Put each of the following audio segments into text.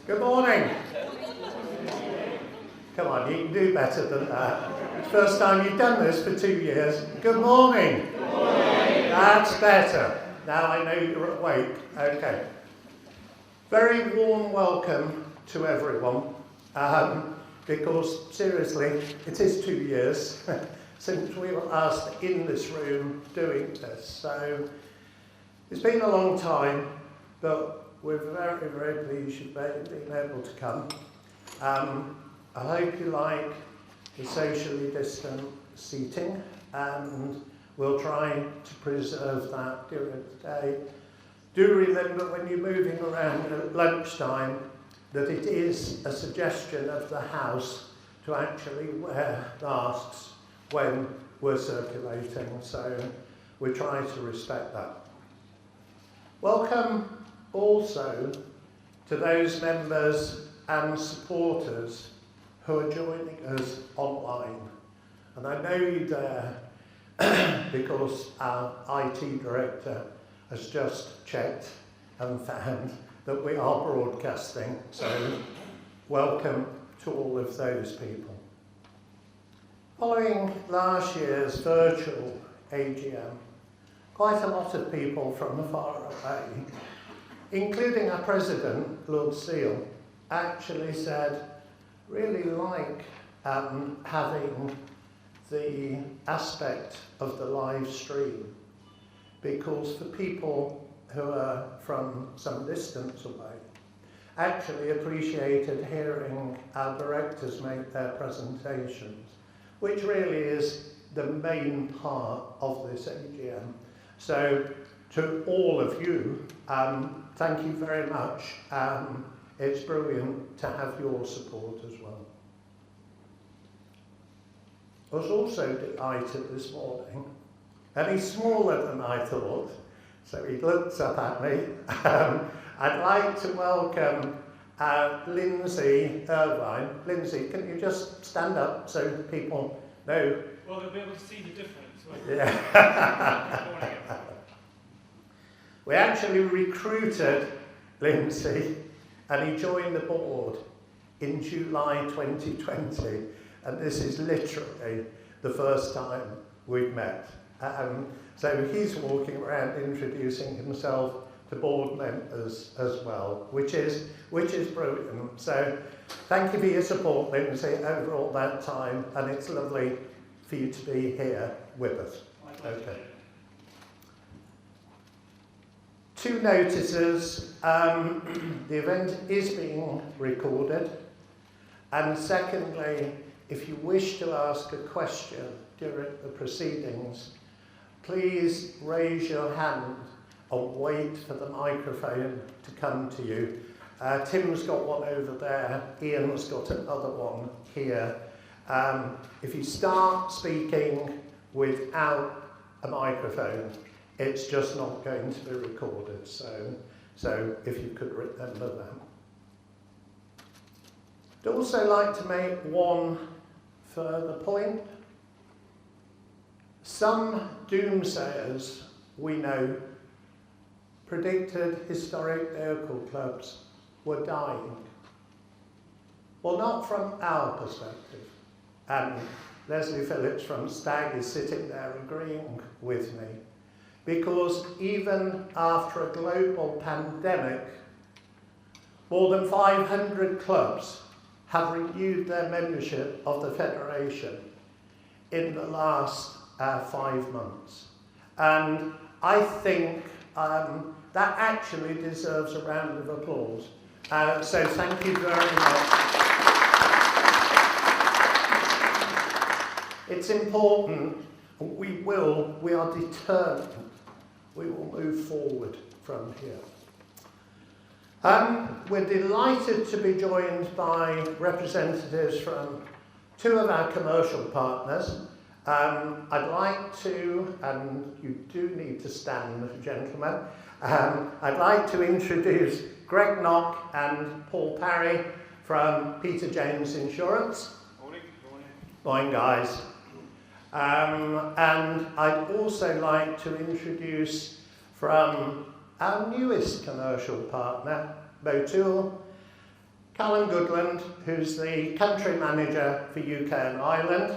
Good morning. Come on, you can do better than that. It's the first time you've done this for 2 years. Good morning. Good morning. That's better. Now I know you're awake. Okay. Very warm welcome to everyone. Because seriously, it is 2 years since we were last in this room doing this. So it's been a long time, but we're very, very pleased you've been able to come. I hope you like the socially distant seating, and we'll try to preserve that during the day. Do remember when you're moving around at lunchtime that it is a suggestion of the House to actually wear masks when we're circulating, so we try to respect that. Welcome also to those members and supporters who are joining us online. And I know you there because our IT director has just checked and found that we are broadcasting, so welcome to all of those people. Following last year's virtual AGM, quite a lot of people from far away, including our president, Lord Seal, actually said, really like having the aspect of the live stream, because for people who are from some distance away actually appreciated hearing our directors make their presentations, which really is the main part of this AGM. So to all of you, thank you very much. It's brilliant to have your support as well. I was also delighted this morning, and he's smaller than I thought, so he looks up at me. I'd like to welcome Lindsay Irvine. Lindsay, can you just stand up so people know? Well, they'll be able to see the difference. Yeah. We actually recruited Lindsay, and he joined the board in July 2020, and this is literally the first time we've met. So he's walking around introducing himself to board members as well, which is brilliant. So thank you for your support, Lindsay, over all that time, and it's lovely for you to be here with us. Okay. 2 notices. The event is being recorded, and secondly, if you wish to ask a question during the proceedings, please raise your hand and wait for the microphone to come to you. Tim's got one over there, Ian's got another one here. If you start speaking without a microphone, it's just not going to be recorded, so if you could remember that. I'd also like to make one further point. Some doomsayers we know predicted historic vehicle clubs were dying. Well, not from our perspective. And Leslie Phillips from Stag is sitting there agreeing with me, because even after a global pandemic, more than 500 clubs have renewed their membership of the Federation in the last 5 months. And I think that actually deserves a round of applause. So thank you very much. It's important. We are determined. We will move forward from here. We're delighted to be joined by representatives from 2 of our commercial partners. I'd like to, and you do need to stand, gentlemen, I'd like to introduce Greg Knock and Paul Parry from Peter James Insurance. Morning. Morning, guys. And I'd also like to introduce from our newest commercial partner, Motul, Callum Goodland, who's the country manager for UK and Ireland,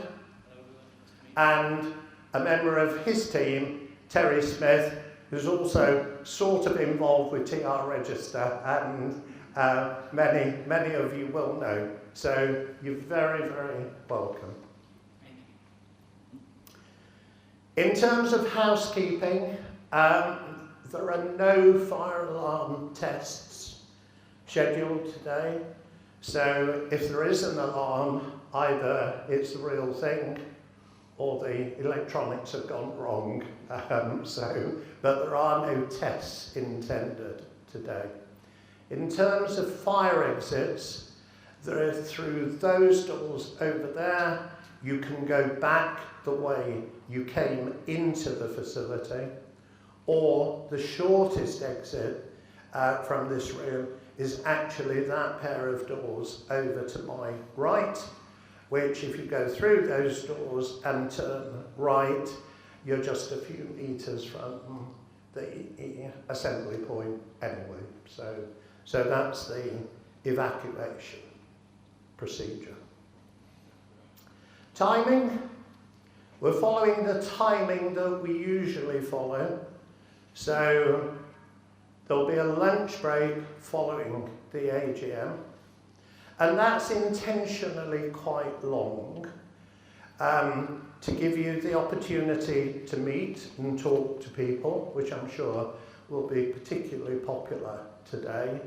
and a member of his team, Terry Smith, who's also sort of involved with TR Register, and many of you will know. So you're very, very welcome. In terms of housekeeping, there are no fire alarm tests scheduled today. So if there is an alarm, either it's the real thing or the electronics have gone wrong. But there are no tests intended today. In terms of fire exits, they're through those doors over there. You can go back the way you came into the facility, or the shortest exit from this room is actually that pair of doors over to my right, which if you go through those doors and turn right, you're just a few meters from the assembly point anyway. So that's the evacuation procedure. Timing, we're following the timing that we usually follow. So there'll be a lunch break following the AGM, and that's intentionally quite long to give you the opportunity to meet and talk to people, which I'm sure will be particularly popular today,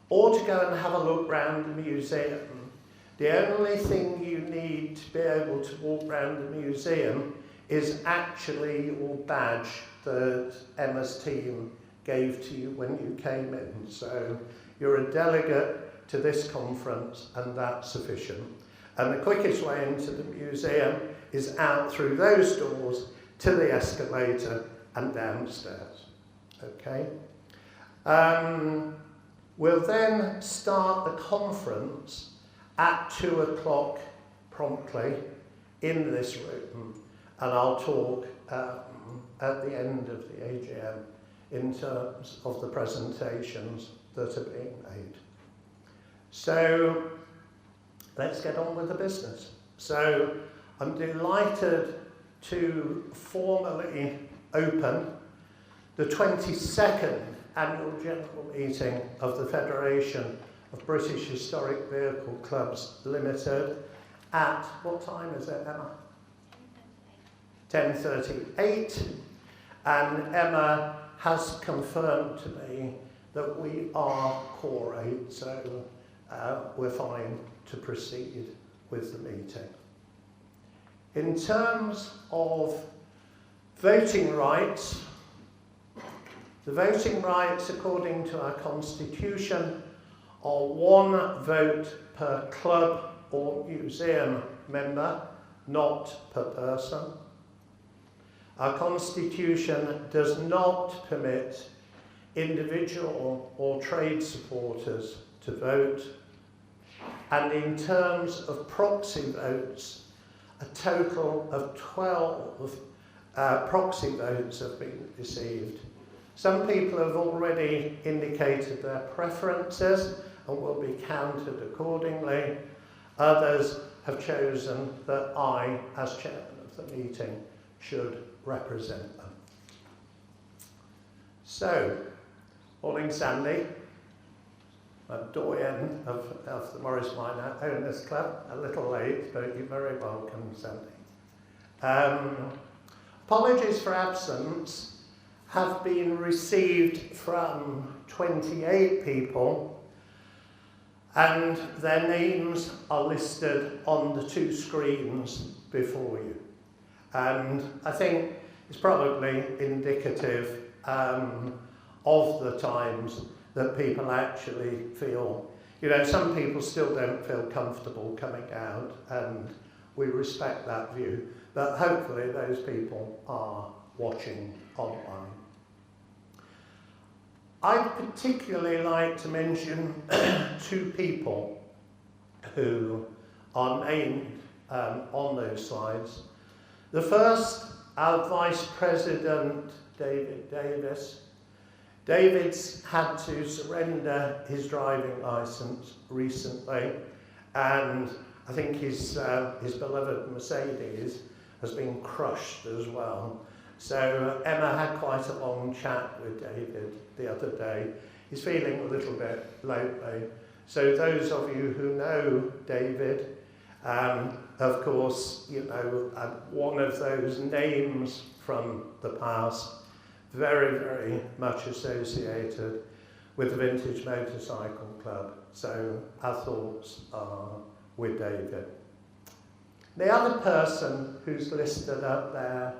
or to go and have a look around the museum. The only thing you need to be able to walk around the museum is actually your badge that Emma's team gave to you when you came in. So you're a delegate to this conference, and that's sufficient. And the quickest way into the museum is out through those doors to the escalator and downstairs. Okay? We'll then start the conference at 2 o'clock promptly in this room, and I'll talk at the end of the AGM in terms of the presentations that are being made. So let's get on with the business. So I'm delighted to formally open the 22nd Annual General Meeting of the Federation of British Historic Vehicle Clubs Limited at, what time is it, Emma? 10:38. And Emma has confirmed to me that we are quorate, so we're fine to proceed with the meeting. In terms of voting rights, the voting rights according to our constitution are 1 vote per club or museum member, not per person. Our constitution does not permit individual or trade supporters to vote. And in terms of proxy votes, a total of 12 proxy votes have been received. Some people have already indicated their preferences and will be counted accordingly. Others have chosen that I, as chairman of the meeting, should represent them. So, morning Sandy, a doyen of the Morris Minor Owners Club, a little late, but you're very welcome, Sandy. Apologies for absence have been received from 28 people, and their names are listed on the 2 screens before you. And I think it's probably indicative of the times that people actually feel, some people still don't feel comfortable coming out, and we respect that view, but hopefully those people are watching online. I'd particularly like to mention 2 people who are named on those slides. The first, our Vice President, David Davis. David's had to surrender his driving licence recently, and I think his beloved Mercedes has been crushed as well. So Emma had quite a long chat with David the other day. He's feeling a little bit lonely. So those of you who know David, of course, you know, one of those names from the past, very, very much associated with the Vintage Motorcycle Club. So our thoughts are with David. The other person who's listed up there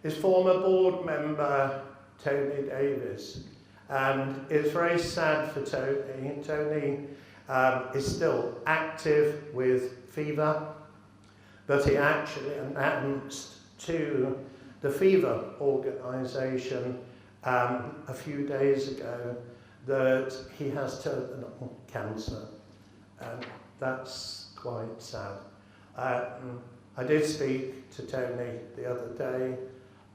is former board member Tony Davis. And it's very sad for Tony. Tony is still active with fever, but he actually announced to the fever organisation a few days ago that he has terminal cancer. And that's quite sad. I did speak to Tony the other day.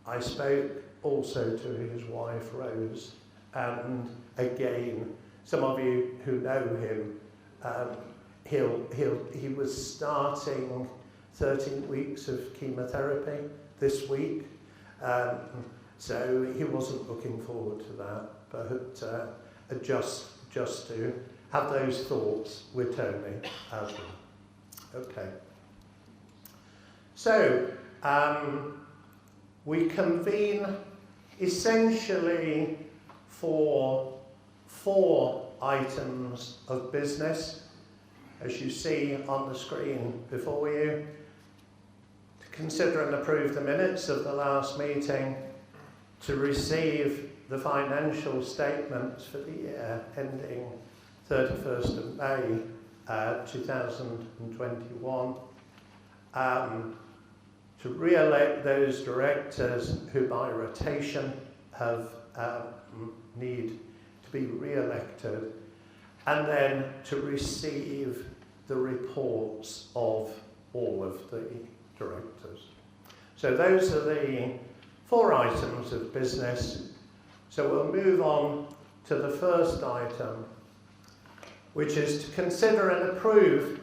I spoke also to his wife Rose, and again, some of you who know him, he was starting 13 weeks of chemotherapy this week, so he wasn't looking forward to that, but just to have those thoughts with Tony as well. Okay. So, we convene essentially for 4 items of business, as you see on the screen before you. To consider and approve the minutes of the last meeting, to receive the financial statements for the year ending 31st of May 2021, to re-elect those directors who by rotation have need to be re-elected, and then to receive the reports of all of the directors. So those are the 4 items of business. So we'll move on to the first item, which is to consider and approve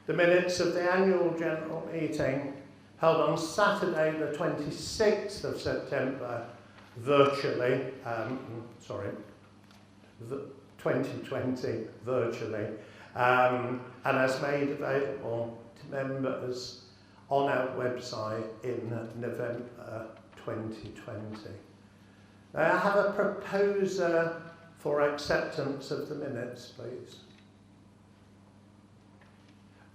the minutes of the annual general meeting held on Saturday the 26th of September, virtually, 2020 virtually, and as made available to members on our website in November 2020. Now I have a proposer for acceptance of the minutes, please.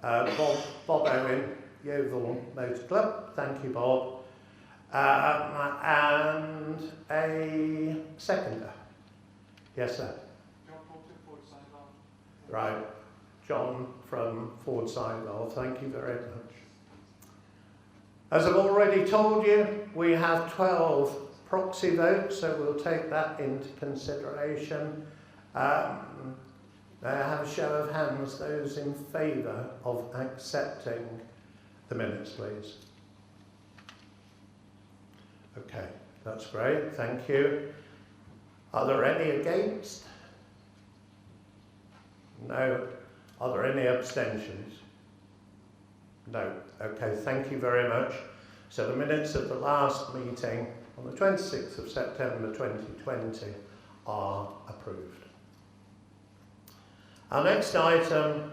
Bob Owen, Yeovil Motor Club. Thank you, Bob. And a seconder. Yes, sir. John Porter, Ford Sidewell. Right. John from Ford Sidewell. Thank you very much. As I've already told you, we have 12 proxy votes, so we'll take that into consideration. May I have a show of hands, those in favour of accepting the minutes, please? Okay, that's great, thank you. Are there any against? No. Are there any abstentions? No. Okay, thank you very much. So the minutes of the last meeting on the 26th of September 2020 are approved. Our next item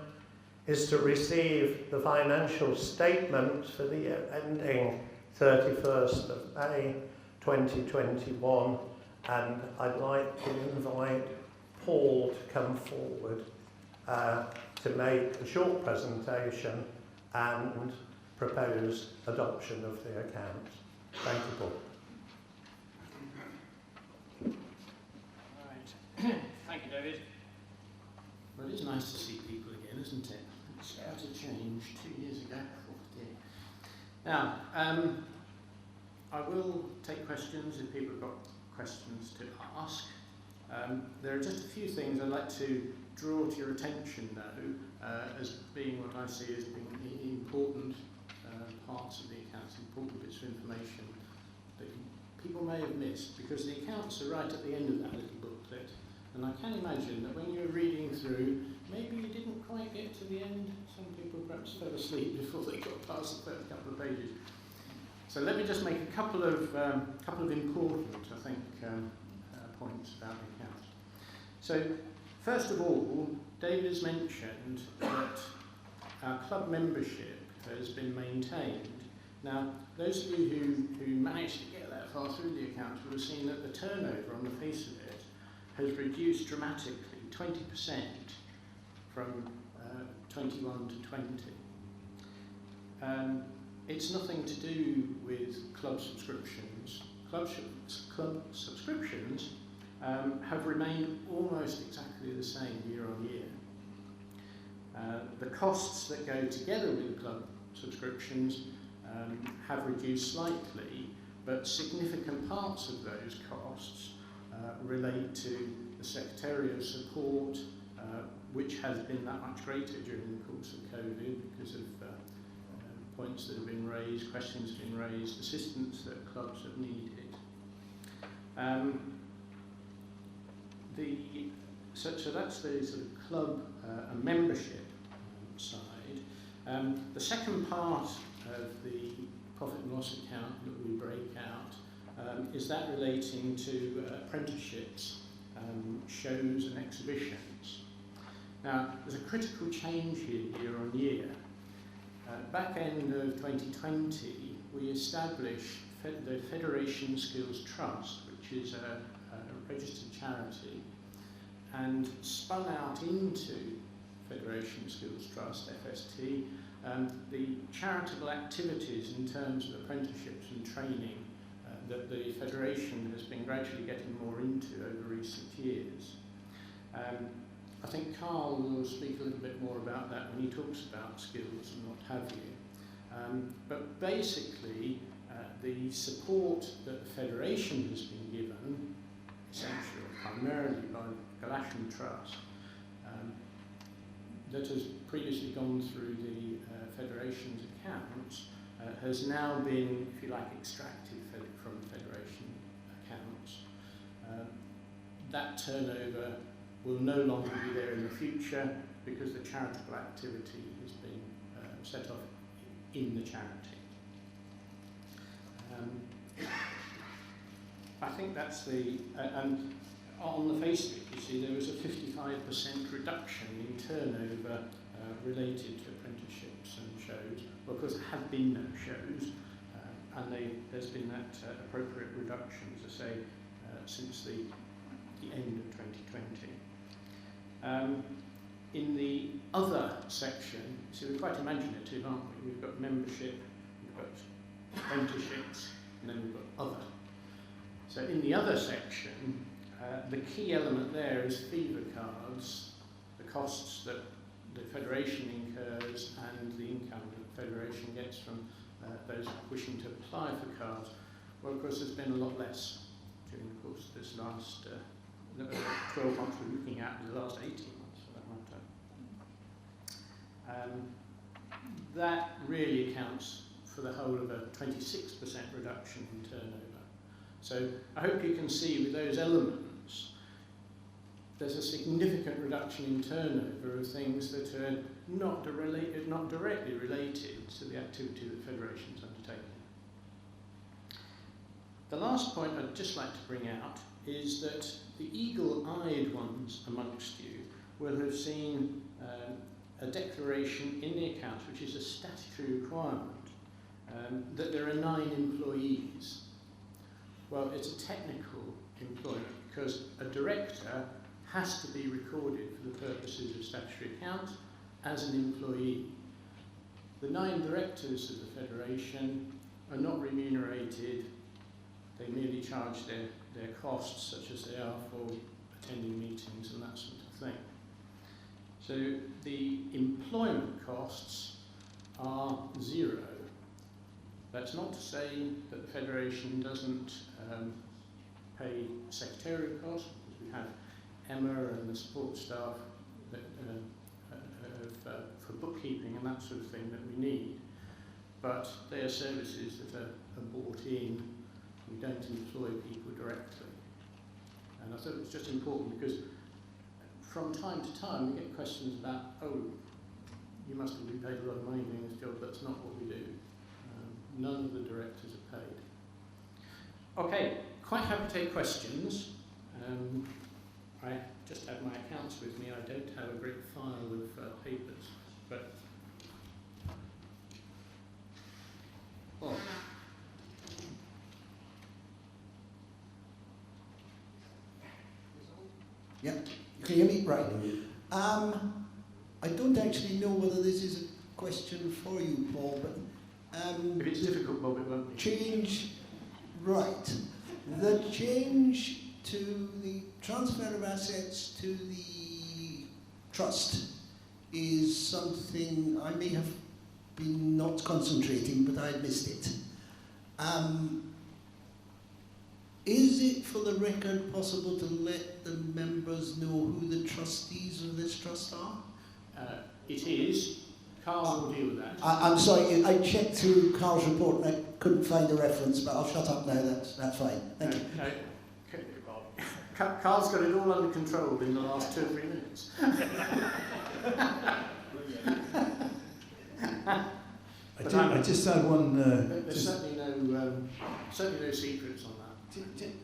is to receive the financial statements for the year ending 31st of May 2021, and I'd like to invite Paul to come forward to make a short presentation and propose adoption of the accounts. Thank you, Paul. Right. Thank you, David. Well, it is nice to see people again, isn't it? It's quite a change 2 years ago. Oh dear. Now, I will take questions if people have got questions to ask. There are just a few things I'd like to draw to your attention now, as being what I see as being important parts of the accounts, important bits of information that people may have missed, because the accounts are right at the end of that little book. And I can imagine that when you were reading through, maybe you didn't quite get to the end. Some people perhaps fell asleep before they got past the first couple of pages. So let me just make a couple of important, I think, points about the account. So first of all, David has mentioned that our club membership has been maintained. Now, those of you who managed to get that far through the account will have seen that the turnover on the face of it has reduced dramatically, 20% from 21 to 20. It's nothing to do with club subscriptions. Club subscriptions have remained almost exactly the same year on year. The costs that go together with club subscriptions have reduced slightly, but significant parts of those costs relate to the secretarial support, which has been that much greater during the course of COVID because of points that have been raised, questions have been raised, assistance that clubs have needed. So that's the sort of club and membership side. The second part of the profit and loss account that we break out is that relating to apprenticeships, shows and exhibitions. Now, there's a critical change here, year on year. Back end of 2020, we established the Federation Skills Trust, which is a registered charity, and spun out into Federation Skills Trust, FST, the charitable activities in terms of apprenticeships and training that the Federation has been gradually getting more into over recent years. I think Carl will speak a little bit more about that when he talks about skills and what have you. But basically, the support that the Federation has been given, essentially primarily by the Galatian Trust, that has previously gone through the Federation's accounts, has now been, if you like, extracted from Federation accounts. That turnover will no longer be there in the future because the charitable activity has been set off in the charity. I think that's the, and on the face of it, you see, there was a 55% reduction in turnover related to apprenticeships and shows. Well, of course, there have been no shows, and there's been that appropriate reduction, as I say, since the end of 2020. In the other section, so we're quite imaginative, aren't we? We've got membership, we've got apprenticeships, and then we've got other. So in the other section, the key element there is fever cards, the costs that the Federation incurs and the income that the Federation gets from those wishing to apply for cards. Well, of course, there's been a lot less during the course of this last 12 months we're looking at, the last 18 months for that matter. That really accounts for the whole of a 26% reduction in turnover. So I hope you can see with those elements, there's a significant reduction in turnover of things that are not directly related to the activity that the Federation is undertaking. The last point I'd just like to bring out is that the eagle-eyed ones amongst you will have seen a declaration in the accounts, which is a statutory requirement, that there are 9 employees. Well, it's a technical employment because a director has to be recorded for the purposes of statutory accounts as an employee. The 9 directors of the Federation are not remunerated. They merely charge their costs, such as they are for attending meetings and that sort of thing. So the employment costs are 0. That's not to say that the Federation doesn't pay secretarial costs, because we have Emma and the support staff that, for bookkeeping and that sort of thing that we need. But they are services that are bought in. We don't employ people directly. And I thought it was just important because from time to time we get questions about, oh, you must have been paid a lot of money doing this job. That's not what we do. None of the directors are paid. Okay, quite happy to take questions. I just have my accounts with me. I don't have a great file of papers, but oh. Yeah, can you hear me? Right. I don't actually know whether this is a question for you, Paul, but If it's difficult, Bob, it won't be. change, right. The change to the transfer of assets to the trust is something I may have been not concentrating, but I missed it. Is it, for the record, possible to let the members know who the trustees of this trust are? It is. Carl will deal with that. I'm sorry, I checked through Carl's report and I couldn't find a reference, but I'll shut up now, that's fine. Thank you. No. Carl's got it all under control in the last 2 or 3 minutes. I just had one. There's certainly no secrets on that.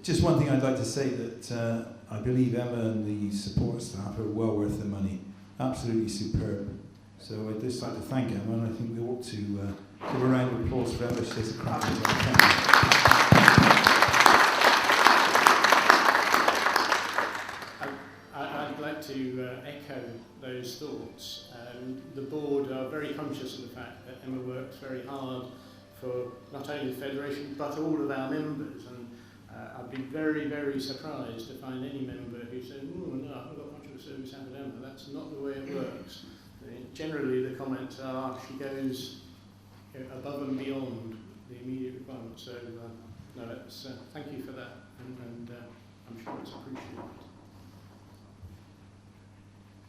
Just one thing I'd like to say, that I believe Emma and the support staff are well worth the money. Absolutely superb. So I'd just like to thank Emma, and I think we ought to give a round of applause for Emma. She does a cracking job. Thank you. I'd like to echo those thoughts. The board are very conscious of the fact that Emma works very hard for not only the Federation but all of our members, and I'd be very, very surprised to find any member who says, oh no, I haven't got much of a service out of Emma. That's not the way it works. Generally the comments are she goes above and beyond the immediate requirements. So no, it's, thank you for that, and I'm sure it's appreciated.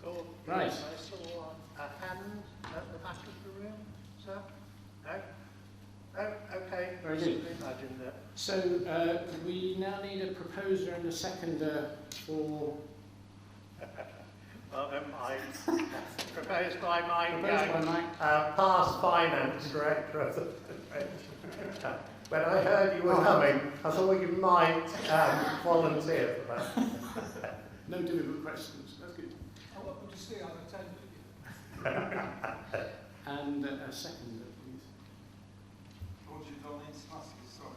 Cool. Right. I saw a hand at the back of the room, sir. No? Oh, okay. Very good. Imagine that. So we now need a proposer and a seconder for... Well, proposed by Mike. Proposed by Mike. Past finance director of the Federation. When I heard you were coming, I thought you might volunteer for that. No difficult questions. That's good. Oh, what would you say? I'll attend. And a seconder, please. What you done in sorry.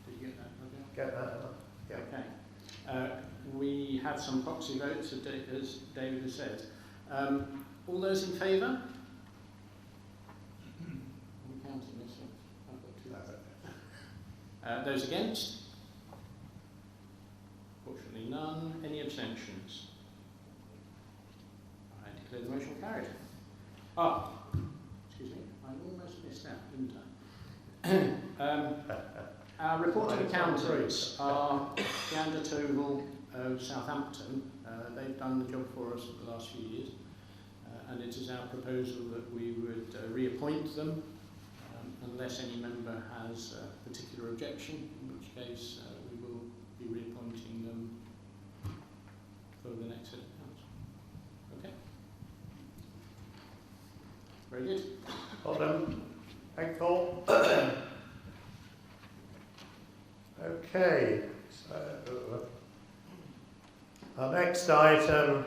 Did you get that? Okay. Get that? Yeah. Okay. We have some proxy votes, as David has said. All those in favour? I'm counting this one. I've got 2. Those against? Fortunately none. Any abstentions? I declare the motion carried. Excuse me, I almost missed out, didn't I? Our reporting accountants are Gander Toval of Southampton. They've done the job for us for the last few years, and it is our proposal that we would reappoint them unless any member has a particular objection, in which case we will be reappointing them for the next set of accounts. Okay? Very good. Well done. Thanks, Paul. Okay, so our next item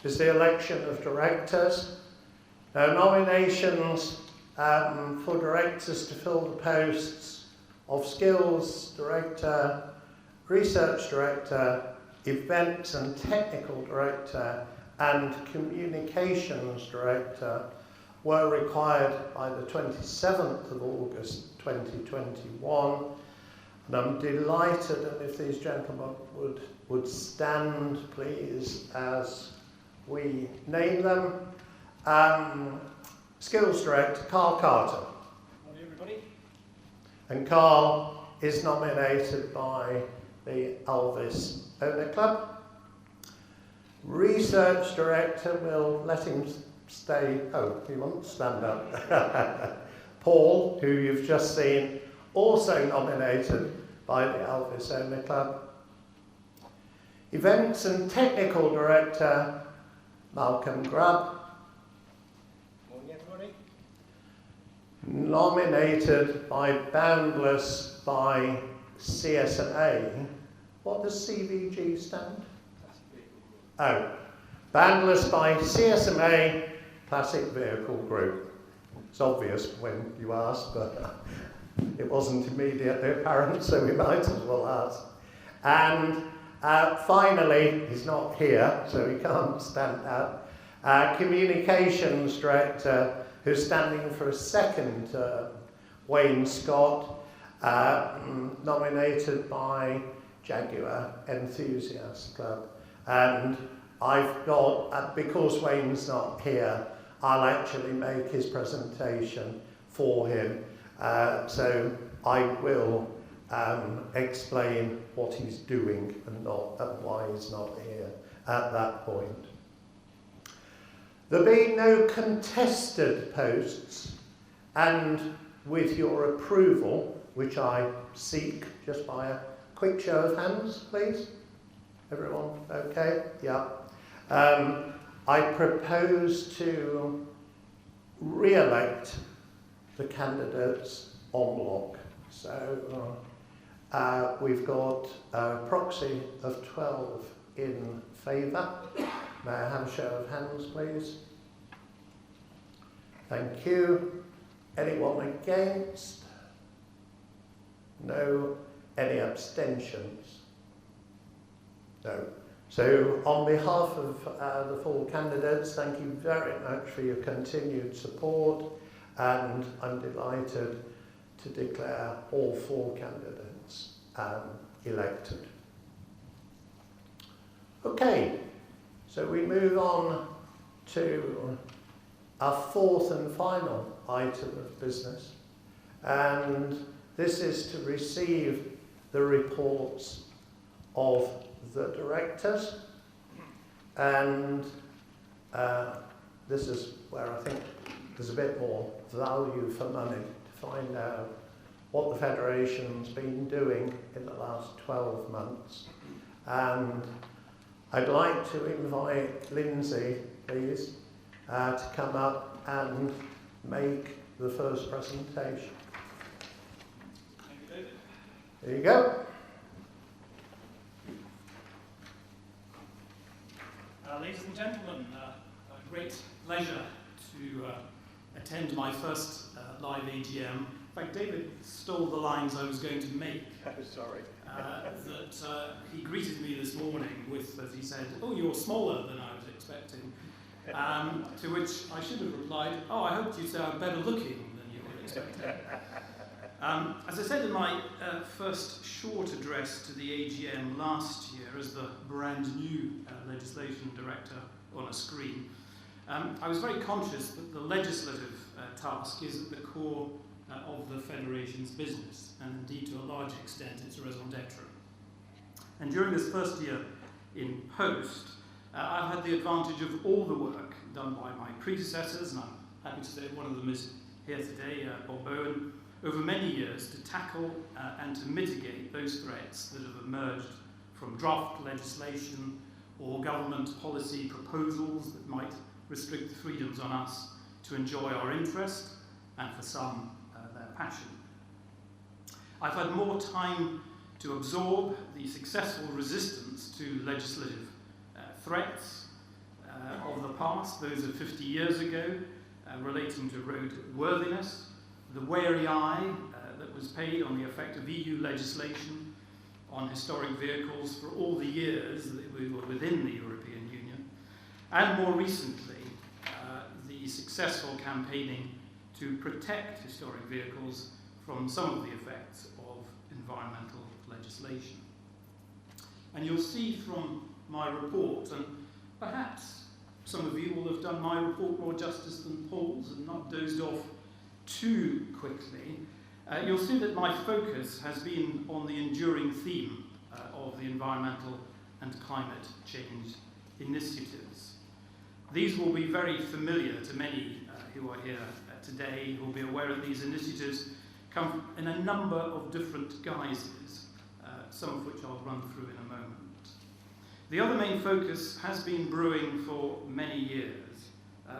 is the election of directors. Now, nominations for directors to fill the posts of Skills Director, Research Director, Events and Technical Director and Communications Director were required by the 27th of August 2021, and I'm delighted, and if these gentlemen would stand please as we name them. Skills Director Carl Carter. Morning, everybody. And Carl is nominated by the Elvis Owner Club. Research Director, will let him stay. Oh, he won't stand up. Paul, who you've just seen, also nominated by the Elvis Owner Club. Events and Technical Director, Malcolm Grubb. Morning, everybody. Nominated by Boundless by CSA. What does CVG stand? Oh, Boundless by CSMA Classic Vehicle Group. It's obvious when you ask, but it wasn't immediately apparent, so we might as well ask. And finally, he's not here, so he can't stand out. Communications Director, who's standing for a second term, Wayne Scott, nominated by Jaguar Enthusiast Club. And I've got, because Wayne's not here, I'll actually make his presentation for him. So I will explain what he's doing and why he's not here at that point. There'll be no contested posts, and with your approval, which I seek just by a quick show of hands, please. Everyone okay? Yeah. I propose to re-elect the candidates en bloc. So we've got a proxy of 12 in favour. May I have a show of hands, please? Thank you. Anyone against? No. Any abstentions? No. So on behalf of the four candidates, thank you very much for your continued support, and I'm delighted to declare all four candidates elected. Okay, so we move on to our fourth and final item of business, and this is to receive the reports of the directors, and this is where I think there's a bit more value for money to find out what the Federation's been doing in the last 12 months. And I'd like to invite Lindsay, please, to come up and make the first presentation. Thank you, David. There you go. Ladies and gentlemen, a great pleasure to attend my first live AGM. In fact, David stole the lines I was going to make. Sorry. That he greeted me this morning with, as he said, "Oh, you're smaller than I was expecting." To which I should have replied, "Oh, I hoped you'd say I'm better looking than you were expecting." As I said in my first short address to the AGM last year as the brand new legislation director on a screen, I was very conscious that the legislative task is at the core of the Federation's business, and indeed to a large extent its raison d'etre. And during this first year in post, I've had the advantage of all the work done by my predecessors, and I'm happy to say one of them is here today, Bob Owen, over many years to tackle and to mitigate those threats that have emerged from draft legislation or government policy proposals that might restrict the freedoms on us to enjoy our interest, and for some, their passion. I've had more time to absorb the successful resistance to legislative threats of the past, those of 50 years ago, relating to roadworthiness, the wary eye that was paid on the effect of EU legislation on historic vehicles for all the years that we were within the European Union, and more recently, the successful campaigning to protect historic vehicles from some of the effects of environmental legislation. And you'll see from my report, and perhaps some of you will have done my report more justice than Paul's and not dozed off too quickly, you'll see that my focus has been on the enduring theme of the environmental and climate change initiatives. These will be very familiar to many who are here today, who will be aware of these initiatives come in a number of different guises, some of which I'll run through in a moment. The other main focus has been brewing for many years,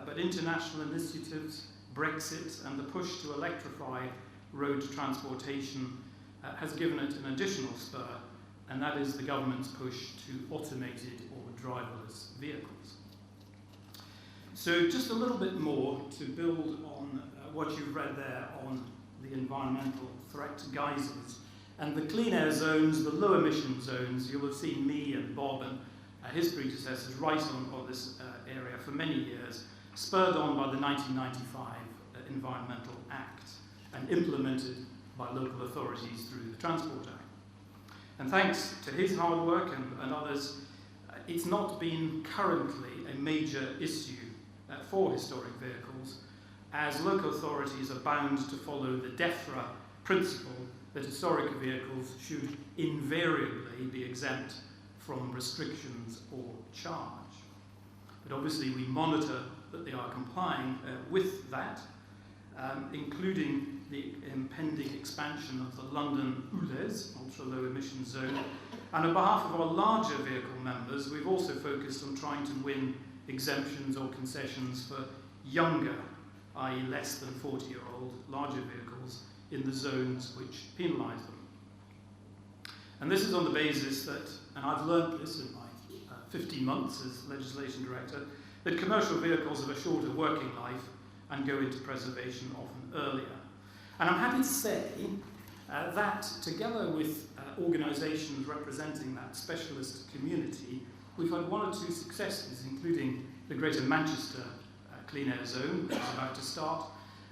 but international initiatives, Brexit, and the push to electrify road transportation has given it an additional spur, and that is the government's push to automated or driverless vehicles. So just a little bit more to build on what you've read there on the environmental threat geysers. And the clean air zones, the low emission zones, you'll have seen me and Bob and his predecessors write on this area for many years, spurred on by the 1995 Environmental Act and implemented by local authorities through the Transport Act. And thanks to his hard work and others, it's not been currently a major issue for historic vehicles, as local authorities are bound to follow the DEFRA principle that historic vehicles should invariably be exempt from restrictions or charge. But obviously we monitor that they are complying with that, including the impending expansion of the London ULEZ, ultra-low emission zone. And on behalf of our larger vehicle members, we've also focused on trying to win exemptions or concessions for younger, i.e. less than 40-year-old, larger vehicles in the zones which penalise them. And this is on the basis that, and I've learnt this in my 15 months as legislation director, that commercial vehicles have a shorter working life and go into preservation often earlier. And I'm happy to say that together with organisations representing that specialist community, we've had one or two successes, including the Greater Manchester Clean Air Zone, which is about to start.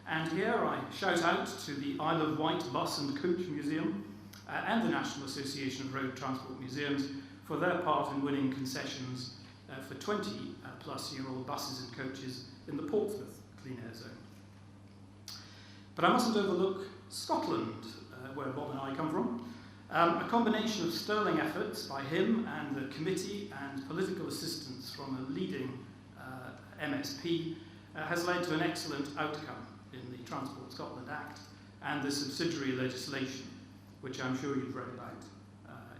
And here I shout out to the Isle of Wight Bus and Coach Museum and the National Association of Road Transport Museums for their part in winning concessions for 20-plus-year-old buses and coaches in the Portsmouth Clean Air Zone. But I mustn't overlook Scotland, where Bob and I come from. A combination of sterling efforts by him and the committee and political assistance from a leading MSP has led to an excellent outcome in the Transport Scotland Act and the subsidiary legislation, which I'm sure you've read about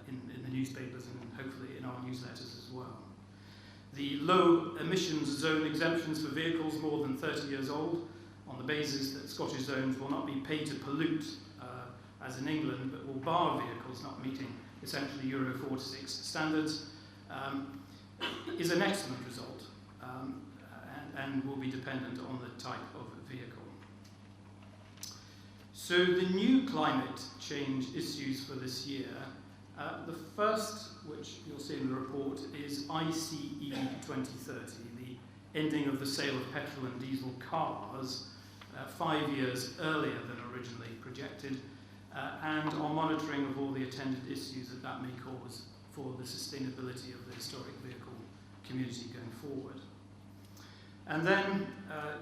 in the newspapers and hopefully in our newsletters as well. The low emissions zone exemptions for vehicles more than 30 years old, on the basis that Scottish zones will not be paid to pollute as in England, but will bar vehicles not meeting essentially Euro 4 to 6 standards, is an excellent result and will be dependent on the type of vehicle. So the new climate change issues for this year, the first, which you'll see in the report, is ICE 2030, the ending of the sale of petrol and diesel cars 5 years earlier than originally projected, and our monitoring of all the attendant issues that may cause for the sustainability of the historic vehicle community going forward. And then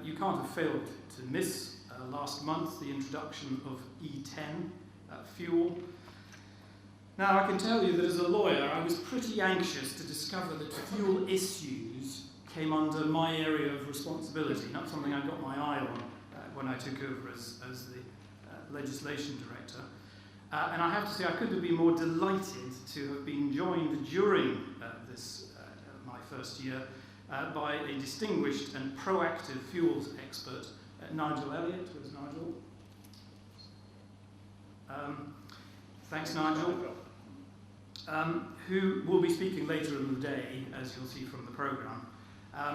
you can't have failed to miss last month the introduction of E10 fuel. Now I can tell you that as a lawyer I was pretty anxious to discover that fuel issues came under my area of responsibility, not something I got my eye on when I took over as the legislation director. And I have to say I couldn't have been more delighted to have been joined during my first year by a distinguished and proactive fuels expert, Nigel Elliott. Where's Nigel? Thanks, Nigel. Who will be speaking later in the day, as you'll see from the programme.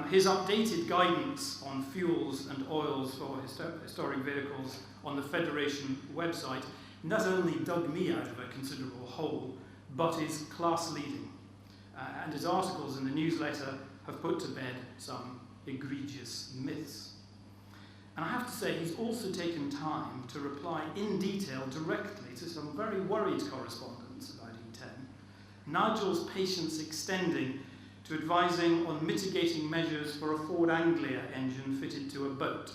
His updated guidance on fuels and oils for historic vehicles on the Federation website not only dug me out of a considerable hole, but is class-leading. And his articles in the newsletter have put to bed some egregious myths. And I have to say, he's also taken time to reply in detail directly to some very worried correspondents about E10. Nigel's patience extending to advising on mitigating measures for a Ford Anglia engine fitted to a boat.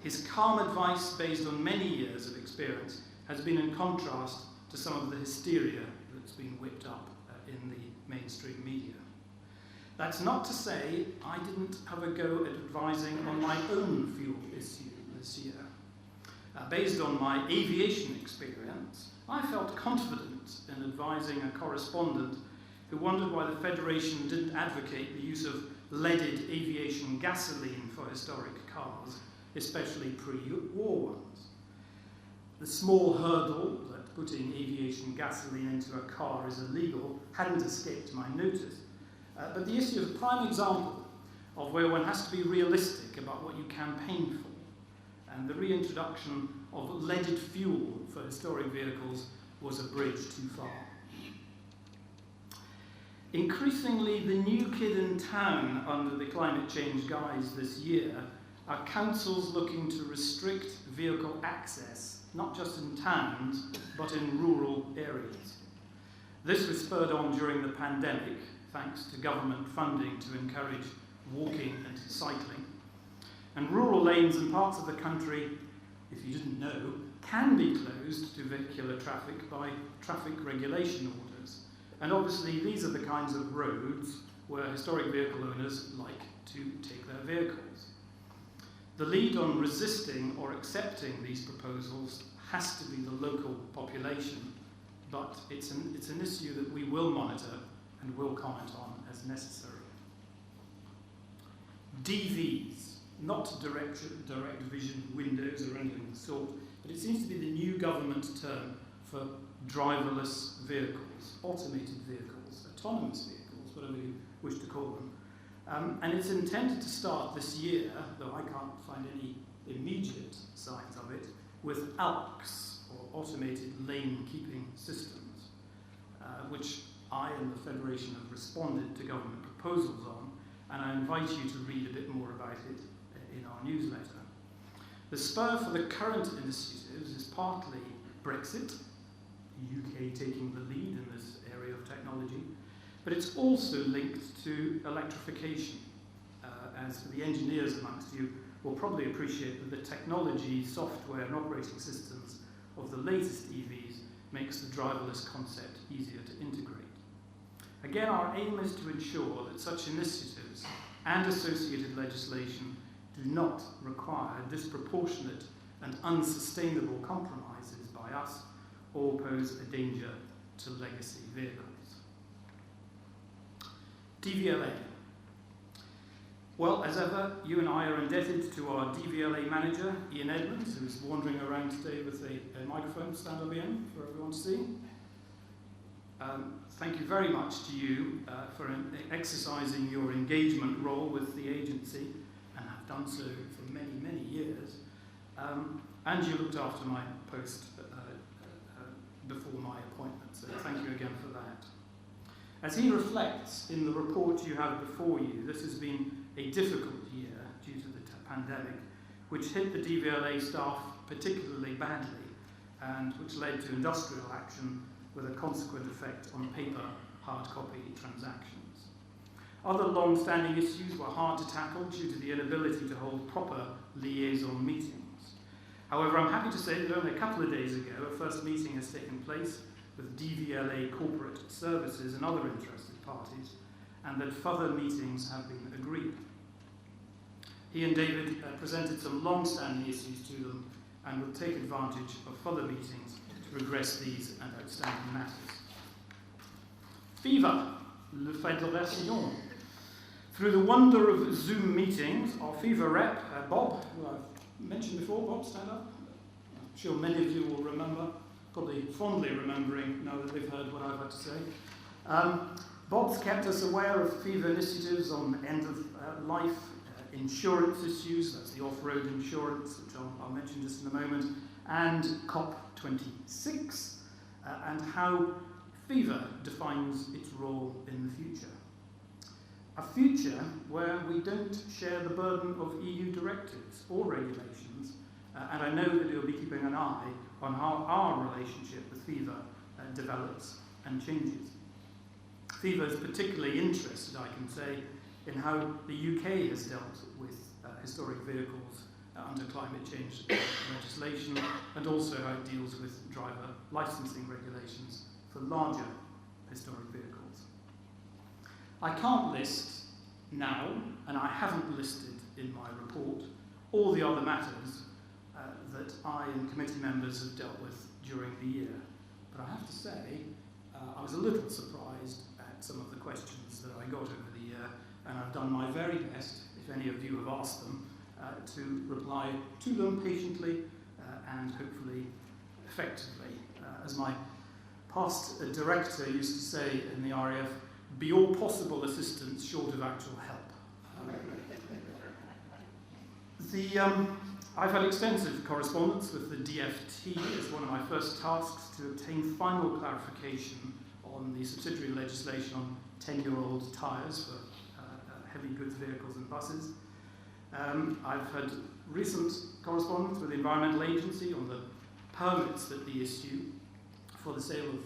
His calm advice, based on many years of experience, has been in contrast to some of the hysteria that's been whipped up in the mainstream media. That's not to say I didn't have a go at advising on my own fuel issue this year. Based on my aviation experience, I felt confident in advising a correspondent who wondered why the Federation didn't advocate the use of leaded aviation gasoline for historic cars, especially pre-war ones. The small hurdle that putting aviation gasoline into a car is illegal hadn't escaped my notice. But the issue is a prime example of where one has to be realistic about what you campaign for. And the reintroduction of leaded fuel for historic vehicles was a bridge too far. Increasingly, the new kid in town under the climate change guise this year are councils looking to restrict vehicle access, not just in towns, but in rural areas. This was spurred on during the pandemic, thanks to government funding to encourage walking and cycling. And rural lanes in parts of the country, if you didn't know, can be closed to vehicular traffic by traffic regulation orders. And obviously these are the kinds of roads where historic vehicle owners like to take their vehicles. The lead on resisting or accepting these proposals has to be the local population, but it's an issue that we will monitor and will comment on as necessary. DVs, not direct vision windows or anything of the sort, but it seems to be the new government term for driverless vehicles, automated vehicles, autonomous vehicles, whatever you wish to call them. And it's intended to start this year, though I can't find any immediate signs of it, with ALKs, or automated lane keeping systems, which I and the Federation have responded to government proposals on, and I invite you to read a bit more about it in our newsletter. The spur for the current initiatives is partly Brexit, the UK taking the lead in this area of technology, but it's also linked to electrification, as the engineers amongst you will probably appreciate that the technology, software and operating systems of the latest EVs makes the driverless concept easier to integrate. Again, our aim is to ensure that such initiatives and associated legislation do not require disproportionate and unsustainable compromises by us or pose a danger to legacy vehicles. DVLA. Well, as ever, you and I are indebted to our DVLA manager, Ian Edmonds, who's wandering around today with a microphone. Stand up, Ian, for everyone to see. Thank you very much to you for exercising your engagement role with the agency, and have done so for many, many years. And you looked after my post before my appointment, so thank you again for that. As he reflects in the report you have before you, this has been a difficult year due to the pandemic, which hit the DVLA staff particularly badly, and which led to industrial action with a consequent effect on paper hard copy transactions. Other long-standing issues were hard to tackle due to the inability to hold proper liaison meetings. However, I'm happy to say that only a couple of days ago, a first meeting has taken place with DVLA corporate services and other interested parties, and that further meetings have been agreed. He and David presented some long-standing issues to them and will take advantage of further meetings to progress these and outstanding matters. FIFA, le Fédération. Through the wonder of Zoom meetings, our FIFA rep, Bob, who I've mentioned before, Bob, stand up. I'm sure many of you will remember, probably fondly remembering now that they've heard what I've had to say. Bob's kept us aware of FIFA initiatives on end-of-life insurance issues, that's the off-road insurance, which I'll mention just in a moment, and COP26, and how FIFA defines its role in the future. A future where we don't share the burden of EU directives or regulations, and I know that you'll be keeping an eye on how our relationship with FIFA develops and changes. FIFA is particularly interested, I can say, in how the UK has dealt with historic vehicles under climate change legislation, and also how it deals with driver licensing regulations for larger historic vehicles. I can't list now, and I haven't listed in my report, all the other matters that I and committee members have dealt with during the year. But I have to say, I was a little surprised at some of questions that I got over the year, and I've done my very best, if any of you have asked them, to reply to them patiently and hopefully effectively. As my past director used to say in the RAF, be all possible assistance short of actual help. I've had extensive correspondence with the DFT as one of my first tasks to obtain final clarification on the subsidiary legislation on 10-year-old tyres for heavy goods vehicles and buses. I've had recent correspondence with the Environmental Agency on the permits that they issue for the sale of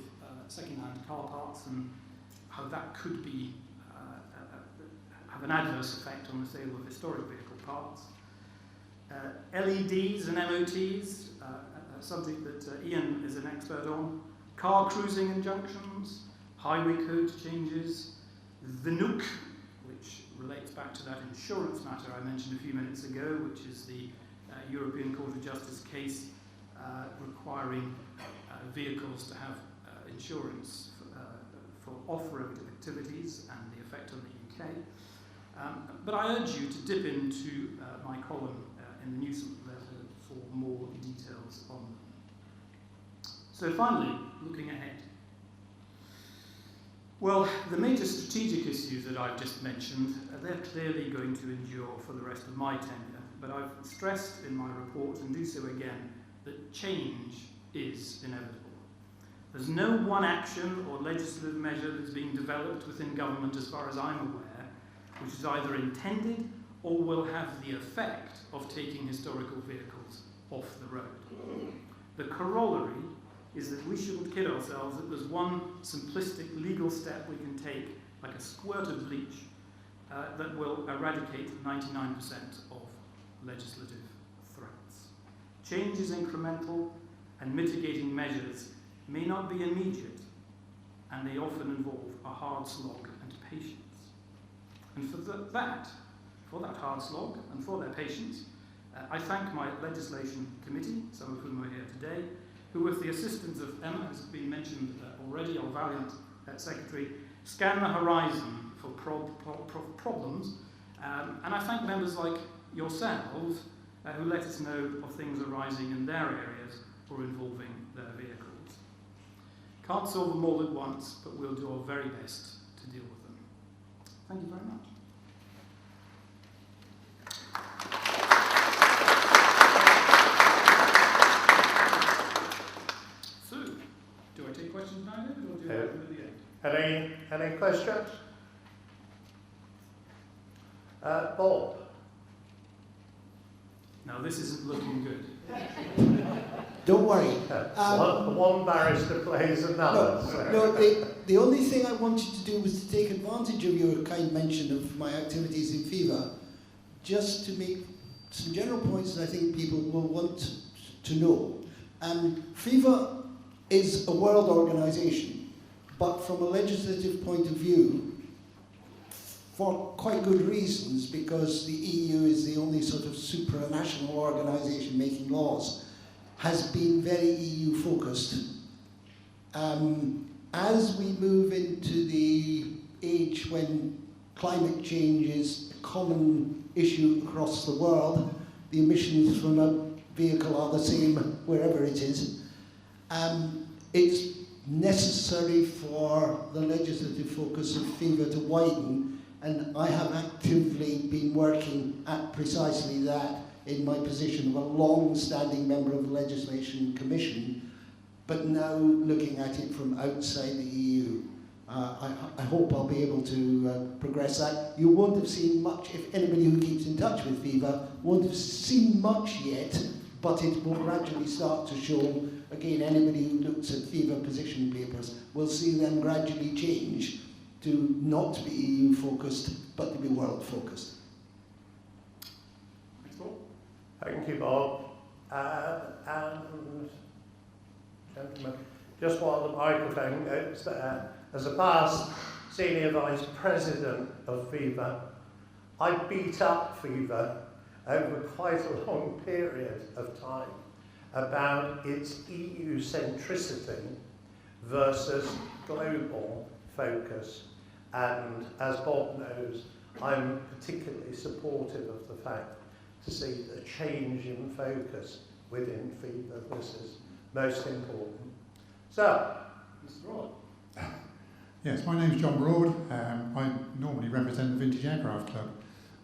second-hand car parts and how that could be have an adverse effect on the sale of historic vehicle parts. LEDs and MOTs, a subject that Ian is an expert on. Car cruising injunctions, highway code changes, the NUC, which relates back to that insurance matter I mentioned a few minutes ago, which is the European Court of Justice case requiring vehicles to have insurance for off-road activities and the effect on the UK. But I urge you to dip into my column in the newsletter for more details on them. So finally, looking ahead. Well, the major strategic issues that I've just mentioned, they're clearly going to endure for the rest of my tenure, but I've stressed in my report, and do so again, that change is inevitable. There's no one action or legislative measure that's being developed within government, as far as I'm aware, which is either intended or will have the effect of taking historical vehicles off the road. The corollary is that we shouldn't kid ourselves that there's one simplistic legal step we can take, like a squirt of bleach, that will eradicate 99% of legislative threats. Change is incremental, and mitigating measures may not be immediate, and they often involve a hard slog and patience. And for that hard slog and for their patience, I thank my legislation committee, some of whom are here today, who, with the assistance of Emma, has been mentioned already, our valiant secretary, scan the horizon for problems. And I thank members like yourselves who let us know of things arising in their areas or involving their vehicles. Can't solve them all at once, but we'll do our very best to deal with them. Thank you very much. So, do I take questions now, David, or do I open at the end? Any questions? Bob? Now, this isn't looking good. Don't worry. One barrister plays another. No, the only thing I wanted to do was to take advantage of your kind mention of my activities in FIFA, just to make some general points that I think people will want to know. FIFA is a world organisation, but from a legislative point of view, for quite good reasons, because the EU is the only sort of supranational organisation making laws, has been very EU focused. As we move into the age when climate change is a common issue across the world, the emissions from a vehicle are the same wherever it is, it's necessary for the legislative focus of FIFA to widen, and I have actively been working at precisely that in my position of a long-standing member of the Legislation Commission, but now looking at it from outside the EU. I hope I'll be able to progress that. You won't have seen much, if anybody who keeps in touch with FIFA won't have seen much yet, but it will gradually start to show. Again, anybody who looks at FIFA position papers will see them gradually change to not to be EU focused, but to be world focused. Thanks, Paul. Thank you, Bob. And gentlemen, just while the microphone goes there, as a past senior vice president of FIFA, I beat up FIFA over quite a long period of time about its EU centricity versus global focus. And as Bob knows, I'm particularly supportive of the fact to see the change in focus within FIBA. This is most important. So, Mr. Broad. Yes, my name's John Broad. I normally represent the Vintage Aircraft Club,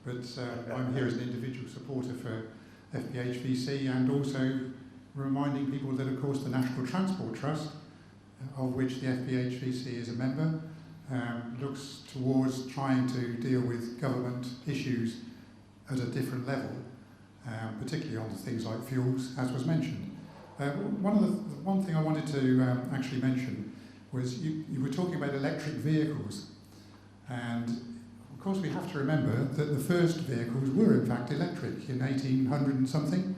but I'm here as an individual supporter for FBHVC, and also reminding people that, of course, the National Transport Trust, of which the FBHVC is a member, looks towards trying to deal with government issues at a different level, particularly on things like fuels, as was mentioned. One thing I wanted to actually mention was you were talking about electric vehicles, and of course we have to remember that the first vehicles were in fact electric in 1800 and something.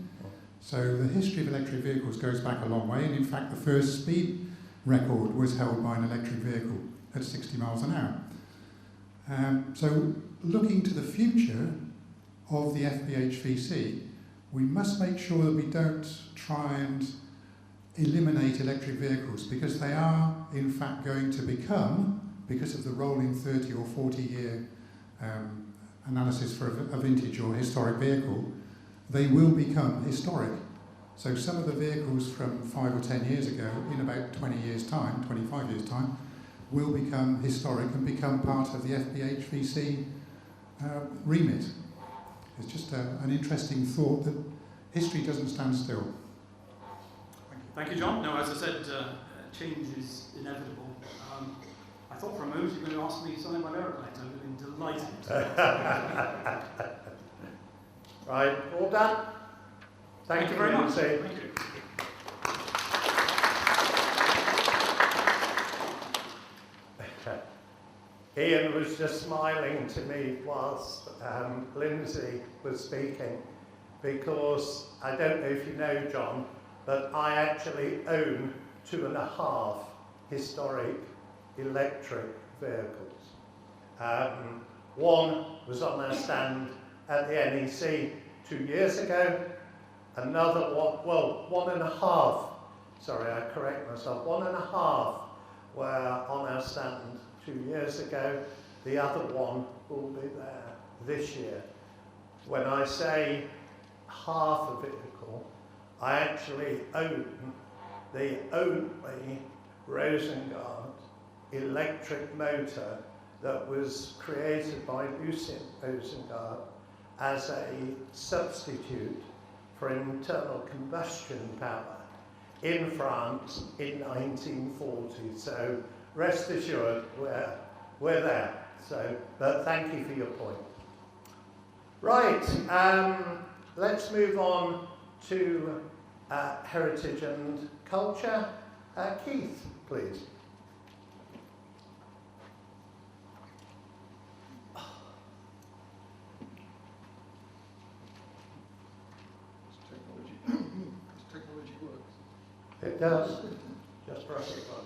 So the history of electric vehicles goes back a long way, and in fact the first speed record was held by an electric vehicle at 60 miles an hour. So looking to the future of the FBHVC, we must make sure that we don't try and eliminate electric vehicles, because they are in fact going to become, because of the rolling 30 or 40 year analysis for a vintage or historic vehicle, they will become historic. So some of the vehicles from 5 or 10 years ago, in about 20 years time, 25 years time, will become historic and become part of the FBHVC remit. It's just an interesting thought that history doesn't stand still. Thank you, John. No, as I said, change is inevitable. I thought for a moment you were going to ask me something about aeroplanes. I would have been delighted. Right, all done? Thank you very much. Lindsay. Thank you. Ian was just smiling to me whilst Lindsay was speaking, because I don't know if you know, John, but I actually own 2.5 historic electric vehicles. One was on our stand at the NEC 2 years ago. Another one, well, 1.5, sorry, I correct myself, 1.5 were on our stand 2 years ago. The other one will be there this year. When I say half a vehicle, I actually own the only Rosengard electric motor that was created by Lucien Rosengard as a substitute for internal combustion power in France in 1940. So rest assured, we're there. So, but thank you for your point. Right, let's move on to heritage and culture. Keith, please. Technology works. It does. Just press it on.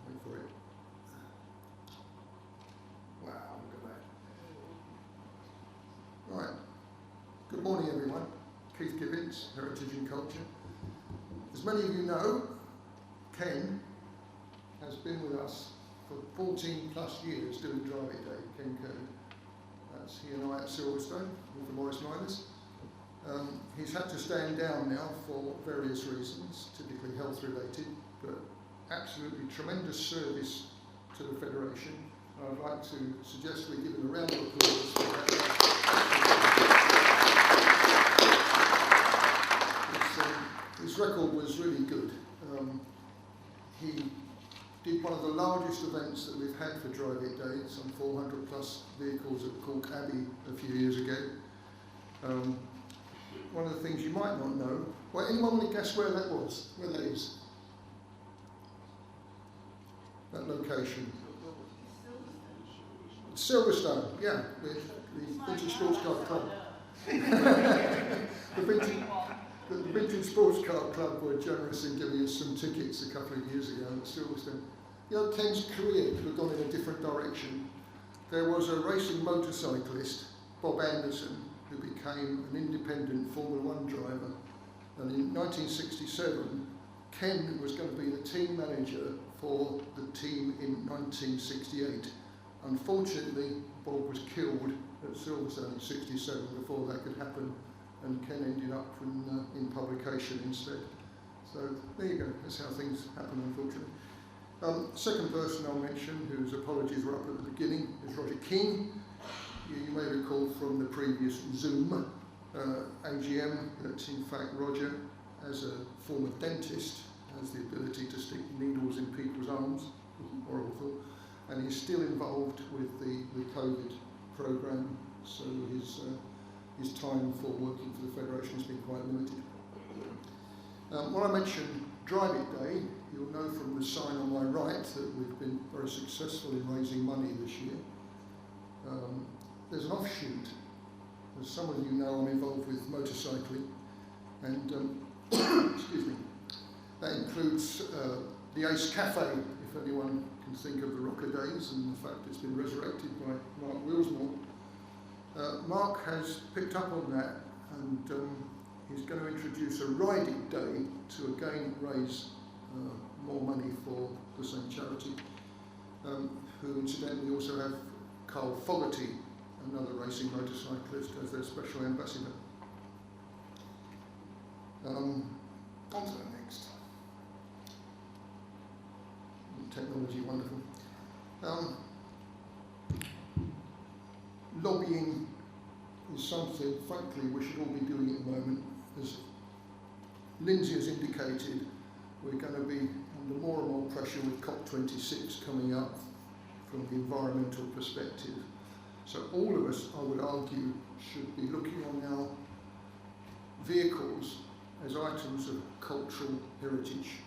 Wait for it. Wow, look at that. Right. Good morning, everyone. Keith Gibbons, Heritage and Culture. As many of you know, Ken has been with us for 14 plus years doing Drive It Day, Ken Curry. That's he and I at Silverstone with the Morris Miners. He's had to stand down now for various reasons, typically health related, but absolutely tremendous service to the Federation. I'd like to suggest we give him a round of applause for that. His record was really good. He did one of the largest events that we've had for Drive It Day, some 400 plus vehicles at Cork Abbey a few years ago. One of the things you might not know, well, anyone want to guess where that was? Where that is? That location. Silverstone, yeah, with the Vintage Sports Car Club. The Vintage Sports Car Club were generous in giving us some tickets a couple of years ago at Silverstone. You know, Ken's career could have gone in a different direction. There was a racing motorcyclist, Bob Anderson, who became an independent Formula 1 driver. And in 1967, Ken was going to be the team manager for the team in 1968. Unfortunately, Bob was killed at Silverstone in 67 before that could happen, and Ken ended up in publication instead. So there you go, that's how things happen, unfortunately. Second person I'll mention, whose apologies were up at the beginning, is Roger King. You may recall from the previous Zoom AGM that in fact Roger, as a former dentist, has the ability to stick needles in people's arms, horrible thought, and he's still involved with the COVID programme, so his time for working for the Federation has been quite limited. When I mentioned Drive It Day, you'll know from the sign on my right that we've been very successful in raising money this year. There's an offshoot. As some of you know, I'm involved with motorcycling, and excuse me, that includes the Ace Cafe, if anyone can think of the rocker days and the fact it's been resurrected by Mark Willsmore. Mark has picked up on that, and he's going to introduce a Ride It Day to again raise more money for the same charity, who incidentally also have Carl Fogarty, another racing motorcyclist, as their special ambassador. On to the next. Technology, wonderful. Lobbying is something, frankly, we should all be doing at the moment. As Lindsay has indicated, we're going to be under more and more pressure with COP26 coming up from the environmental perspective. So all of us, I would argue, should be looking on our vehicles as items of cultural heritage.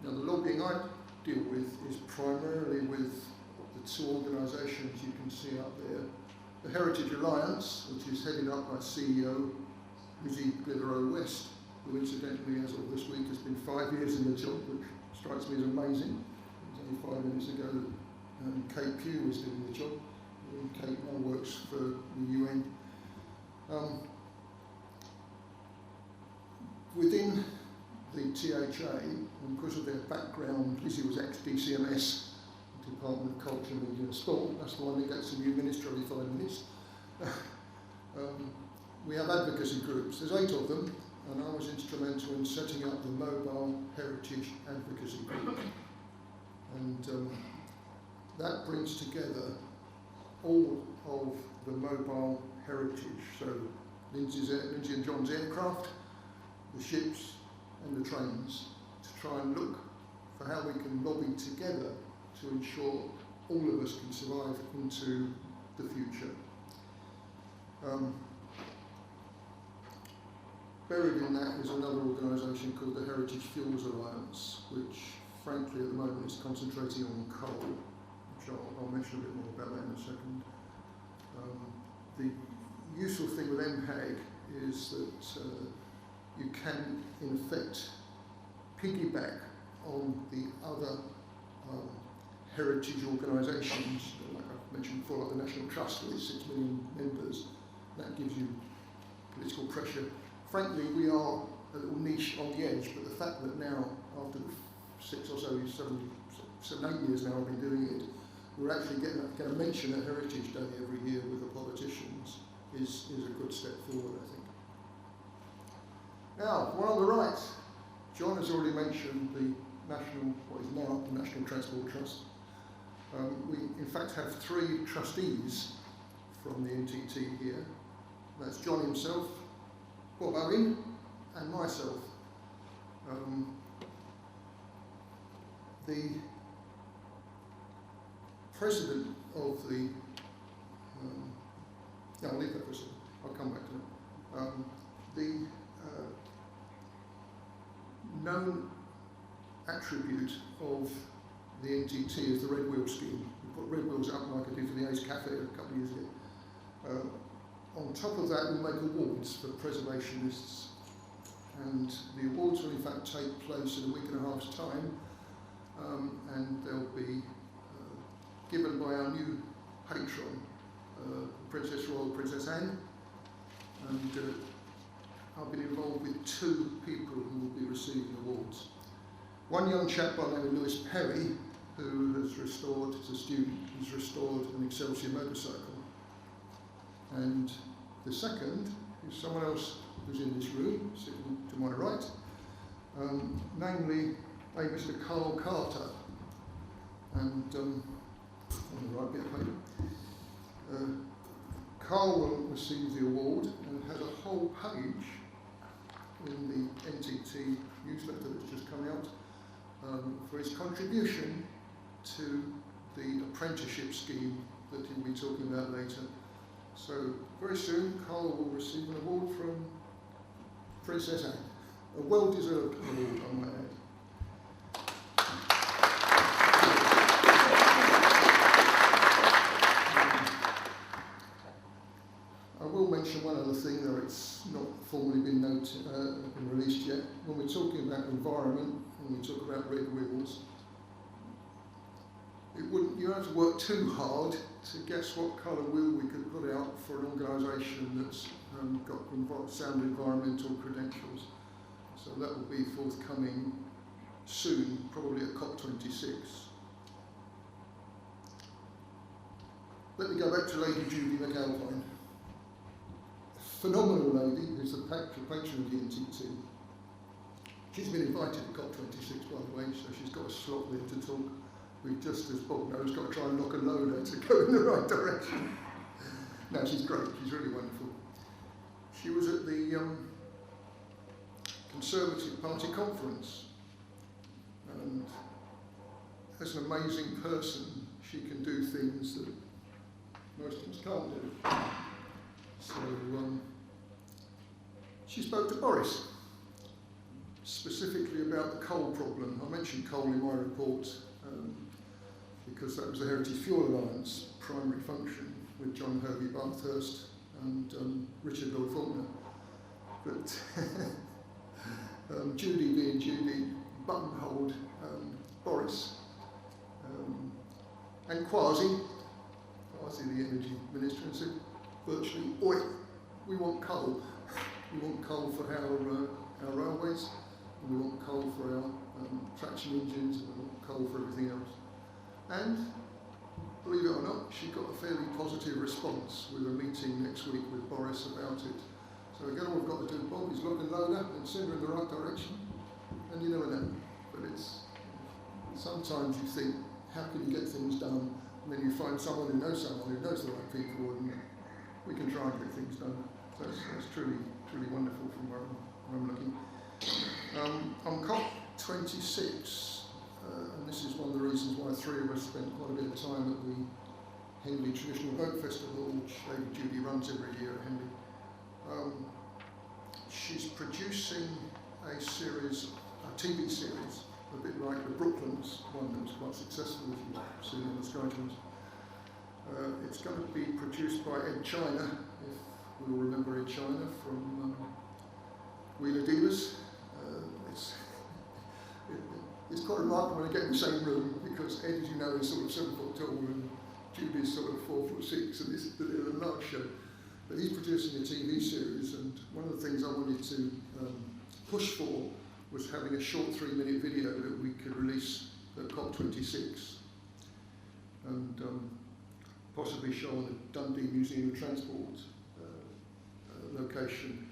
Now, the lobbying I deal with is primarily with the two organisations you can see up there. The Heritage Alliance, which is headed up by CEO Lizzie Clitheroe-West, who incidentally, as of this week, has been 5 years in the job, which strikes me as amazing. It was only 5 minutes ago that Kate Pugh was doing the job. Kate now works for the UN. Within the THA, and because of their background, Lizzie was ex-DCMS, Department of Culture, Media and Sport. That's the one that gets a new minister every 5 minutes. We have advocacy groups. There's 8 of them, and I was instrumental in setting up the Mobile Heritage Advocacy Group. And that brings together all of the mobile heritage. So Lindsay and John's aircraft, the ships and the trains, to try and look for how we can lobby together to ensure all of us can survive into the future. Buried in that is another organisation called the Heritage Fuels Alliance, which frankly at the moment is concentrating on coal, which I'll mention a bit more about that in a second. The useful thing with MHAG is that you can in effect piggyback on the other heritage organisations, like I mentioned before, like the National Trust with its 6 million members. That gives you political pressure. Frankly, we are a little niche on the edge, but the fact that now, after 6 or so, 7, 8 years now I've been doing it, we're actually going to mention a Heritage Day every year with the politicians is a good step forward, I think. Now, one on the right, John has already mentioned the national, what is now the National Transport Trust. We in fact have 3 trustees from the NTT here. That's John himself, Bob Owen, and myself. The president of the, I'll leave that for a second, I'll come back to it. The known attribute of the NTT is the red wheel scheme. We put red wheels up like I did for the Ace Cafe a couple of years ago. On top of that, we make awards for preservationists, and the awards will in fact take place in a week and a half's time, and they'll be given by our new patron, Princess Royal Princess Anne, and I've been involved with 2 people who will be receiving awards. One young chap by the name of Lewis Perry, who has restored, as a student, has restored an Excelsior motorcycle. And the second is someone else who's in this room, sitting to my right, namely a Mr. Carl Carter. And on the right bit of paper, Carl will receive the award and has a whole page in the NTT newsletter that's just come out for his contribution to the apprenticeship scheme that he'll be talking about later. So very soon Carl will receive an award from Princess Anne, a well-deserved award, I might add. I will mention one other thing, though it's not formally been released yet. When we're talking about environment and we talk about red wheels, you don't have to work too hard to guess what colour wheel we could put out for an organisation that's got sound environmental credentials. So that will be forthcoming soon, probably at COP26. Let me go back to Lady Judy McAlpine. Phenomenal lady who's the patron of the NTT. She's been invited to COP26, by the way, so she's got a slot there to talk. We've just, as Bob knows, got to try and knock a loader to go in the right direction. No, she's great. She's really wonderful. She was at the Conservative Party conference, and as an amazing person, she can do things that most of us can't do. So she spoke to Boris, specifically about the coal problem. I mentioned coal in my report because that was the Heritage Fuel Alliance primary function with John Hervey Bathurst and Richard Lord Faulkner. But Judy being Judy, buttonholed Boris, and Kwasi the Energy Minister, and said virtually, oi, we want coal. We want coal for our railways, and we want coal for our traction engines, and we want coal for everything else. And, believe it or not, she got a fairly positive response with a meeting next week with Boris about it. So again, all we've got to do, Bob, is lock and load up and send her in the right direction, and you never know. But it's, sometimes you think, how can you get things done? And then you find someone who knows the right people, and we can try and get things done. So it's truly wonderful from where I'm looking. On COP26, and this is one of the reasons why three of us spent quite a bit of time at the Henley Traditional Boat Festival, which Lady Judy runs every year at Henley. She's producing a TV series, a bit like the Brooklands one that was quite successful, if you've seen on the Skytrans. It's going to be produced by Ed China, if we'll remember Ed China from Wheeler Dealers. It's quite remarkable when I get in the same room, because Ed, as you know, is sort of 7 foot tall and Judy's sort of 4'6", and they're a large show. But he's producing a TV series, and one of the things I wanted to push for was having a short 3-minute video that we could release at COP26 and possibly show on the Dundee Museum of Transport location.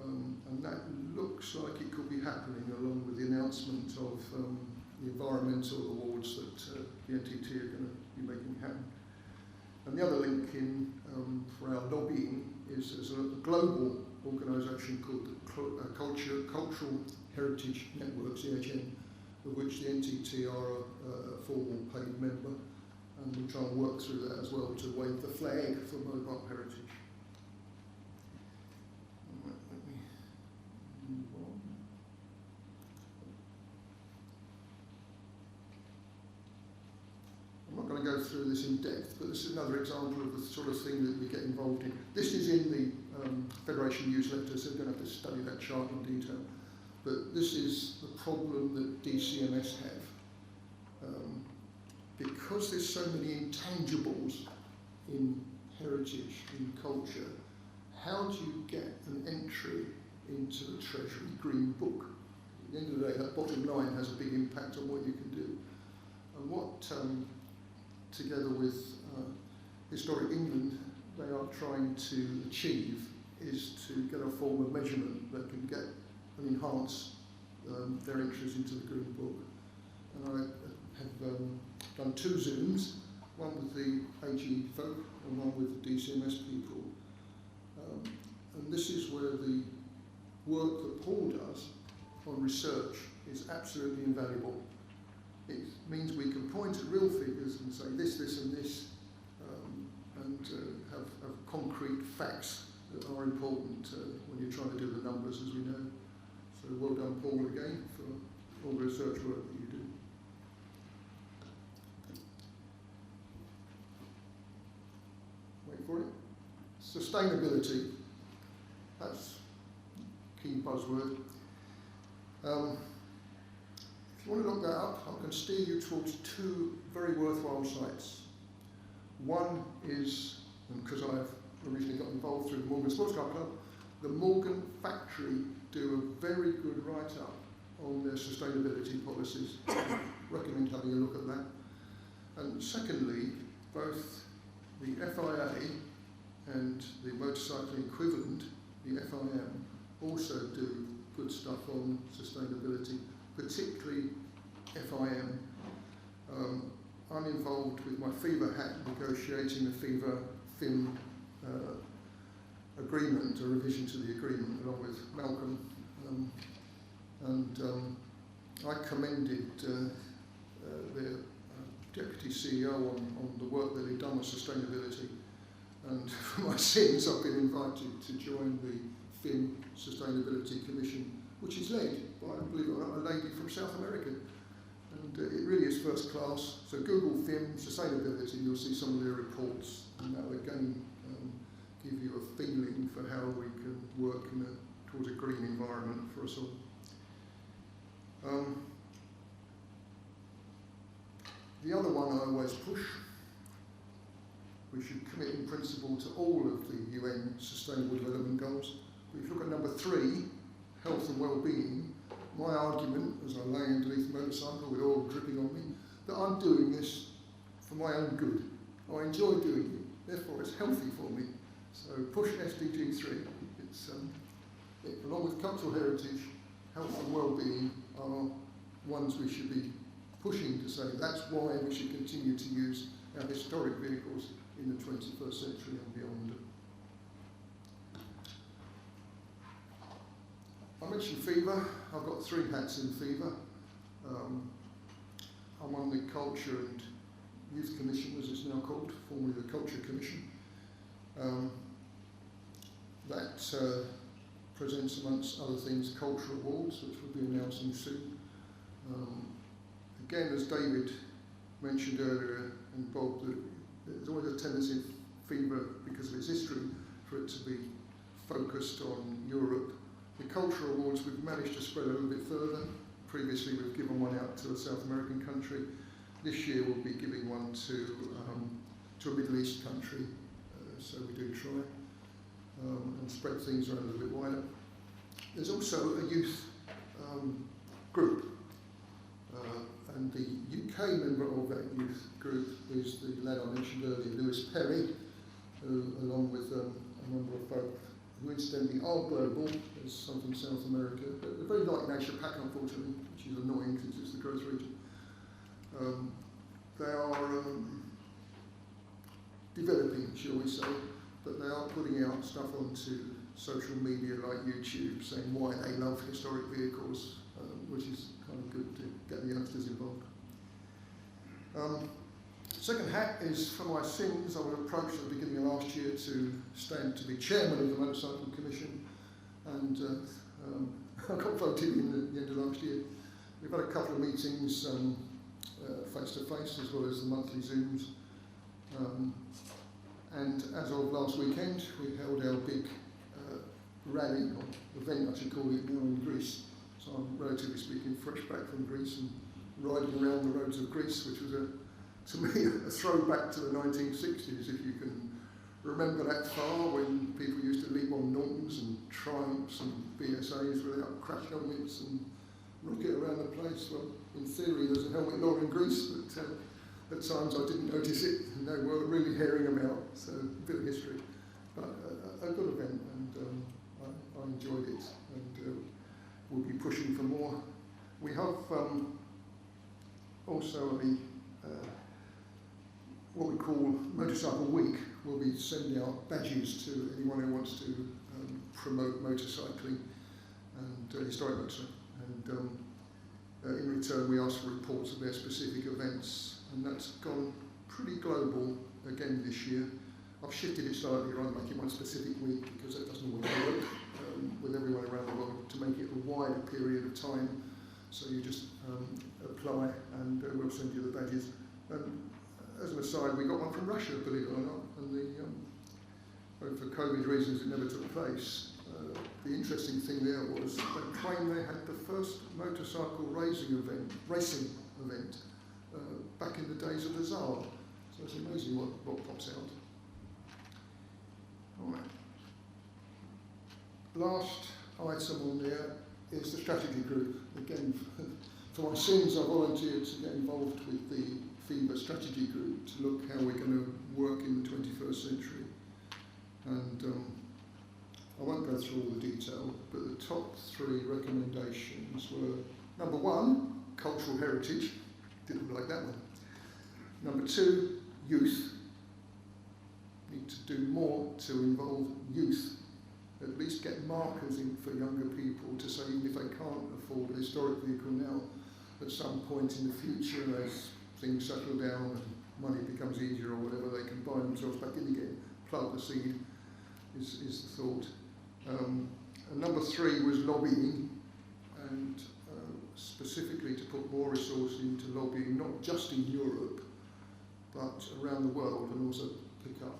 And that looks like it could be happening along with the announcement of the environmental awards that the NTT are going to be making happen. And the other link in for our lobbying is there's a global organisation called the Cultural Heritage Networks, AGM, of which the NTT are a formal paid member, and we try and work through that as well to wave the flag for mobile heritage. Right, let me move on. I'm not going to go through this in depth, but this is another example of the sort of thing that we get involved in. This is in the Federation newsletter, so we don't have to study that chart in detail. But this is the problem that DCMS have. Because there's so many intangibles in heritage, in culture, how do you get an entry into the Treasury Green Book? At the end of the day, that bottom line has a big impact on what you can do. And what what together with Historic England they are trying to achieve is to get a form of measurement that can get and enhance their entries into the Green Book. And I have done 2 Zooms, one with the AG folk and one with the DCMS people. And this is where the work that Paul does on research is absolutely invaluable. It means we can point at real figures and say this, this and this, and have concrete facts that are important when you're trying to do the numbers, as we know. So well done, Paul, again, for all the research work that you do. Wait for it. Sustainability. That's a key buzzword. If you want to look that up, I can steer you towards 2 very worthwhile sites. One is, because I've originally got involved through the Morgan Sports Car Club, the Morgan Factory do a very good write-up on their sustainability policies. I recommend having a look at that. And secondly, both the FIA and the motorcycling equivalent, the FIM, also do good stuff on sustainability, particularly FIM. I'm involved with my FIVA hat negotiating the FIVA-FIM agreement, a revision to the agreement, along with Malcolm. I commended the Deputy CEO on the work that he'd done on sustainability. And for my sins, I've been invited to join the FIM Sustainability Commission, which is led by, believe it or not, a lady from South America. And it really is first class. So Google FIM Sustainability, you'll see some of their reports, and that will again give you a feeling for how we can work towards a green environment for us all. The other one I always push, we should commit in principle to all of the UN Sustainable Development Goals. But if you look at number 3, health and well-being, my argument, as I lay underneath the motorcycle with oil dripping on me, that I'm doing this for my own good. I enjoy doing it, therefore it's healthy for me. So push SDG 3. It's, along with cultural heritage, health and well-being are ones we should be pushing to say that's why we should continue to use our historic vehicles in the 21st century and beyond. I mentioned FIVA. I've got 3 hats in FIVA. I'm on the Culture and Youth Commission, as it's now called, formerly the Culture Commission. That presents, amongst other things, cultural awards, which we'll be announcing soon. Again, as David mentioned earlier, and Bob, there's always a tendency in FIVA, because of its history, for it to be focused on Europe. The cultural awards, we've managed to spread a little bit further. Previously, we've given one out to a South American country. This year, we'll be giving one to a Middle East country. So we do try and spread things around a little bit wider. There's also a youth group. And the UK member of that youth group is the lad I mentioned earlier, Lewis Perry, who, along with a number of folk who incidentally are global, there's some from South America, but they're very like Nature Pack, unfortunately, which is annoying because it's the growth region. They are developing, shall we say, but they are putting out stuff onto social media like YouTube saying why they love historic vehicles, which is kind of good to get the youngsters involved. Second hat is for my sins. I was approached at the beginning of last year to stand to be chairman of the Motorcycle Commission, and I got voted in at the end of last year. We've had a couple of meetings face-to-face as well as the monthly Zooms. And as of last weekend, we held our big rally, or event I should call it, now in Greece. So I'm, relatively speaking, fresh back from Greece and riding around the roads of Greece, which was, to me, a throwback to the 1960s, if you can remember that far, when people used to leap on Nortons and Triumphs and BSAs without crash helmets and rocket around the place. Well, in theory, there's a helmet law in Greece, but at times I didn't notice it, and they were really herring them out, so a bit of history. But a good event, and I enjoyed it, and we'll be pushing for more. We have also what we call Motorcycle Week. We'll be sending out badges to anyone who wants to promote motorcycling and historic motorcycling. And in return, we ask for reports of their specific events, and that's gone pretty global again this year. I've shifted it slightly rather than making one specific week, because that doesn't always work with everyone around the world, to make it a wider period of time. So you just apply, and we'll send you the badges. And as an aside, we got one from Russia, believe it or not, and for COVID reasons it never took place. The interesting thing there was they claimed they had the first motorcycle racing event back in the days of the Tsar. So it's amazing what pops out. All right. Last item on there is the strategy group. Again, for my sins, I volunteered to get involved with the FEBA strategy group to look how we're going to work in the 21st century. And I won't go through all the detail, but the top 3 recommendations were: number 1, cultural heritage. Didn't like that one. Number 2, youth. Need to do more to involve youth. At least get markers in for younger people to say, even if they can't afford a historic vehicle now, at some point in the future, as things settle down and money becomes easier or whatever, they can buy themselves back in again. Plant the seed is the thought. And number 3 was lobbying, and specifically to put more resources into lobbying, not just in Europe, but around the world, and also pick up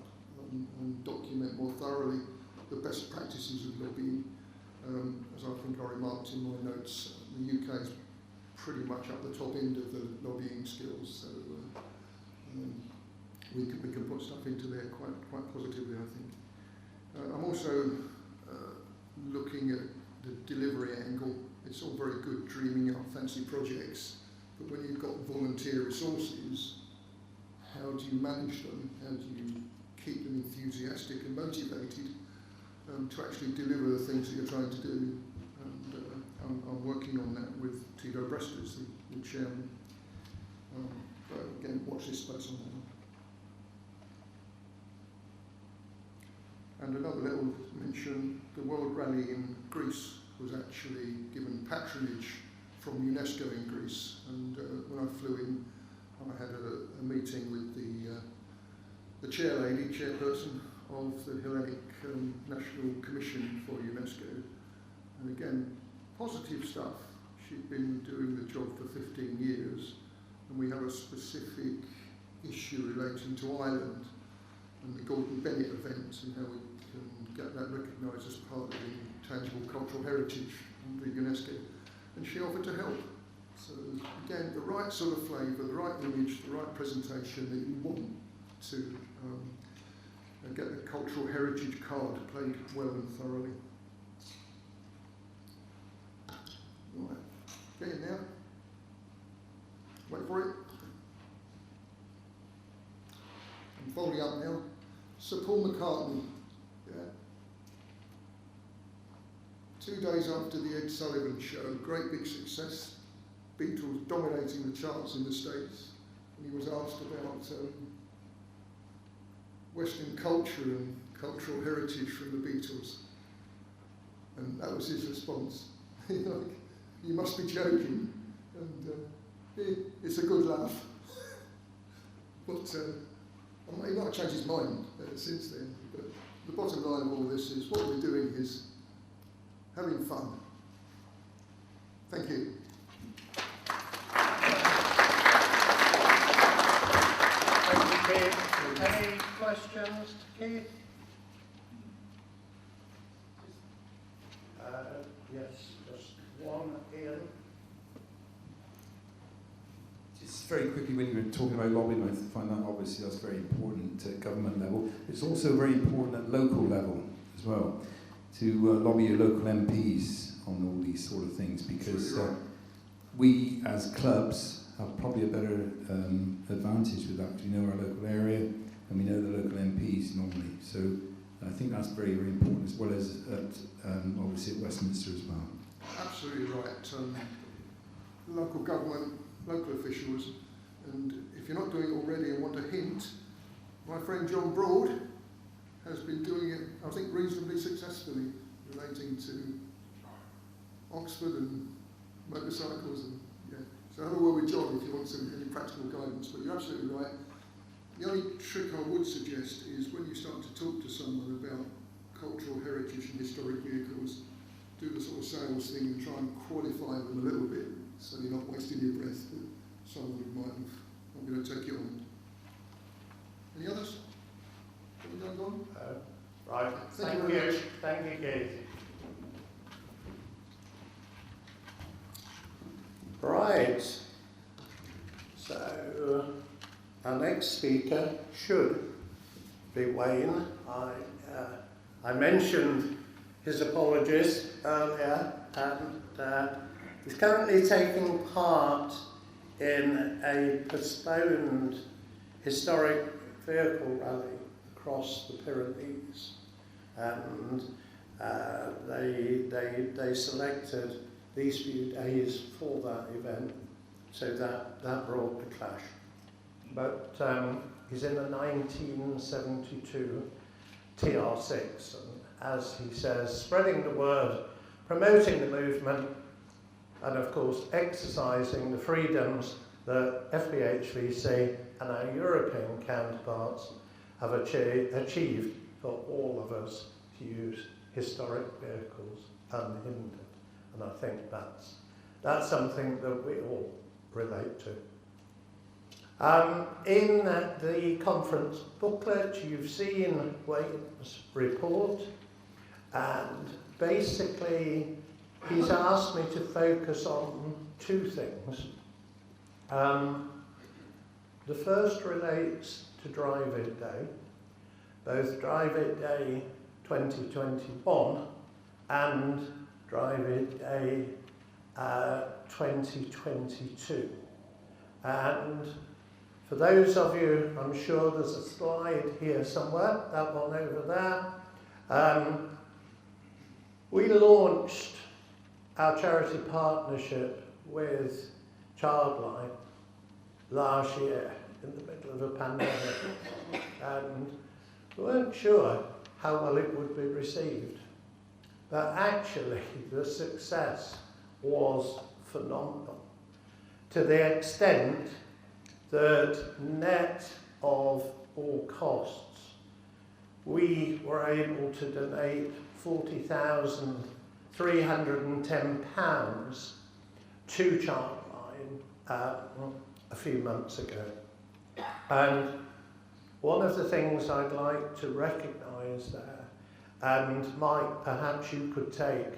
and document more thoroughly the best practices of lobbying. As I think I remarked in my notes, the UK is pretty much up the top end of the lobbying skills, so we can put stuff into there quite positively, I think. I'm also looking at the delivery angle. It's all very good dreaming up fancy projects, but when you've got volunteer resources, how do you manage them? How do you keep them enthusiastic and motivated to actually deliver the things that you're trying to do? And I'm working on that with Tito Brestas, the chairman. But again, watch this space on that one. And another little mention, the World Rally in Greece was actually given patronage from UNESCO in Greece. And when I flew in, I had a meeting with the chairperson of the Hellenic National Commission for UNESCO. And again, positive stuff. She'd been doing the job for 15 years, and we have a specific issue relating to Ireland and the Gordon Bennett event, and how we can get that recognised as part of the tangible cultural heritage under UNESCO. And she offered to help. So again, the right sort of flavour, the right image, the right presentation that you want to get the cultural heritage card played well and thoroughly. Right, get in there. Wait for it. I'm folding up now. Sir Paul McCartney. Yeah. 2 days after the Ed Sullivan Show, great big success. Beatles dominating the charts in the States. And he was asked about Western culture and cultural heritage from the Beatles. And that was his response. Like, you must be joking. And it's a good laugh. But he might have changed his mind since then. But the bottom line of all this is what we're doing is having fun. Thank you. Thank you, Keith. Any questions to Keith? Yes, just one, Ian. Just very quickly, when you were talking about lobbying, I find that obviously that's very important at government level. It's also very important at local level as well, to lobby your local MPs on all these sort of things, because we as clubs have probably a better advantage with that, because we know our local area and we know the local MPs normally. So I think that's very, very important, as well as at, obviously at Westminster as well. Absolutely right. Local government, local officials, and if you're not doing it already and want a hint, my friend John Broad has been doing it, I think, reasonably successfully, relating to Oxford and motorcycles. And yeah, so have a word with John if you want any practical guidance. But you're absolutely right. The only trick I would suggest is when you start to talk to someone about cultural heritage and historic vehicles, do the sort of sales thing and try and qualify them a little bit, so you're not wasting your breath. But someone who might have not going to take it on. Any others? Have we done gone? Right. Thank you very much. Thank you, Keith. Right. So our next speaker should be Wayne. I mentioned his apologies earlier, and he's currently taking part in a postponed historic vehicle rally across the Pyrenees, and they selected these few days for that event, so that brought the clash. But he's in a 1972 TR6, and as he says, spreading the word, promoting the movement, and of course exercising the freedoms that FBHVC and our European counterparts have achieved for all of us to use historic vehicles unhindered. And I think that's something that we all relate to. In the conference booklet, you've seen Wayne's report, and basically he's asked me to focus on two things. The first relates to Drive It Day, both Drive It Day 2021 and Drive It Day 2022. And for those of you, I'm sure there's a slide here somewhere, that one over there. We launched our charity partnership with Childline last year in the middle of a pandemic, and we weren't sure how well it would be received. But actually, the success was phenomenal, to the extent that net of all costs, we were able to donate £40,310 to Childline a few months ago. And one of the things I'd like to recognise there, and Mike, perhaps you could take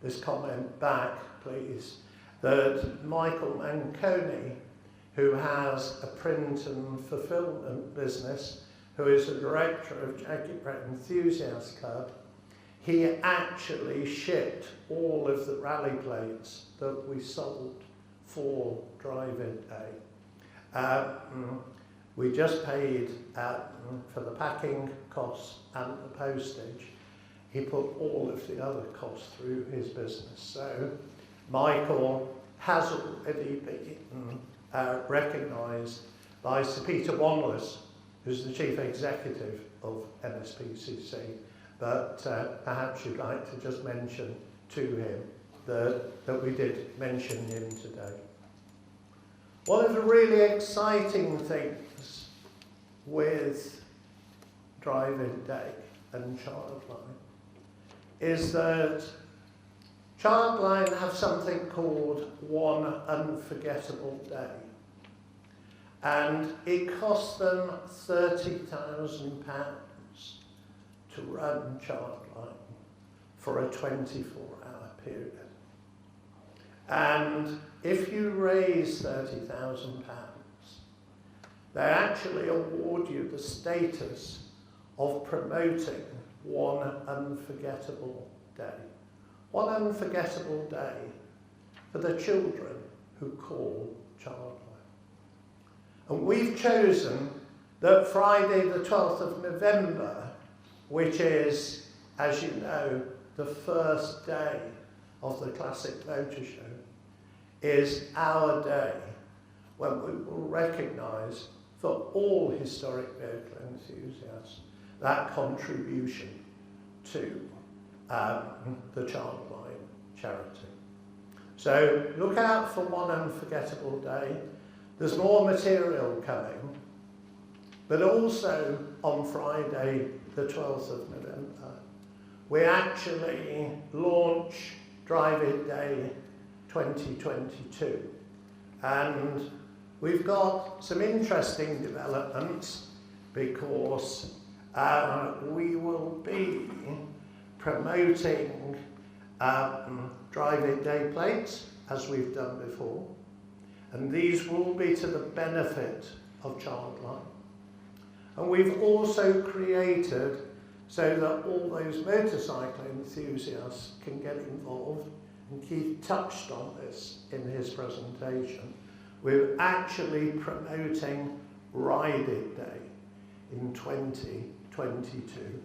this comment back, please, that Michael Manconi, who has a print and fulfilment business, who is a director of Jacket Brett Enthusiast Club, he actually shipped all of the rally plates that we sold for Drive It Day. We just paid for the packing costs and the postage. He put all of the other costs through his business. So Michael has already been recognised by Sir Peter Wanless, who's the Chief Executive of NSPCC, but perhaps you'd like to just mention to him that we did mention him today. One of the really exciting things with Drive It Day and Childline is that Childline have something called One Unforgettable Day, and it cost them £30,000 to run Childline for a 24-hour period. And if you raise £30,000, they actually award you the status of promoting One Unforgettable Day. One unforgettable day for the children who call Childline. And we've chosen that Friday the 12th of November, which is, as you know, the first day of the Classic Motor Show, is our day when we will recognise for all historic vehicle enthusiasts that contribution to the Childline charity. So look out for one unforgettable day. There's more material coming, but also on Friday the 12th of November, we actually launch Drive It Day 2022. And we've got some interesting developments because we will be promoting Drive It Day plates, as we've done before. And these will be to the benefit of Childline. And we've also created so that all those motorcycle enthusiasts can get involved, and Keith touched on this in his presentation. We're actually promoting Ride It Day in 2022.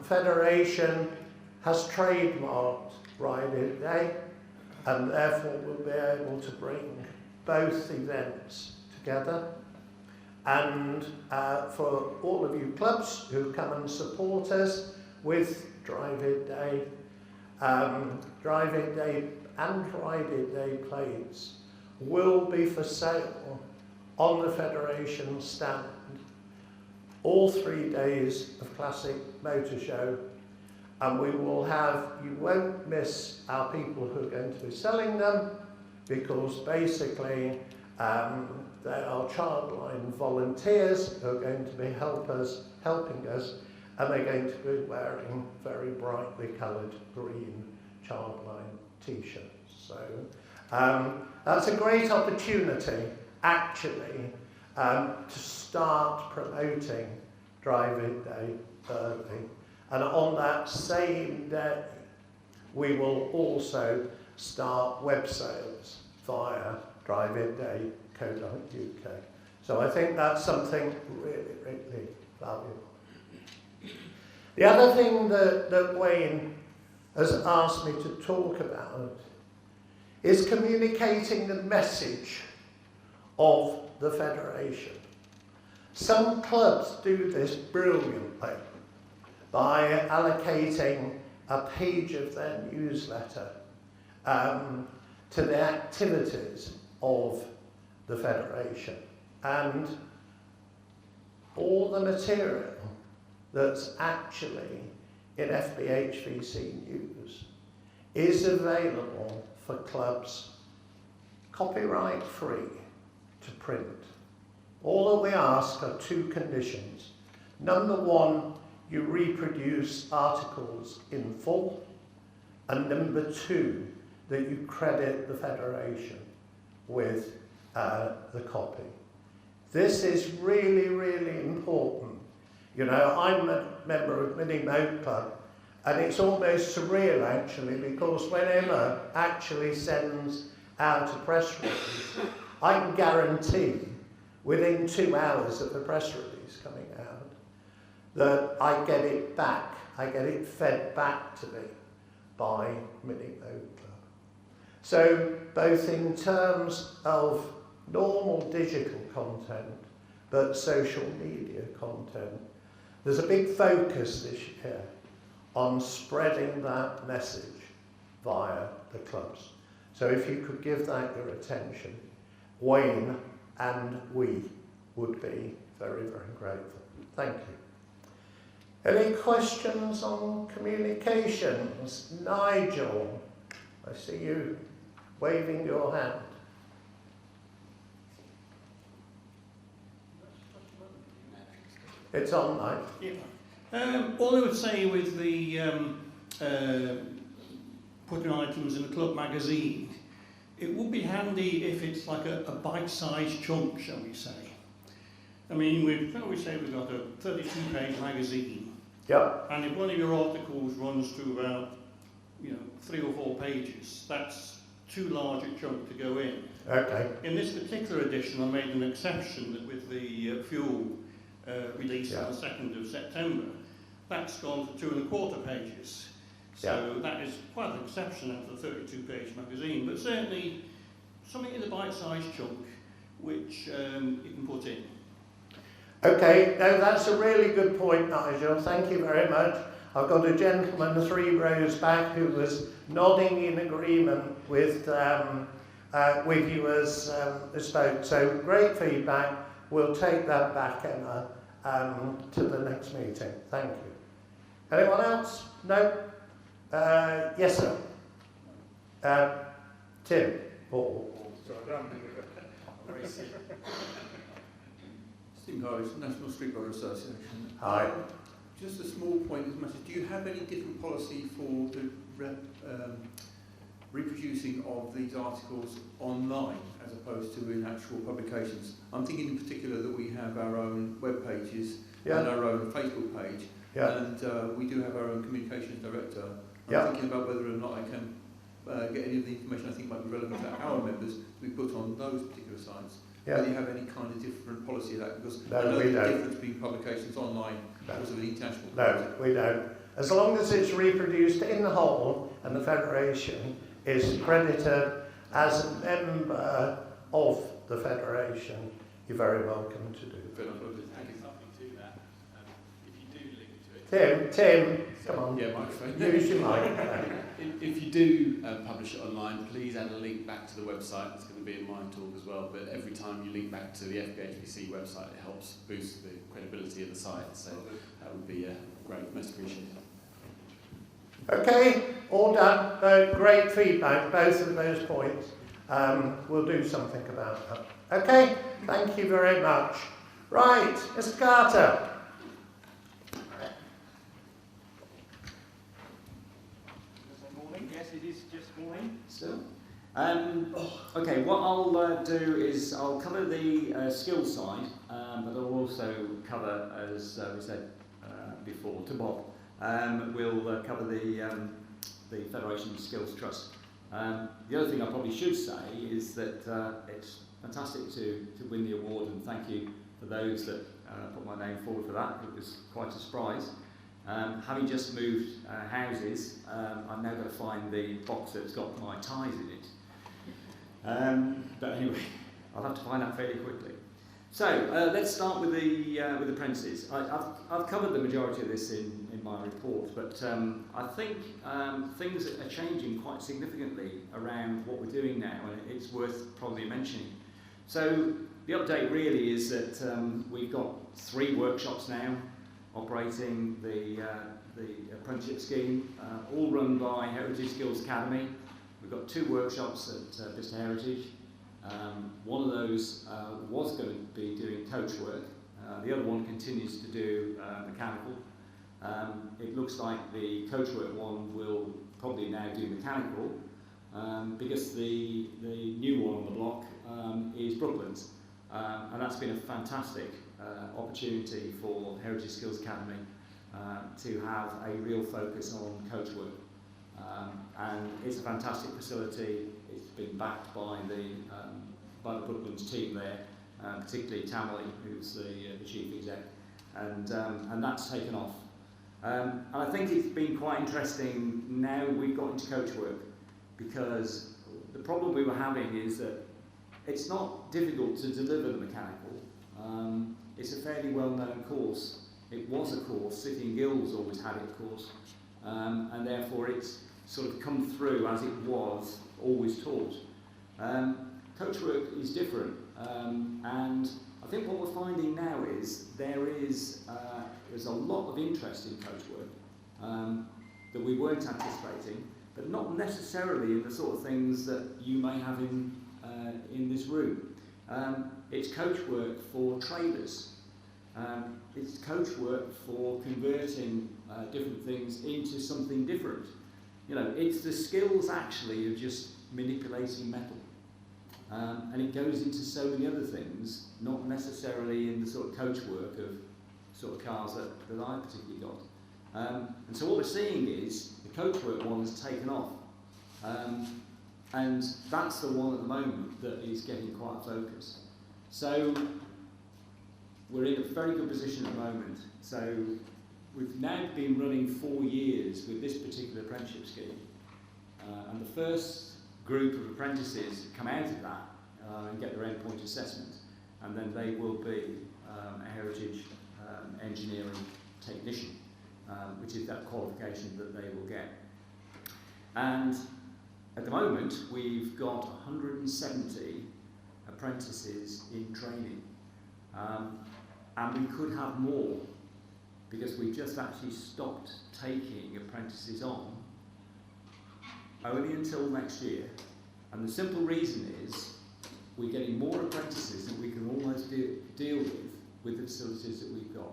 Federation has trademarked Ride It Day, and therefore we'll be able to bring both events together. And for all of you clubs who come and support us with Drive It Day, Drive It Day and Ride It Day plates will be for sale on the Federation stand all 3 days of Classic Motor Show, and we will have, you won't miss our people who are going to be selling them, because basically they are Childline volunteers who are going to be helping us, and they're going to be wearing very brightly coloured green Childline t-shirts. So that's a great opportunity, actually, to start promoting Drive It Day early. And on that same day, we will also start web sales via driveitday.co.uk. So I think that's something really, really valuable. The other thing that Wayne has asked me to talk about is communicating the message of the Federation. Some clubs do this brilliantly by allocating a page of their newsletter to the activities of the Federation, and all the material that's actually in FBHVC News is available for clubs copyright free to print. All that we ask are 2 conditions. Number 1, you reproduce articles in full, and number 2, that you credit the Federation with the copy. This is really, really important. You know, I'm a member of Mini Moat Club, and it's almost surreal actually, because when Emma actually sends out a press release, I can guarantee within 2 hours of the press release coming out that I get it back, I get it fed back to me by Mini Moat Club. So both in terms of normal digital content, but social media content, there's a big focus this year on spreading that message via the clubs. So if you could give that your attention, Wayne and we would be very, very grateful. Thank you. Any questions on communications? Nigel, I see you waving your hand. It's on, Mike. Yeah. All I would say with the putting items in a club magazine, it would be handy if it's like a bite-sized chunk, shall we say. I mean, we've got a 32-page magazine. Yep. And if one of your articles runs to about, 3 or 4 pages, that's too large a chunk to go in. Okay. In this particular edition, I made an exception that with the fuel release on the 2nd of September, that's gone to 2 1/4 pages. So that is quite an exception out of the 32-page magazine, but certainly something in a bite-sized chunk which you can put in. Okay, no, that's a really good point, Nigel. Thank you very much. I've got a gentleman 3 rows back who was nodding in agreement with you as spoke. So great feedback. We'll take that back, Emma, to the next meeting. Thank you. Anyone else? No? Yes, sir. Tim. Steve Harris, National Street Roller Association. Hi. Just a small point as much as, do you have any different policy for the reproducing of these articles online as opposed to in actual publications? I'm thinking in particular that we have our own web pages and our own Facebook page, and we do have our own communications director. I'm thinking about whether or not I can get any of the information I think might be relevant to our members to be put on those particular sites. Whether you have any kind of different policy of that, because I know the difference between publications online because of the international policy. No, we don't. As long as it's reproduced in the whole and the Federation is credited as a member of the Federation, you're very welcome to do that. Tim, come on. Yeah, microphone. Use your microphone. If you do publish it online, please add a link back to the website. It's going to be in my talk as well, but every time you link back to the FBHPC website, it helps boost the credibility of the site, so that would be great, most appreciated. Okay, all done. Great feedback, both of those points. We'll do something about that. Okay, thank you very much. Right, Mr. Carter. Yes, it is just morning. Still. Okay, what I'll do is I'll cover the skills side, but I'll also cover, as we said before to Bob, we'll cover the Federation Skills Trust. The other thing I probably should say is that it's fantastic to win the award, and thank you for those that put my name forward for that. It was quite a surprise. Having just moved houses, I've now got to find the box that's got my ties in it. But anyway, I'll have to find out fairly quickly. So let's start with the apprentices. I've covered the majority of this in my report, but I think things are changing quite significantly around what we're doing now, and it's worth probably mentioning. So the update really is that we've got 3 workshops now operating the apprenticeship scheme, all run by Heritage Skills Academy. We've got 2 workshops at Vista Heritage. One of those was going to be doing coach work. The other one continues to do mechanical. It looks like the coach work one will probably now do mechanical because the new one on the block is Brooklands. And that's been a fantastic opportunity for Heritage Skills Academy to have a real focus on coach work. And it's a fantastic facility. It's been backed by the Brooklands team there, particularly Tamily, who's the chief exec, and that's taken off. And I think it's been quite interesting now we've got into coach work, because the problem we were having is that it's not difficult to deliver the mechanical. It's a fairly well-known course. It was a course, City and Guilds always had it, of course, and therefore it's sort of come through as it was always taught. Coach work is different, and I think what we're finding now is there's a lot of interest in coach work that we weren't anticipating, but not necessarily in the sort of things that you may have in this room. It's coach work for traders. It's coach work for converting different things into something different. You know, it's the skills actually of just manipulating metal. And it goes into so many other things, not necessarily in the sort of coach work of sort of cars that I particularly got. And so what we're seeing is the coach work one has taken off. And that's the one at the moment that is getting quite focused. So we're in a very good position at the moment. So we've now been running 4 years with this particular apprenticeship scheme. And the first group of apprentices come out of that and get their endpoint assessment. And then they will be a heritage engineering technician, which is that qualification that they will get. And at the moment, we've got 170 apprentices in training. And we could have more, because we just actually stopped taking apprentices on only until next year. And the simple reason is we're getting more apprentices than we can almost deal with the facilities that we've got.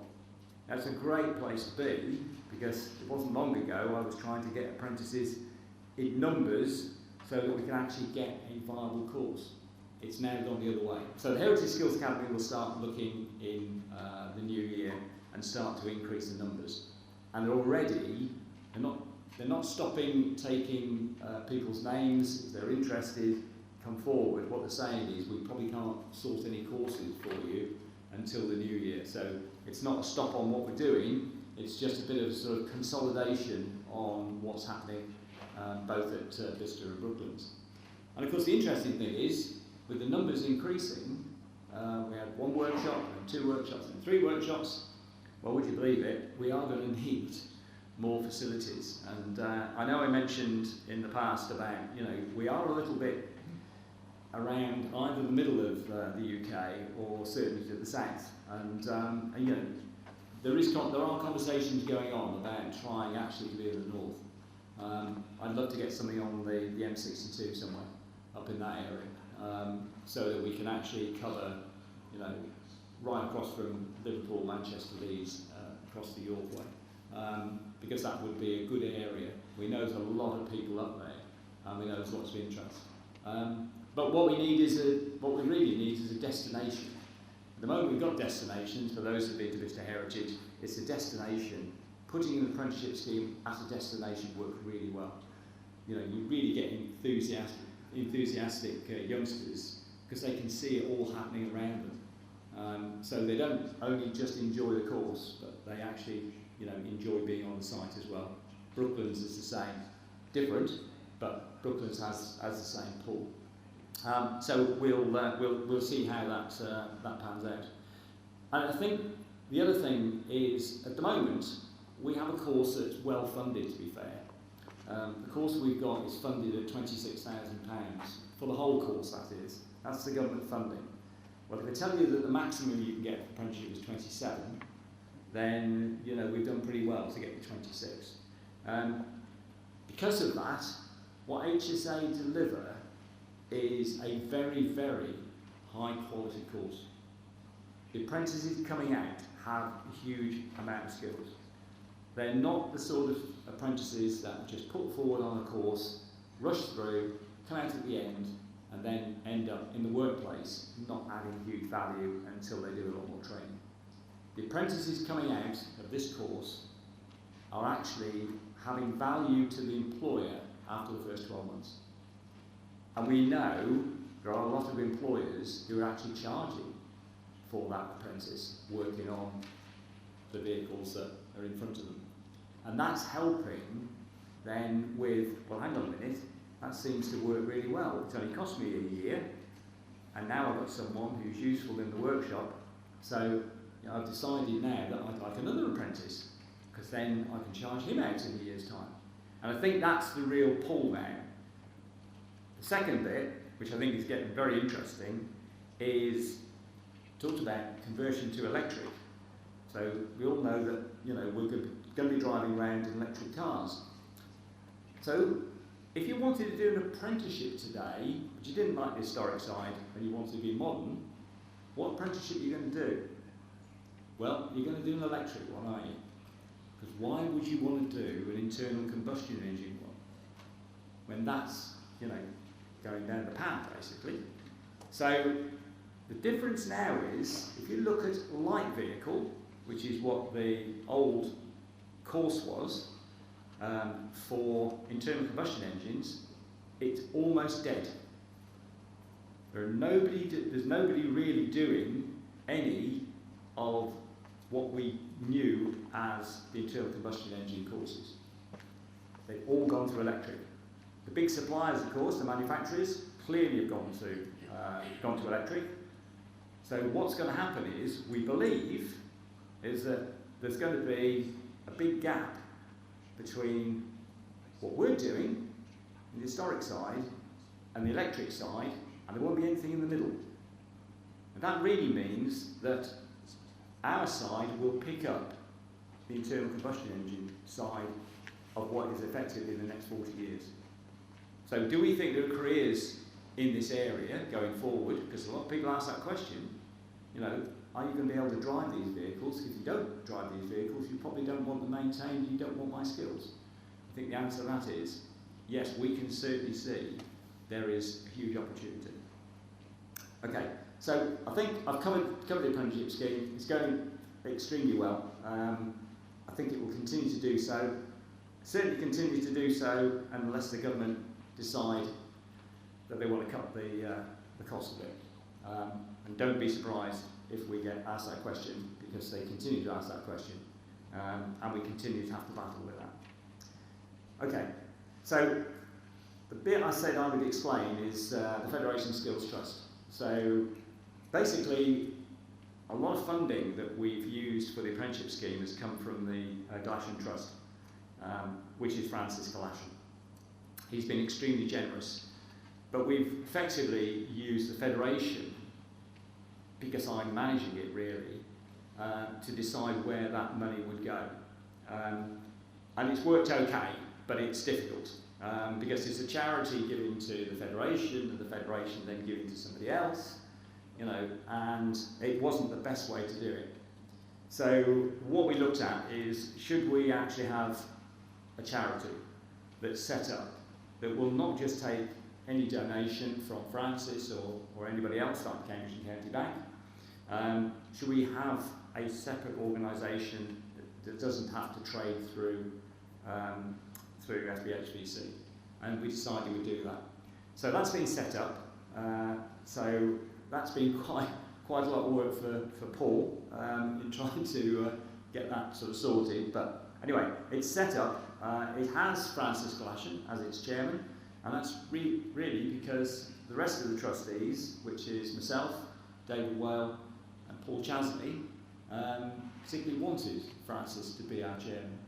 That's a great place to be, because it wasn't long ago I was trying to get apprentices in numbers so that we can actually get a viable course. It's now gone the other way. So the Heritage Skills Academy will start looking in the new year and start to increase the numbers. And they're already, they're not stopping taking people's names. If they're interested, come forward. What they're saying is we probably can't sort any courses for you until the new year. So it's not a stop on what we're doing, it's just a bit of sort of consolidation on what's happening both at Bicester and Brooklands. And of course the interesting thing is, with the numbers increasing, we had 1 workshop, and 2 workshops, and 3 workshops. Well, would you believe it, we are going to need more facilities. And I know I mentioned in the past about, we are a little bit around either the middle of the UK or certainly to the south. And there are conversations going on about trying actually to be in the north. I'd love to get something on the M62 somewhere up in that area, so that we can actually cover, right across from Liverpool, Manchester, Leeds, across the York way, because that would be a good area. We know there's a lot of people up there, and we know there's lots of interest. But what we really need is a destination. At the moment we've got destinations. For those who've been to Bicester Heritage, it's a destination. Putting an apprenticeship scheme as a destination works really well. You really get enthusiastic youngsters, because they can see it all happening around them. So they don't only just enjoy the course, but they actually enjoy being on the site as well. Brooklands is the same, different, but Brooklands has the same pull. So we'll see how that pans out. And I think the other thing is, at the moment we have a course that's well funded, to be fair. The course we've got is funded at £26,000 for the whole course, that is. That's the government funding. Well, if I tell you that the maximum you can get for apprenticeship is 27, then we've done pretty well to get to 26. Because of that, what HSA deliver is a very, very high quality course. The apprentices coming out have a huge amount of skills. They're not the sort of apprentices that just put forward on a course, rush through, come out at the end, and then end up in the workplace not adding huge value until they do a lot more training. The apprentices coming out of this course are actually having value to the employer after the first 12 months. And we know there are a lot of employers who are actually charging for that apprentice working on the vehicles that are in front of them. And that's helping then with, well, hang on a minute, that seems to work really well. It's only cost me a year, and now I've got someone who's useful in the workshop. So I've decided now that I'd like another apprentice, because then I can charge him out in a year's time. And I think that's the real pull now. The second bit, which I think is getting very interesting, is talked about conversion to electric. So we all know that we're going to be driving around in electric cars. So if you wanted to do an apprenticeship today, but you didn't like the historic side and you wanted to be modern, what apprenticeship are you going to do? Well, you're going to do an electric one, aren't you? Because why would you want to do an internal combustion engine one when that's going down the pan, basically? So the difference now is, if you look at light vehicle, which is what the old course was for internal combustion engines, it's almost dead. There's nobody really doing any of what we knew as the internal combustion engine courses. They've all gone to electric. The big suppliers, of course, the manufacturers, clearly have gone to electric. So what's going to happen is, we believe, is that there's going to be a big gap between what we're doing, the historic side, and the electric side, and there won't be anything in the middle. And that really means that our side will pick up the internal combustion engine side of what is effective in the next 40 years. So do we think there are careers in this area going forward? Because a lot of people ask that question, you know, are you going to be able to drive these vehicles? If you don't drive these vehicles, you probably don't want them maintained, you don't want my skills. I think the answer to that is, yes, we can certainly see there is a huge opportunity. Okay, so I think I've covered the apprenticeship scheme. It's going extremely well. I think it will continue to do so. Certainly continue to do so unless the government decide that they want to cut the cost of it. And don't be surprised if we get asked that question, because they continue to ask that question, and we continue to have to battle with that. Okay, so the bit I said I would explain is the Federation Skills Trust. So basically, a lot of funding that we've used for the apprenticeship scheme has come from the Glashan Trust, which is Francis Glashan. He's been extremely generous, but we've effectively used the Federation, because I'm managing it really, to decide where that money would go. And it's worked okay, but it's difficult, because it's a charity given to the Federation, and the Federation then giving to somebody else, you know, and it wasn't the best way to do it. So what we looked at is, should we actually have a charity that's set up that will not just take any donation from Francis or anybody else like Cambridge and County Bank? Should we have a separate organisation that doesn't have to trade through FBHVC? And we decided we'd do that. So that's been set up. So that's been quite a lot of work for Paul in trying to get that sort of sorted. But anyway, it's set up. It has Francis Glashan as its chairman, and that's really because the rest of the trustees, which is myself, David Whale, and Paul Chasney, particularly wanted Francis to be our chairman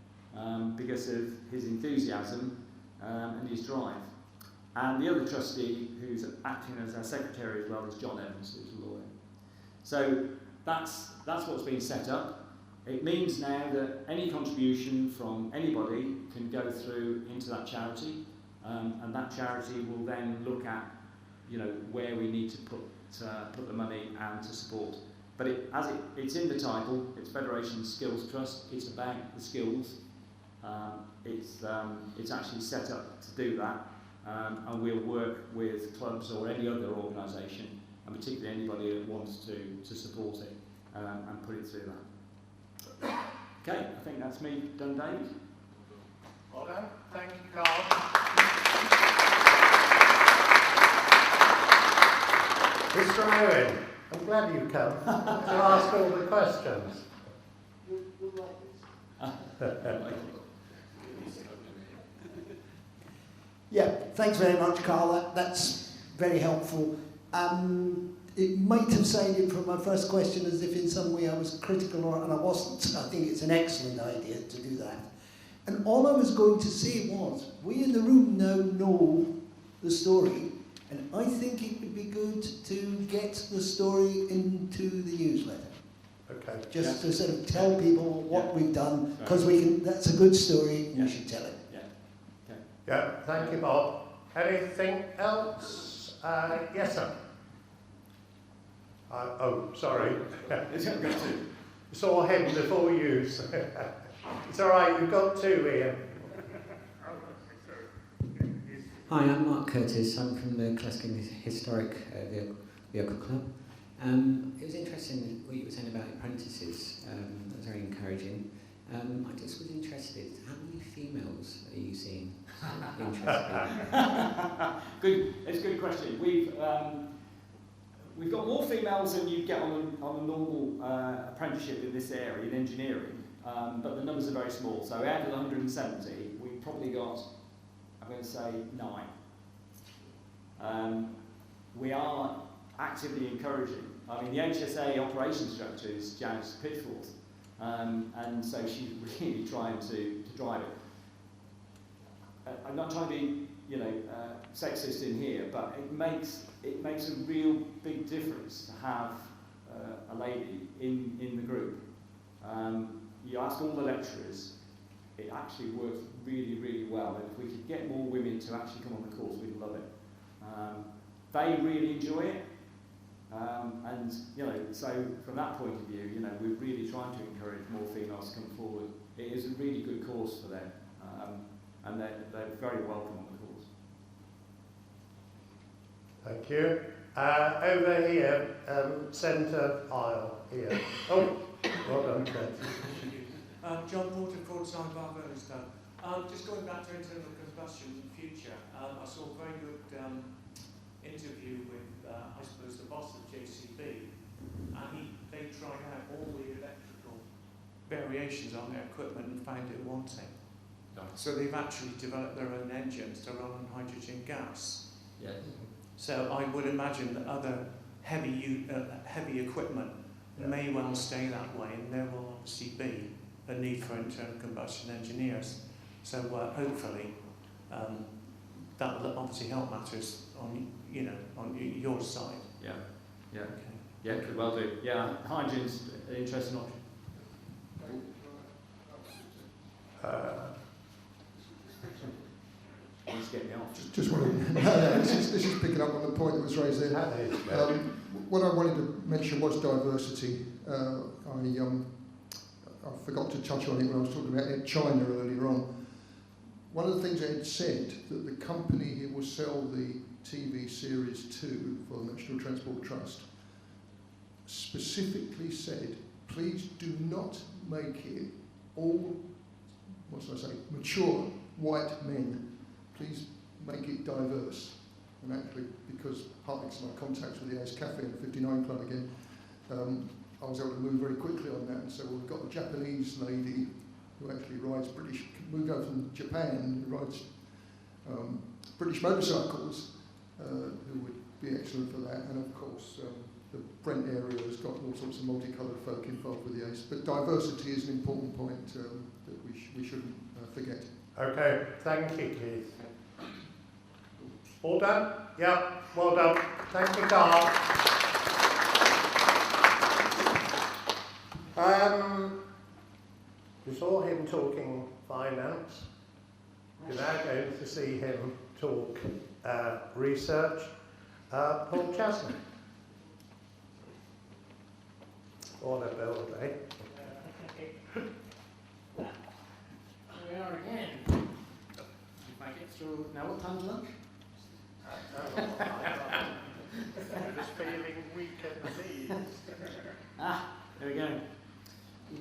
because of his enthusiasm and his drive. And the other trustee, who's acting as our secretary as well, is John Evans, who's a lawyer. So that's what's been set up. It means now that any contribution from anybody can go through into that charity, and that charity will then look at, you know, where we need to put the money and to support. But it's in the title. It's Federation Skills Trust. It's about the skills. It's actually set up to do that, and we'll work with clubs or any other organisation, and particularly anybody that wants to support it and put it through that. Okay, I think that's me done, David. Well done. Thank you, Carl. Mr. Owen, I'm glad you come to ask all the questions. Yeah, thanks very much, Carl. That's very helpful. It might have sounded from my first question as if in some way I was critical, and I wasn't. I think it's an excellent idea to do that. And all I was going to say was, we in the room now know the story, and I think it would be good to get the story into the newsletter. Okay. Just to sort of tell people what we've done, because that's a good story, we should tell it. Yeah, thank you, Bob. Anything else? Yes, sir. Oh, sorry. Saw him before you. It's all right, you've got two, Ian. Hi, I'm Mark Curtis. I'm from the Cluskin Historic Vehicle Club. It was interesting what you were saying about apprentices. That was very encouraging. I just was interested, how many females are you seeing interested? Good, it's a good question. We've got more females than you'd get on a normal apprenticeship in this area, in engineering, but the numbers are very small. So out of the 170, we've probably got, I'm going to say, 9. We are actively encouraging. I mean, the HSA operations director is Janice Pitchforth, and so she's really trying to drive it. I'm not trying to be, sexist in here, but it makes a real big difference to have a lady in the group. You ask all the lecturers, it actually works really, really well. And if we could get more women to actually come on the course, we'd love it. They really enjoy it, and so from that point of view, we're really trying to encourage more females to come forward. It is a really good course for them, and they're very welcome on the course. Thank you. Over here, centre aisle here. Oh, well done, Kurt. John Porter, Broadside Bar, Burlington. Just going back to internal combustion in the future, I saw a very good interview with, I suppose, the boss of JCB, and they tried out all the electrical variations on their equipment and found it wanting. So they've actually developed their own engines to run on hydrogen gas. Yes. So I would imagine that other heavy equipment may well stay that way, and there will obviously be a need for internal combustion engineers. So hopefully that will obviously help matters on your side. Yeah. Yeah. Okay. Yeah, could well do. Yeah, hydrogen's an interesting option. Please get me off. Just wanted, this is picking up on the point that was raised there. What I wanted to mention was diversity. I forgot to touch on it when I was talking about China earlier on. One of the things Ed said, that the company who will sell the TV series 2 for the National Transport Trust specifically said, please do not make it all, mature white men. Please make it diverse. And actually, because partly to my contacts with the Ace Cafe and 59 Club again, I was able to move very quickly on that. And so we've got a Japanese lady who actually rides moved over from Japan, who rides British motorcycles, who would be excellent for that. And of course, the Brent area has got all sorts of multicoloured folk involved with the Ace. But diversity is an important point that we shouldn't forget. Okay, thank you, Keith. All done? Yeah, well done. Thank you, Carl. We saw him talking finance. We're now going to see him talk research. Paul Chasney. What a build, eh? Here we are again. If I get through, now what time's lunch? I'm just feeling weak at the knees. There we go.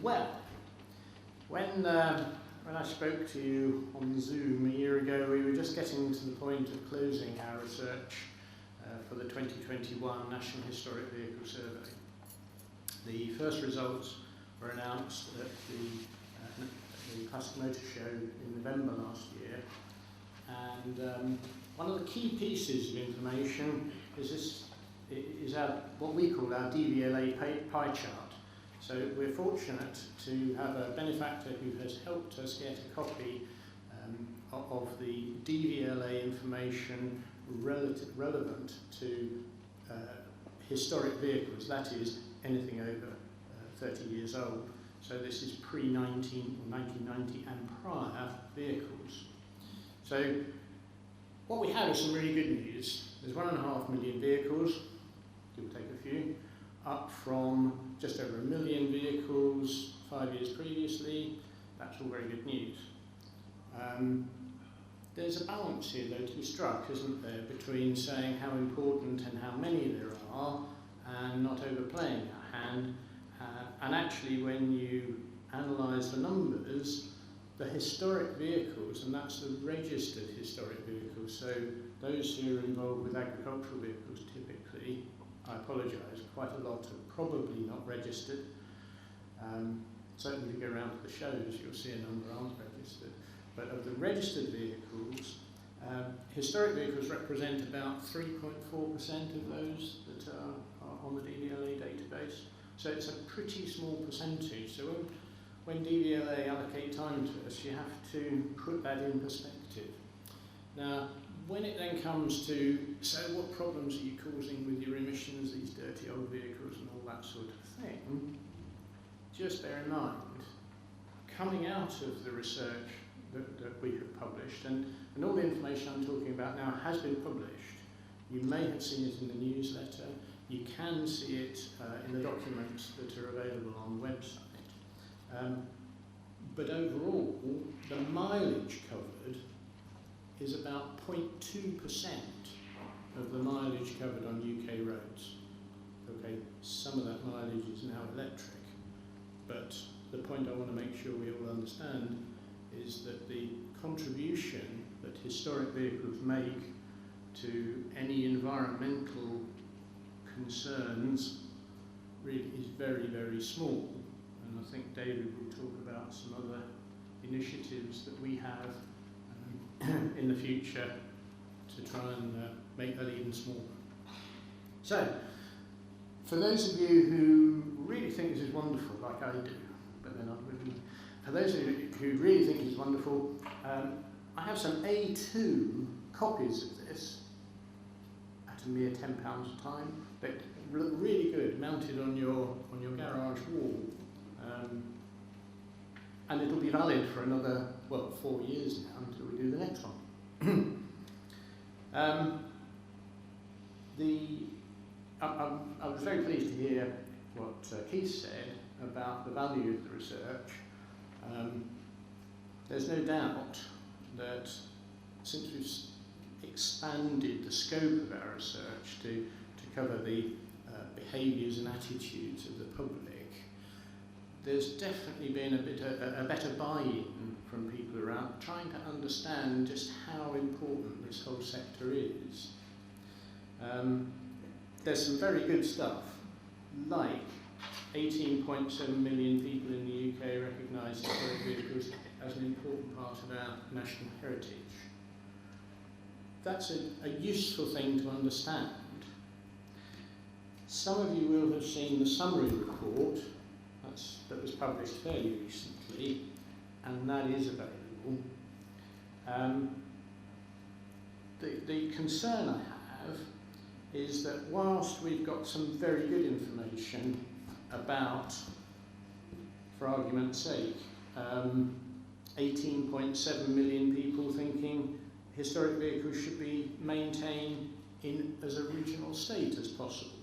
Well, when I spoke to you on Zoom a year ago, we were just getting to the point of closing our research for the 2021 National Historic Vehicle Survey. The first results were announced at the Classic Motor Show in November last year, and one of the key pieces of information is what we call our DVLA pie chart. So we're fortunate to have a benefactor who has helped us get a copy of the DVLA information relevant to historic vehicles, that is, anything over 30 years old. So this is pre-1990 and prior vehicles. So what we have is some really good news. There's 1.5 million vehicles, give or take a few, up from just over 1 million vehicles 5 years previously. That's all very good news. There's a balance here, though, to be struck, isn't there, between saying how important and how many there are and not overplaying that hand. And actually, when you analyse the numbers, the historic vehicles, and that's the registered historic vehicles, so those who are involved with agricultural vehicles typically, I apologise, quite a lot are probably not registered. Certainly if you go around to the shows, you'll see a number aren't registered. But of the registered vehicles, historic vehicles represent about 3.4% of those that are on the DVLA database. So it's a pretty small percentage. So when DVLA allocate time to us, you have to put that in perspective. Now, when it then comes to, so what problems are you causing with your emissions, these dirty old vehicles and all that sort of thing, just bear in mind, coming out of the research that we have published, and all the information I'm talking about now has been published. You may have seen it in the newsletter. You can see it in the documents that are available on the website. But overall, the mileage covered is about 0.2% of the mileage covered on UK roads. Okay, some of that mileage is now electric, but the point I want to make sure we all understand is that the contribution that historic vehicles make to any environmental concerns really is very, very small. And I think David will talk about some other initiatives that we have in the future to try and make that even smaller. So, for those of you who really think this is wonderful, like I do, but they're not really, for those of you who really think this is wonderful, I have some A2 copies of this at a mere £10 a time. They look really good, mounted on your garage wall. And it'll be valid for another, 4 years now until we do the next one. I was very pleased to hear what Keith said about the value of the research. There's no doubt that since we've expanded the scope of our research to cover the behaviours and attitudes of the public, there's definitely been a better buy-in from people around trying to understand just how important this whole sector is. There's some very good stuff, like 18.7 million people in the UK recognise historic vehicles as an important part of our national heritage. That's a useful thing to understand. Some of you will have seen the summary report that was published fairly recently, and that is available. The concern I have is that whilst we've got some very good information about, for argument's sake, 18.7 million people thinking historic vehicles should be maintained in as original state as possible.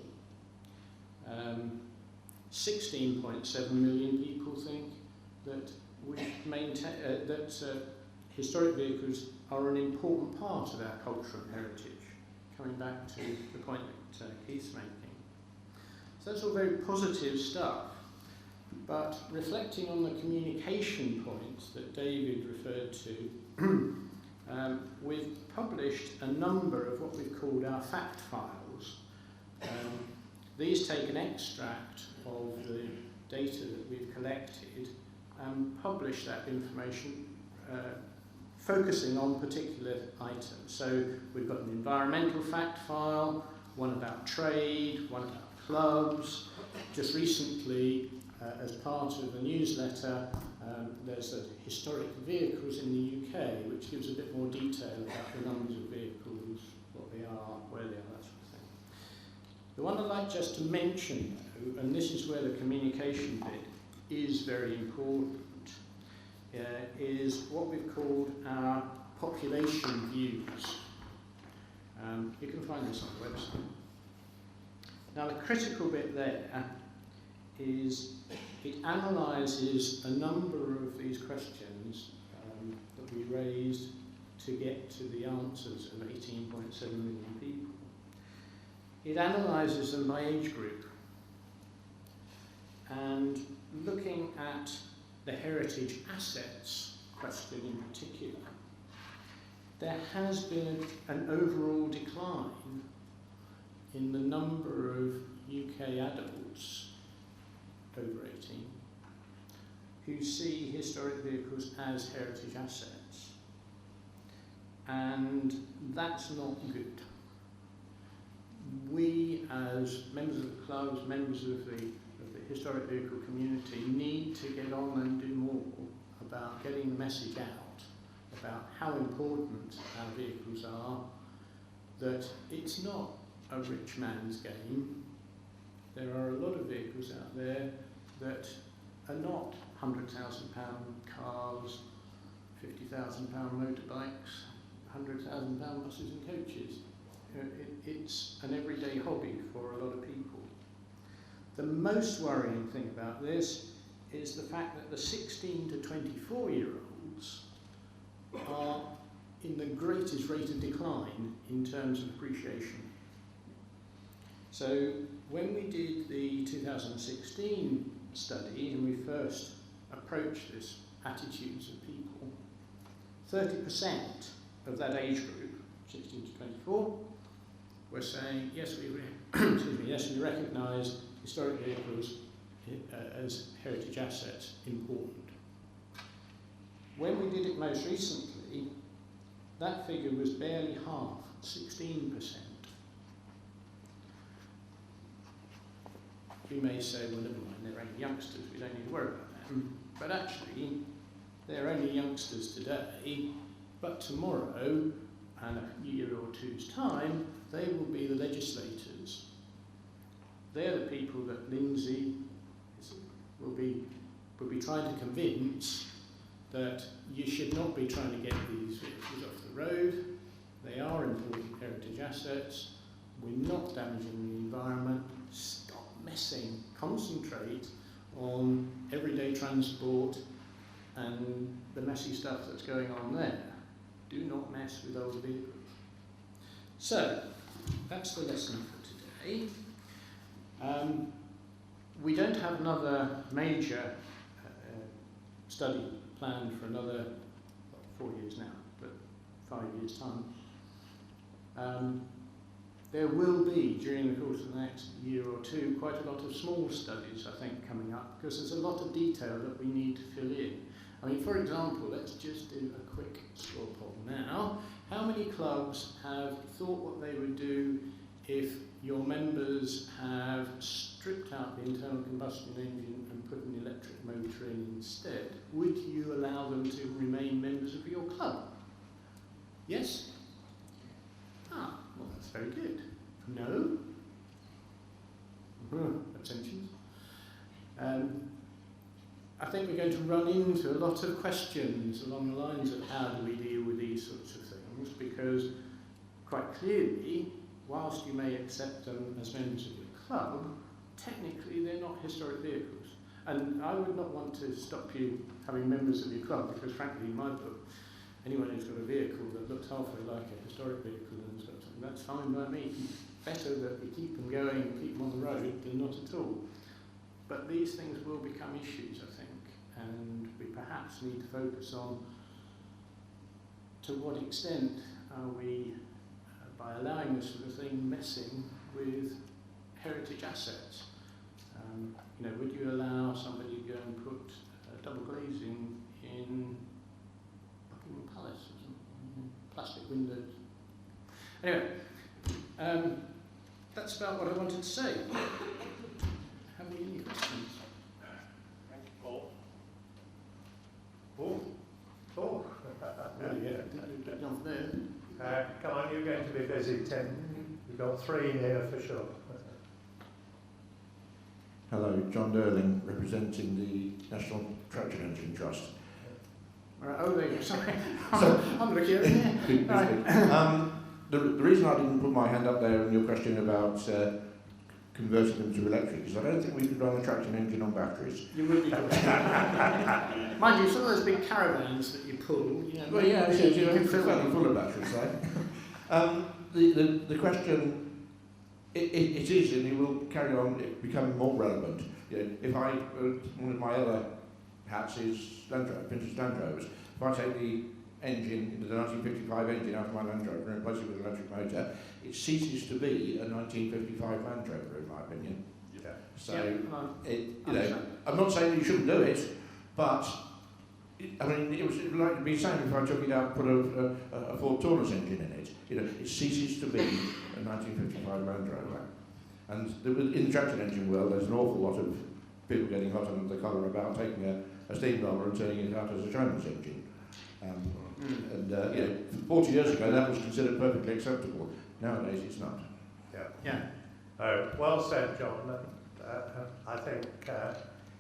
16.7 million people think that historic vehicles are an important part of our culture and heritage, coming back to the point that Keith's making. So that's all very positive stuff, but reflecting on the communication points that David referred to, we've published a number of what we've called our fact files. These take an extract of the data that we've collected and publish that information focusing on particular items. So we've got an environmental fact file, one about trade, one about clubs. Just recently, as part of the newsletter, there's a historic vehicles in the UK, which gives a bit more detail about the numbers of vehicles, what they are, where they are, that sort of thing. The one I'd like just to mention, though, and this is where the communication bit is very important, is what we've called our population views. You can find this on the website. Now, the critical bit there is it analyses a number of these questions that we raised to get to the answers of 18.7 million people. It analyses them by age group, and looking at the heritage assets question in particular, there has been an overall decline in the number of UK adults over 18 who see historic vehicles as heritage assets. And that's not good. We, as members of the clubs, members of the historic vehicle community, need to get on and do more about getting the message out about how important our vehicles are, that it's not a rich man's game. There are a lot of vehicles out there that are not £100,000 cars, £50,000 motorbikes, £100,000 buses and coaches. It's an everyday hobby for a lot of people. The most worrying thing about this is the fact that the 16 to 24-year-olds are in the greatest rate of decline in terms of appreciation. So when we did the 2016 study and we first approached this attitudes of people, 30% of that age group, 16 to 24, were saying, yes, we recognise historic vehicles as heritage assets important. When we did it most recently, that figure was barely half, 16%. We may say, well, never mind, they're only youngsters, we don't need to worry about them. But actually, they're only youngsters today, but tomorrow, and a year or two's time, they will be the legislators. They're the people that Lindsay will be trying to convince that you should not be trying to get these vehicles off the road. They are important heritage assets. We're not damaging the environment. Stop messing. Concentrate on everyday transport and the messy stuff that's going on there. Do not mess with old vehicles. So, that's the lesson for today. We don't have another major study planned for another 4 years now, but 5 years' time. There will be, during the course of the next year or two, quite a lot of small studies, I think, coming up, because there's a lot of detail that we need to fill in. I mean, for example, let's just do a quick straw poll now. How many clubs have thought what they would do if your members have stripped out the internal combustion engine and put an electric motor in instead? Would you allow them to remain members of your club? Yes? Ah, well, that's very good. No? Abstentions? I think we're going to run into a lot of questions along the lines of how do we deal with these sorts of things, because quite clearly, whilst you may accept them as members of your club, technically they're not historic vehicles. And I would not want to stop you having members of your club, because frankly, in my book, anyone who's got a vehicle that looks halfway like a historic vehicle and has got something, that's fine by me. Better that we keep them going and keep them on the road than not at all. But these things will become issues, I think, and we perhaps need to focus on to what extent are we, by allowing this sort of thing, messing with heritage assets. You know, would you allow somebody to go and put double glazing in Buckingham Palace or something, plastic windows? Anyway, that's about what I wanted to say. Have we any questions? Thank you, Paul. Oh. Not there. Come on, you're going to be busy, Tim. We've got 3 here for sure. Hello, John Durling, representing the National Traction Engine Trust. Right, oh, there you go, sorry. I'm looking at it. Right. The reason I didn't put my hand up there in your question about converting them to electric is I don't think we could run a traction engine on batteries. You would be good. Mind you, some of those big caravans that you pull, you know, well, yeah, you can it's fill fairly full of batteries, right? The question, it is, and it will carry on becoming more relevant. You know, if one of my other perhaps is vintage Land Rovers. If I take the engine, the 1955 engine out of my Land Rover and replace it with an electric motor, it ceases to be a 1955 Land Rover, in my opinion. Yeah. So, I'm not saying that you shouldn't do it, but it was like it'd be the same if I took it out and put a Ford Taurus engine in it. It ceases to be a 1955 Land Rover. And in the traction engine world, there's an awful lot of people getting hot under the collar about taking a steamroller and turning it out as a showman's engine. 40 years ago, that was considered perfectly acceptable. Nowadays, it's not. Yeah. Oh, well said, John. I think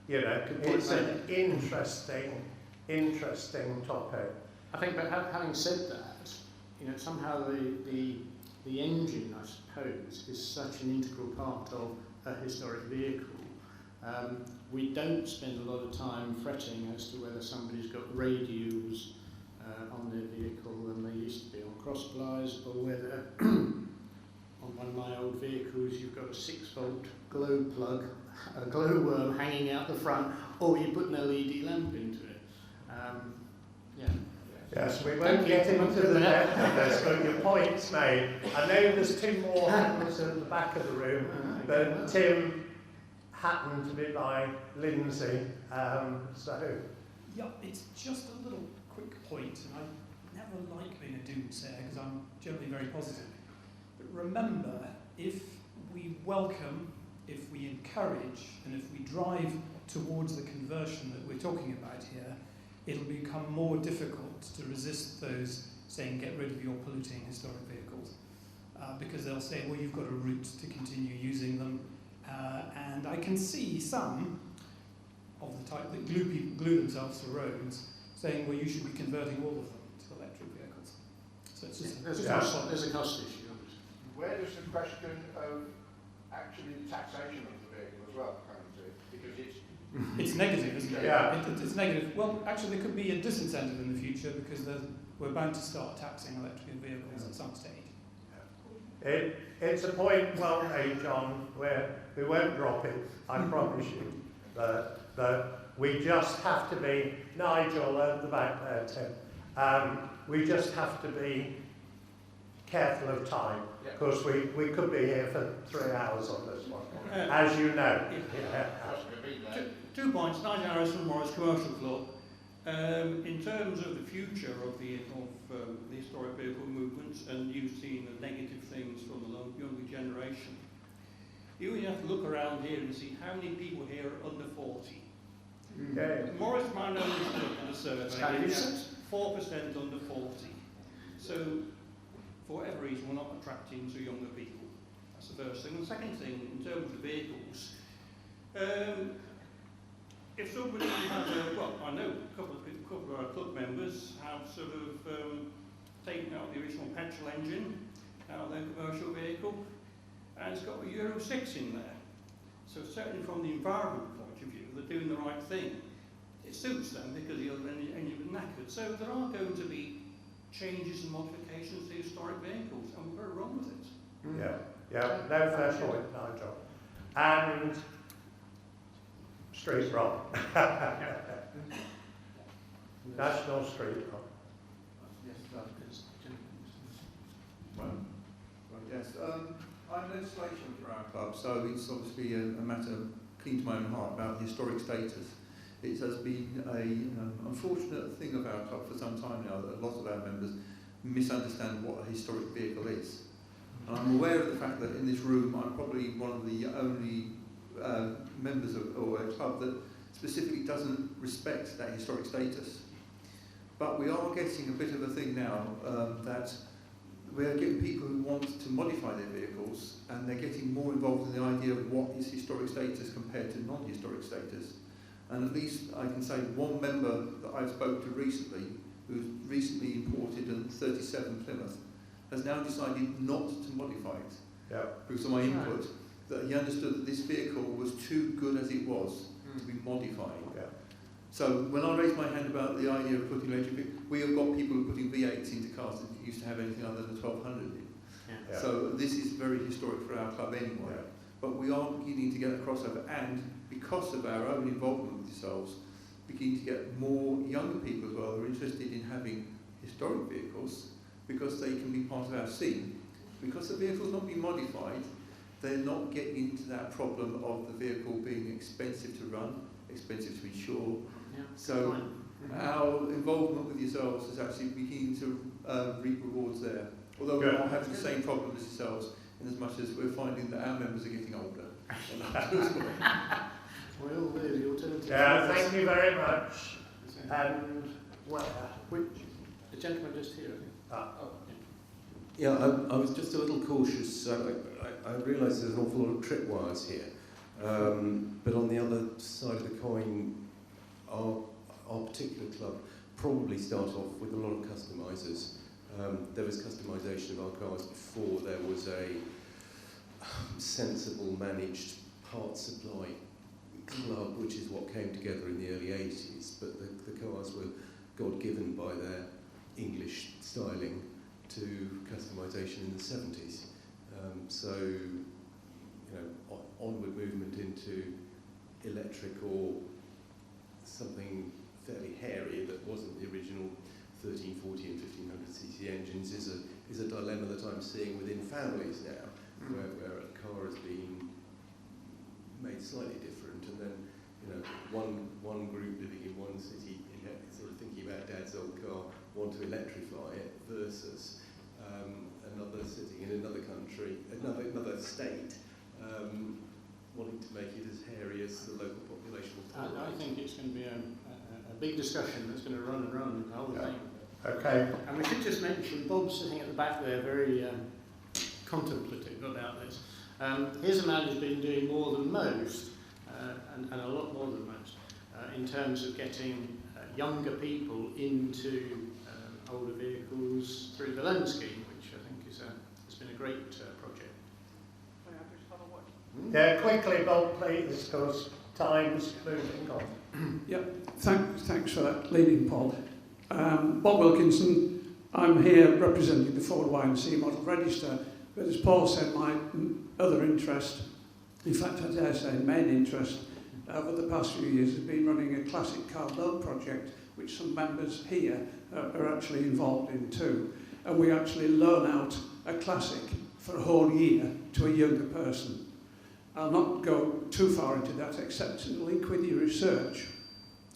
it's an interesting topic. I think, but having said that, somehow the engine, I suppose, is such an integral part of a historic vehicle. We don't spend a lot of time fretting as to whether somebody's got radios on their vehicle than they used to be on cross-plies, or whether on one of my old vehicles you've got a 6-volt glow plug, a glowworm hanging out the front, or you put an LED lamp into it. Yes, we won't get into the depth of this, but your point's made. I know there's 2 more hands at the back of the room, but Tim happened to be by Lindsay, so... Yeah, it's just a little quick point, and I never like being a doomsayer because I'm generally very positive. But remember, if we welcome, if we encourage, and if we drive towards the conversion that we're talking about here, it'll become more difficult to resist those saying get rid of your polluting historic vehicles. Because they'll say, well, you've got a route to continue using them. And I can see some of the type that glue themselves to roads saying, well, you should be converting all of them to electric vehicles. So it's just there's a cost issue. Where does the question of actually the taxation of the vehicle as well come into? Because it's negative, isn't it? Yeah. It's negative. Well, actually, there could be a disincentive in the future because we're bound to start taxing electric vehicles at some stage. It's a point well made, John, where we won't drop it, I promise you. But we just have to be, Nigel at the back there, Tim, we just have to be careful of time, because we could be here for 3 hours on this one, as you know. Yeah. 2 points. Nigel Harrison, Morris Commercial Club. In terms of the future of the historic vehicle movements, and you've seen the negative things from the younger generation, you only have to look around here and see how many people here are under 40. Morris Mann only did a survey, 4% under 40. So, for whatever reason, we're not attracting to younger people. That's the first thing. The second thing, in terms of the vehicles, if somebody has I know a couple of our club members have sort of taken out the original petrol engine out of their commercial vehicle, and it's got a Euro 6 in there. So certainly from the environment point of view, they're doing the right thing. It suits them because the other engine was knackered. So there are going to be changes and modifications to historic vehicles, and we're very wrong with it. Yeah, no fair point, Nigel. And street wrong. National street wrong. Yes, I'm legislation for our club, so it's obviously a matter keen to my own heart about historic status. It has been a unfortunate thing of our club for some time now that a lot of our members misunderstand what a historic vehicle is. And I'm aware of the fact that in this room I'm probably one of the only members of a club that specifically doesn't respect that historic status. But we are getting a bit of a thing now that we're getting people who want to modify their vehicles, and they're getting more involved in the idea of what is historic status compared to non-historic status. And at least I can say one member that I spoke to recently, who's recently imported a 37 Plymouth, has now decided not to modify it. Because of my input, that he understood that this vehicle was too good as it was to be modified. So when I raised my hand about the idea of putting electric, we have got people who are putting V8s into cars that used to have anything other than a 1200 in. So this is very historic for our club anyway. But we are beginning to get a crossover, and because of our own involvement with yourselves, beginning to get more younger people as well who are interested in having historic vehicles because they can be part of our scene. Because the vehicle's not being modified, they're not getting into that problem of the vehicle being expensive to run, expensive to insure. Yeah. So our involvement with yourselves is actually beginning to reap rewards there. Although we're not having the same problem as yourselves, in as much as we're finding that our members are getting older. Well, there's the alternative. Yeah, thank you very much. And the gentleman just here, I think. Oh. Yeah, I was just a little cautious. I realise there's an awful lot of tripwires here. But on the other side of the coin, our particular club probably start off with a lot of customisers. There was customisation of our cars before there was a sensible managed parts supply club, which is what came together in the early 80s, but the cars were God-given by their English styling to customisation in the 70s. So, onward movement into electric or something fairly hairy that wasn't the original 1340 and 1500cc engines is a dilemma that I'm seeing within families now, where a car has been made slightly different, and then one group living in one city sort of thinking about dad's old car want to electrify it versus another sitting in another country, another state, wanting to make it as hairy as the local population will tolerate. I think it's going to be a big discussion that's going to run and run the whole thing. Okay. And we should just mention Bob's sitting at the back there, very contemplative about this. Here's a man who's been doing more than most, and a lot more than most, in terms of getting younger people into older vehicles through the loan scheme, which I think has been a great project. Yeah, quickly, Bob, please, because time's moving on. Yep, thanks for that leading, Paul. Bob Wilkinson, I'm here representing the Ford Y&C Model Register, but as Paul said, my other interest, in fact I dare say main interest, over the past few years has been running a classic car loan project, which some members here are actually involved in too. And we actually loan out a classic for a whole year to a younger person. I'll not go too far into that, except to link with your research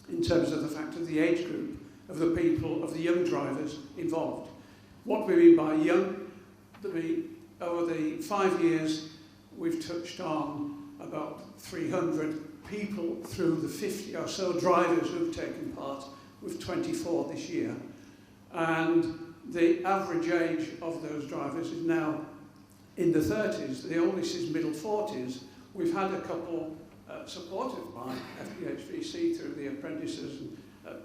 in terms of the fact of the age group of the people, of the young drivers involved. What we mean by young, over the 5 years, we've touched on about 300 people through the 50 or so drivers who've taken part, with 24 this year. And the average age of those drivers is now in the 30s. The oldest is middle 40s. We've had a couple supported by FBHVC through the apprentices, and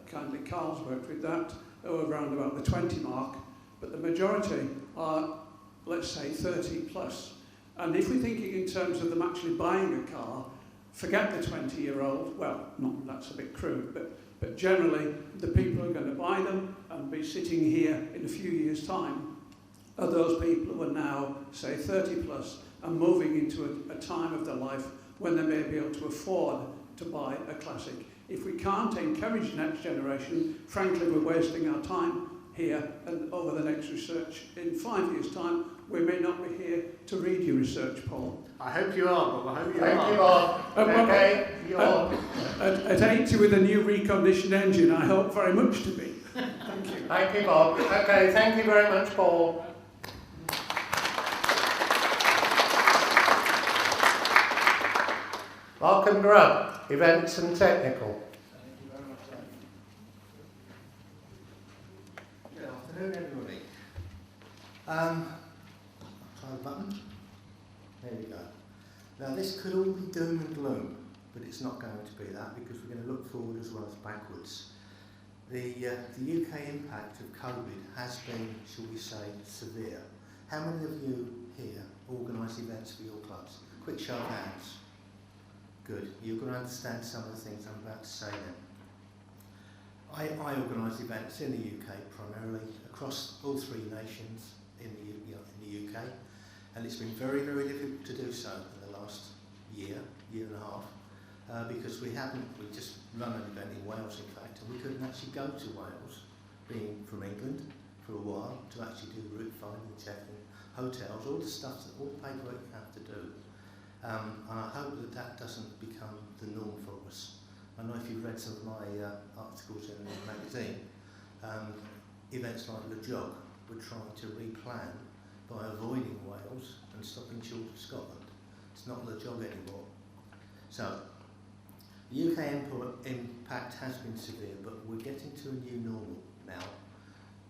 kindly Carl's worked with that, around about the 20 mark. But the majority are, let's say, 30 plus. And if we're thinking in terms of them actually buying a car, forget the 20-year-old, well, not that's a bit crude, but generally the people who are going to buy them and be sitting here in a few years' time are those people who are now, say, 30 plus and moving into a time of their life when they may be able to afford to buy a classic. If we can't encourage the next generation, frankly, we're wasting our time here, and over the next research in 5 years' time, we may not be here to read your research, Paul. I hope you are, Bob. I hope you are. Thank you, Bob. Okay, you're at 80 with a new reconditioned engine, I hope very much to be. Thank you. Thank you, Bob. Okay, thank you very much, Paul. Malcolm Grubb, Events and Technical. Thank you very much, Dan. Good afternoon, everybody. Try the button. There we go. Now, this could all be doom and gloom, but it's not going to be that because we're going to look forward as well as backwards. The UK impact of COVID has been, shall we say, severe. How many of you here organise events for your clubs? Quick show of hands. Good. You're going to understand some of the things I'm about to say then. I organise events in the UK primarily across all three nations in the UK, and it's been very, very difficult to do so in the last year and a half. because we just run an event in Wales, in fact, and we couldn't actually go to Wales, being from England, for a while, to actually do route finding, checking, hotels, all the stuff, all the paperwork you have to do. And I hope that that doesn't become the norm for us. I know if you've read some of my articles in the magazine, events like Le Jog were trying to replan by avoiding Wales and stopping short of Scotland. It's not Le Jog anymore. So, the UK impact has been severe, but we're getting to a new normal now.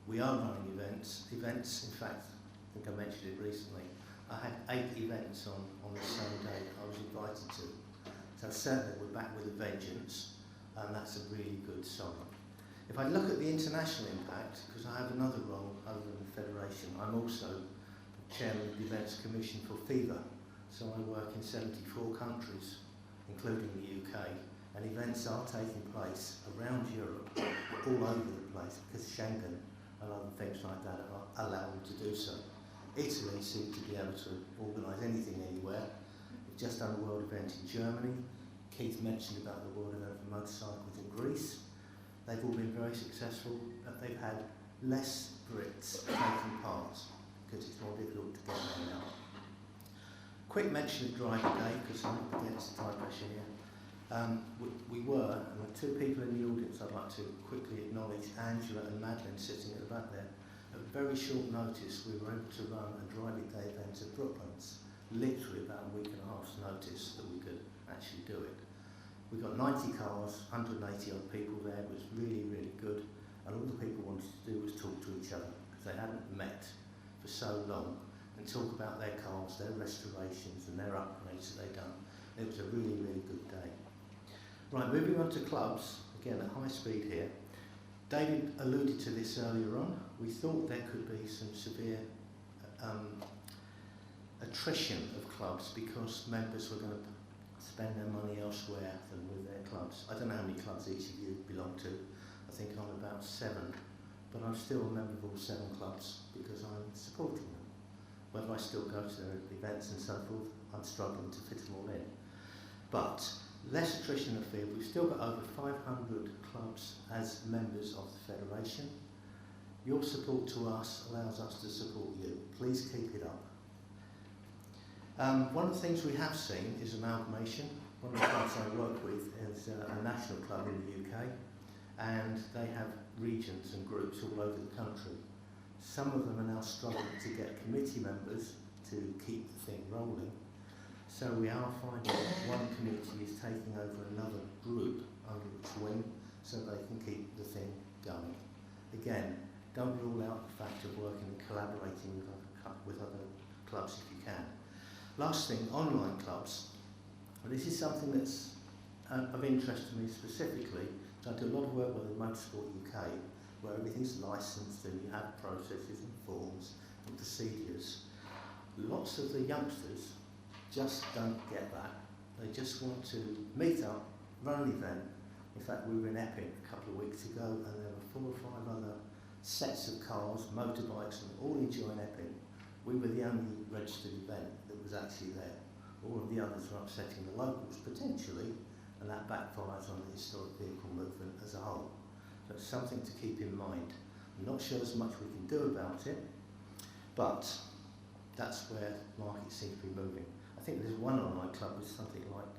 We are running events, in fact, I think I mentioned it recently, I had 8 events on the same day I was invited to. So certainly we're back with a vengeance, and that's a really good sign. If I look at the international impact, because I have another role other than the Federation, I'm also Chairman of the Events Commission for FIVA, so I work in 74 countries, including the UK, and events are taking place around Europe, all over the place, because Schengen and other things like that allow them to do so. Italy seems to be able to organise anything anywhere. We've just done a world event in Germany. Keith mentioned about the world event for motorcycles in Greece. They've all been very successful, but they've had less Brits taking part because it's more difficult to get there now. Quick mention of Driver Day, because I'm up against the time pressure here. We were, and the 2 people in the audience I'd like to quickly acknowledge, Angela and Madeline sitting at the back there. At very short notice, we were able to run a Driving Day event at Brooklands, literally about a week and a half's notice that we could actually do it. We got 90 cars, 180 odd people there. It was really, really good. And all the people wanted to do was talk to each other, because they hadn't met for so long, and talk about their cars, their restorations and their upgrades that they'd done. It was a really, really good day. Right, moving on to clubs, again at high speed here. David alluded to this earlier on. We thought there could be some severe attrition of clubs because members were going to spend their money elsewhere than with their clubs. I don't know how many clubs each of you belong to. I think I'm about 7, but I'm still a member of all 7 clubs because I'm supporting them. Whether I still go to their events and so forth, I'm struggling to fit them all in. But less attrition of field. We've still got over 500 clubs as members of the Federation. Your support to us allows us to support you. Please keep it up. One of the things we have seen is amalgamation. One of the clubs I work with is a national club in the UK, and they have regions and groups all over the country. Some of them are now struggling to get committee members to keep the thing rolling. So we are finding that one committee is taking over another group under its wing so they can keep the thing going. Again, don't rule out the fact of working and collaborating with other clubs if you can. Last thing, online clubs. Well, this is something that's of interest to me specifically. So I do a lot of work with Motorsport UK, where everything's licensed and you have processes and forms and procedures. Lots of the youngsters just don't get that. They just want to meet up, run an event. In fact, we were in Epping a couple of weeks ago and there were 4 or 5 other sets of cars, motorbikes, and all enjoying Epping. We were the only registered event that was actually there. All of the others were upsetting the locals, potentially, and that backfires on the historic vehicle movement as a whole. So it's something to keep in mind. I'm not sure there's much we can do about it, but that's where the market seems to be moving. I think there's one online club with something like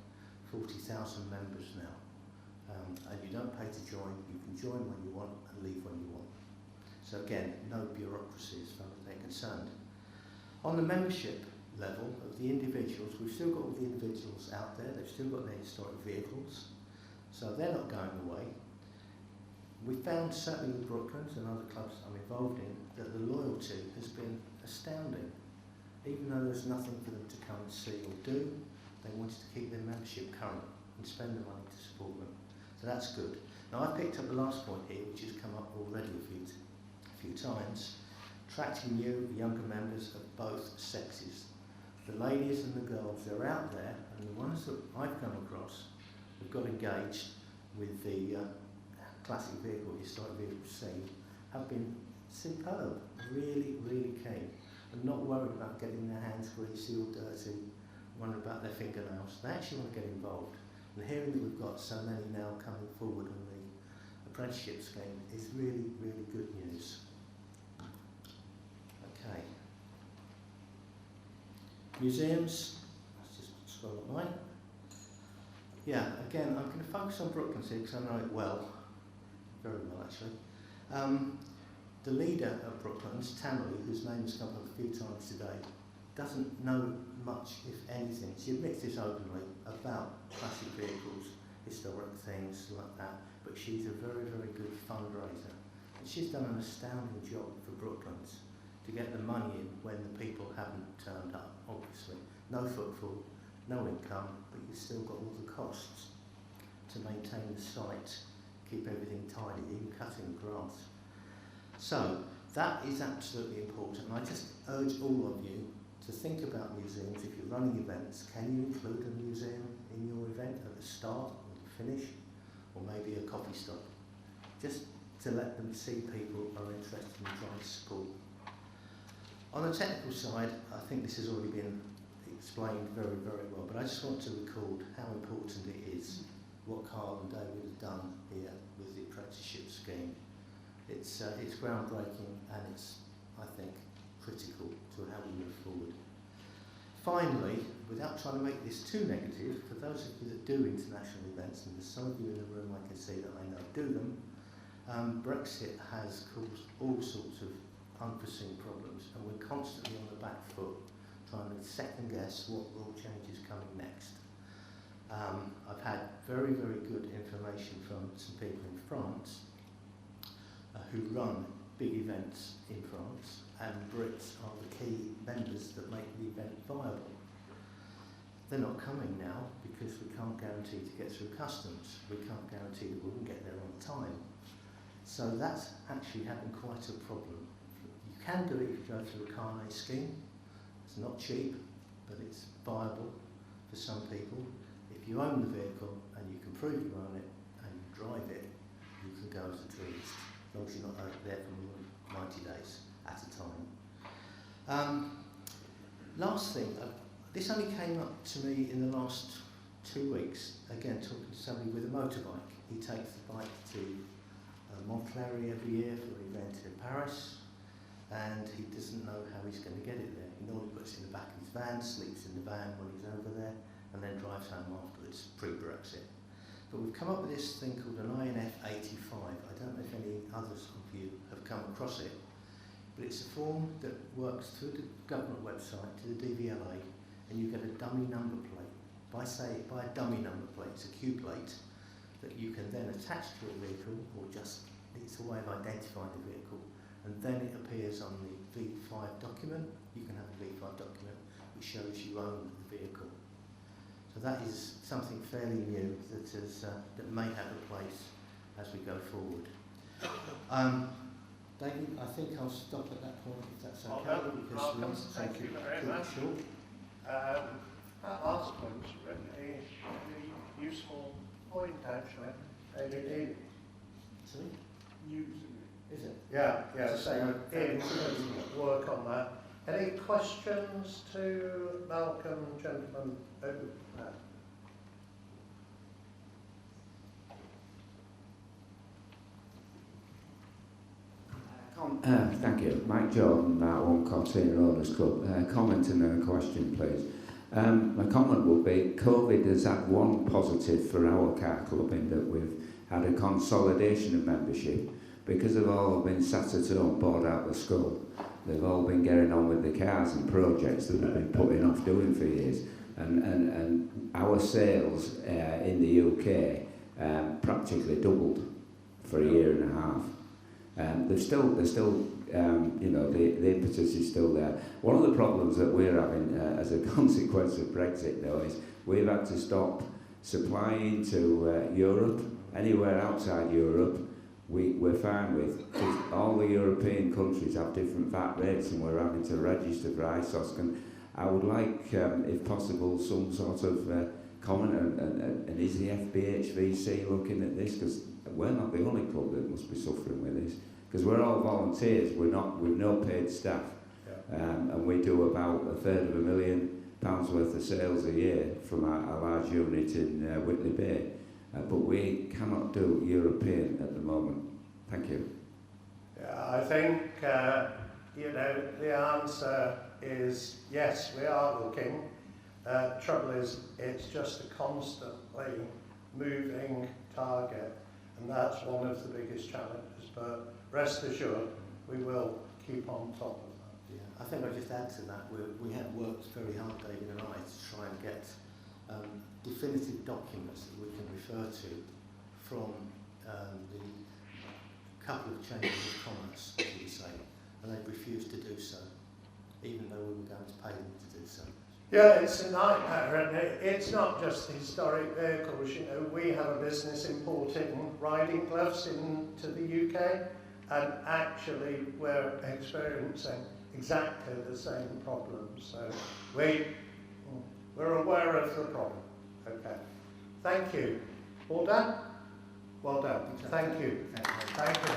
40,000 members now. And you don't pay to join, you can join when you want and leave when you want. So again, no bureaucracy as far as they're concerned. On the membership level of the individuals, we've still got all the individuals out there, they've still got their historic vehicles, so they're not going away. We found, certainly with Brooklands and other clubs I'm involved in, that the loyalty has been astounding. Even though there's nothing for them to come and see or do, they wanted to keep their membership current and spend the money to support them. So that's good. Now I've picked up the last point here, which has come up already a few times, attracting new, younger members of both sexes. The ladies and the girls, they're out there, and the ones that I've come across who've got engaged with the classic vehicle, historic vehicle scene, have been superb, really, really keen, and not worried about getting their hands greasy or dirty, wondering about their fingernails. They actually want to get involved. And hearing that we've got so many now coming forward on the apprenticeship scheme is really, really good news. Okay. Museums, let's just scroll up mine. Yeah, again, I'm going to focus on Brooklands here because I know it well, very well actually. The leader of Brooklands, Tammy, whose name has come up a few times today, doesn't know much, if anything. She admits this openly about classic vehicles, historic things like that, but she's a very, very good fundraiser. And she's done an astounding job for Brooklands to get the money in when the people haven't turned up, obviously. No footfall, no income, but you've still got all the costs to maintain the site, keep everything tidy, even cutting grass. So that is absolutely important. And I just urge all of you to think about museums. If you're running events, can you include a museum in your event at the start or the finish, or maybe a coffee stop, just to let them see people are interested in trying to support. On the technical side, I think this has already been explained very, very well, but I just want to record how important it is what Carl and David have done here with the apprenticeship scheme. It's groundbreaking, and it's, I think, critical to how we move forward. Finally, without trying to make this too negative, for those of you that do international events, and there's some of you in the room I can see that I know do them, Brexit has caused all sorts of unforeseen problems, and we're constantly on the back foot trying to second guess what rule change is coming next. I've had very, very good information from some people in France who run big events in France, and Brits are the key members that make the event viable. They're not coming now because we can't guarantee to get through customs. We can't guarantee that we'll get there on time. So that's actually having quite a problem. You can do it if you go through a carnet scheme. It's not cheap, but it's viable for some people. If you own the vehicle and you can prove you own it and you drive it, you can go as a tourist, as long as you're not there for more than 90 days at a time. Last thing, this only came up to me in the last 2 weeks, again talking to somebody with a motorbike. He takes the bike to Montclair every year for an event in Paris, and he doesn't know how he's going to get it there. He normally puts it in the back of his van, sleeps in the van when he's over there, and then drives home afterwards, pre-Brexit. But we've come up with this thing called an INF 85. I don't know if any others of you have come across it, but it's a form that works through the government website to the DVLA, and you get a dummy number plate. By a dummy number plate, it's a Q plate that you can then attach to a vehicle, or just, it's a way of identifying the vehicle, and then it appears on the V5 document. You can have a V5 document which shows you own the vehicle. So that is something fairly new that that may have a place as we go forward. David, I think I'll stop at that point if that's okay, because we want to thank you very much. Short. That last one's really useful point, actually. Sorry? Is it? Yeah, so work on that. Any questions to Malcolm, gentleman over there? Thank you. Mike Jordan, One Senior Owners Club. Comment and then a question, please. My comment will be, COVID has had one positive for our car club in that we've had a consolidation of membership. Because they've all been sat at home, bored out of school, they've all been getting on with the cars and projects that we've been putting off doing for years. And our sales in the UK practically doubled for a year and a half. They're still you know, the impetus is still there. One of the problems that we're having as a consequence of Brexit, though, is we've had to stop supplying to Europe. Anywhere outside Europe, we're fine with, because all the European countries have different VAT rates, and we're having to register for ISOSC. And I would like, if possible, some sort of comment, and is the FBHVC looking at this? Because we're not the only club that must be suffering with this, because we're all volunteers, we've no paid staff, and we do about £250,000 pounds worth of sales a year from a large unit in Whitley Bay, but we cannot do European at the moment. Thank you. Yeah, I think, the answer is yes, we are looking. Trouble is, it's just a constantly moving target, and that's one of the biggest challenges, but rest assured, we will keep on top of that. Yeah, I think I'll just add to that, we have worked very hard, David and I, to try and get definitive documents that we can refer to from the couple of chambers of commerce, as you say, and they've refused to do so, even though we were going to pay them to do so. Yeah, it's a nightmare, and it's not just historic vehicles. We have a business importing riding gloves into the UK, and actually we're experiencing exactly the same problems. So we're aware of the problem. Okay. Thank you. All done? Well done. Thank you. Thank you.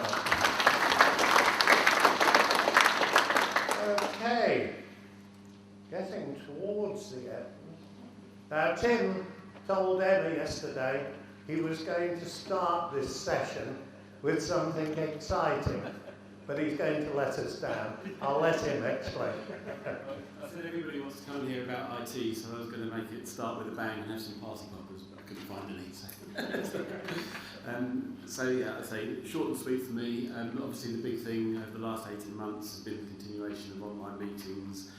Okay. Getting towards the end. Now, Tim told Emma yesterday he was going to start this session with something exciting, but he's going to let us down. I'll let him explain. I said everybody wants to come and hear about IT, so I was going to make it start with a bang and have some party poppers, but I couldn't find any. So yeah, I'd say short and sweet for me. Obviously the big thing over the last 18 months has been the continuation of online meetings,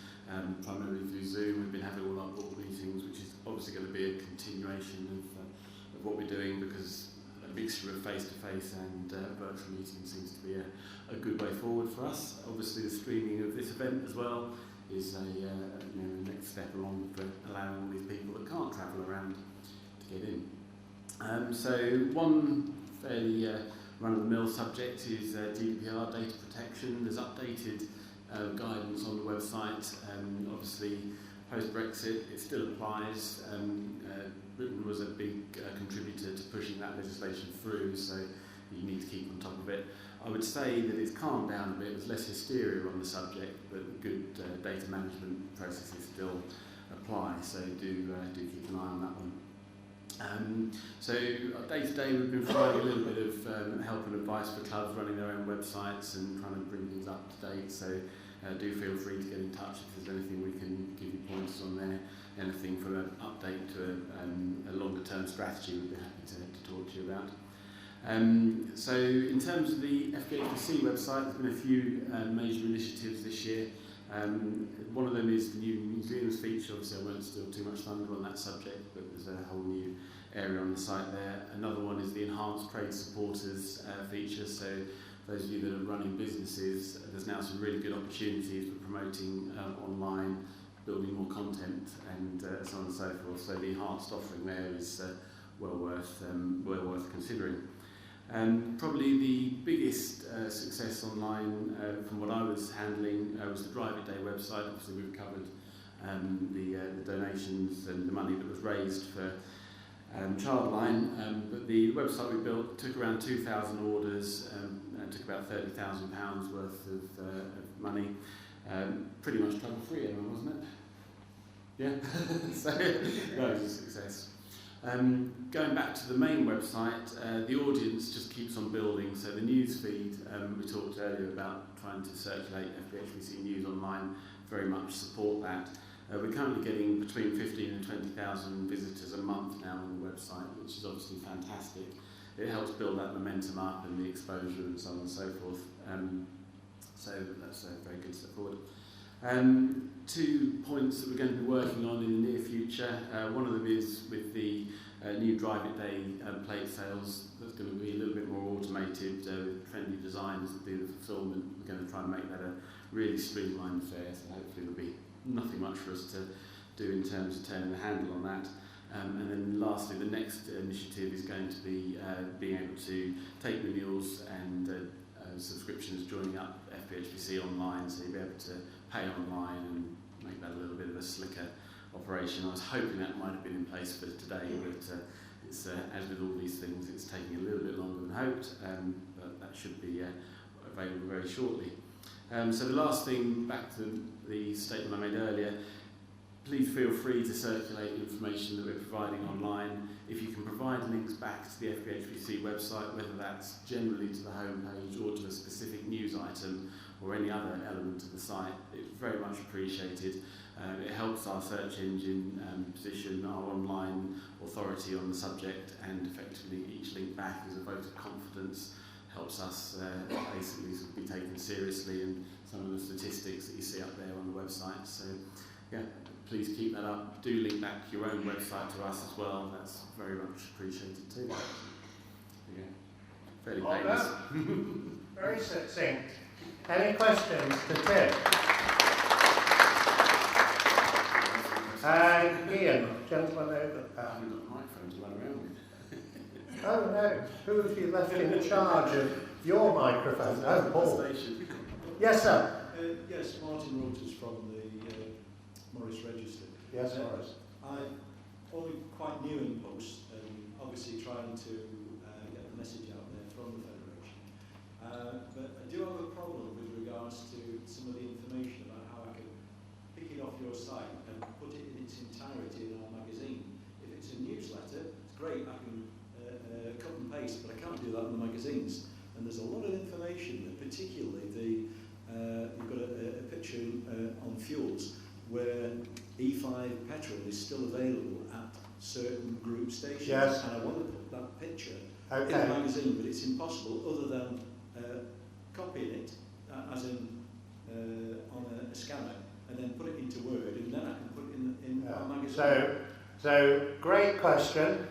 primarily through Zoom. We've been having all our board meetings, which is obviously going to be a continuation of what we're doing, because a mixture of face-to-face and virtual meetings seems to be a good way forward for us. Obviously the streaming of this event as well is a the next step along for allowing all these people that can't travel around to get in. So one fairly run-of-the-mill subject is GDPR, data protection. There's updated guidance on the website. Obviously, post-Brexit, it still applies. Britain was a big contributor to pushing that legislation through, so you need to keep on top of it. I would say that it's calmed down a bit. There's less hysteria on the subject, but good data management processes still apply, so do keep an eye on that one. So day to day we've been providing a little bit of help and advice for clubs running their own websites and trying to bring things up to date, so do feel free to get in touch if there's anything we can give you pointers on there, anything from an update to a longer term strategy we'd be happy to talk to you about. So in terms of the FBHPC website, there's been a few major initiatives this year. One of them is the new museums feature. Obviously I won't steal too much thunder on that subject, but there's a whole new area on the site there. Another one is the enhanced trade supporters feature. So those of you that are running businesses, there's now some really good opportunities for promoting online, building more content, and so on and so forth. So the enhanced offering there is well worth considering. Probably the biggest success online from what I was handling was the Drive It Day website. Obviously we've covered the donations and the money that was raised for Childline, but the website we built took around 2,000 orders, took about £30,000 worth of money, pretty much trouble free, wasn't it? Yeah, so no, it was a success. Going back to the main website, the audience just keeps on building. So the news feed, we talked earlier about trying to circulate FBHPC news online, very much support that. We're currently getting between 15 and 20,000 visitors a month now on the website, which is obviously fantastic. It helps build that momentum up and the exposure and so on and so forth. So that's a very good step forward. 2 points that we're going to be working on in the near future. One of them is with the new Drive It Day plate sales. That's going to be a little bit more automated with trendy designs that do the fulfilment. We're going to try and make that a really streamlined affair, so hopefully there'll be nothing much for us to do in terms of turning the handle on that. And then lastly, the next initiative is going to be being able to take renewals and subscriptions joining up FBHPC online, so you'll be able to pay online and make that a little bit of a slicker operation. I was hoping that might have been in place for today, but it's, as with all these things, it's taking a little bit longer than hoped, but that should be available very shortly. So the last thing, back to the statement I made earlier, please feel free to circulate the information that we're providing online. If you can provide links back to the FBHPC website, whether that's generally to the homepage or to a specific news item or any other element of the site, it's very much appreciated. It helps our search engine position our online authority on the subject, and effectively each link back is a vote of confidence, helps us basically sort of be taken seriously in some of the statistics that you see up there on the website. So yeah, please keep that up. Do link back your own website to us as well. That's very much appreciated too. Yeah. Fairly painless. Very succinct. Any questions to Tim? Ian, gentleman over there. I haven't got a microphone to run around with. Oh no, who have you left in charge of your microphone? Oh, Paul. Yes, sir. Yes, Martin Rogers from the Morris Register. Yes, Morris. I'm only quite new in post and obviously trying to get the message out there from the Federation. But I do have a problem with regards to some of the information about how I can pick it off your site and put it in its entirety in our magazine. If it's a newsletter, it's great, I can cut and paste, but I can't do that in the magazines. And there's a lot of information, particularly you've got a picture on fuels where E5 petrol is still available at certain group stations. Yes. And I want to put that picture in the magazine, but it's impossible other than copying it as in on a scanner and then put it into Word, and then I can put it in our magazine. So great question.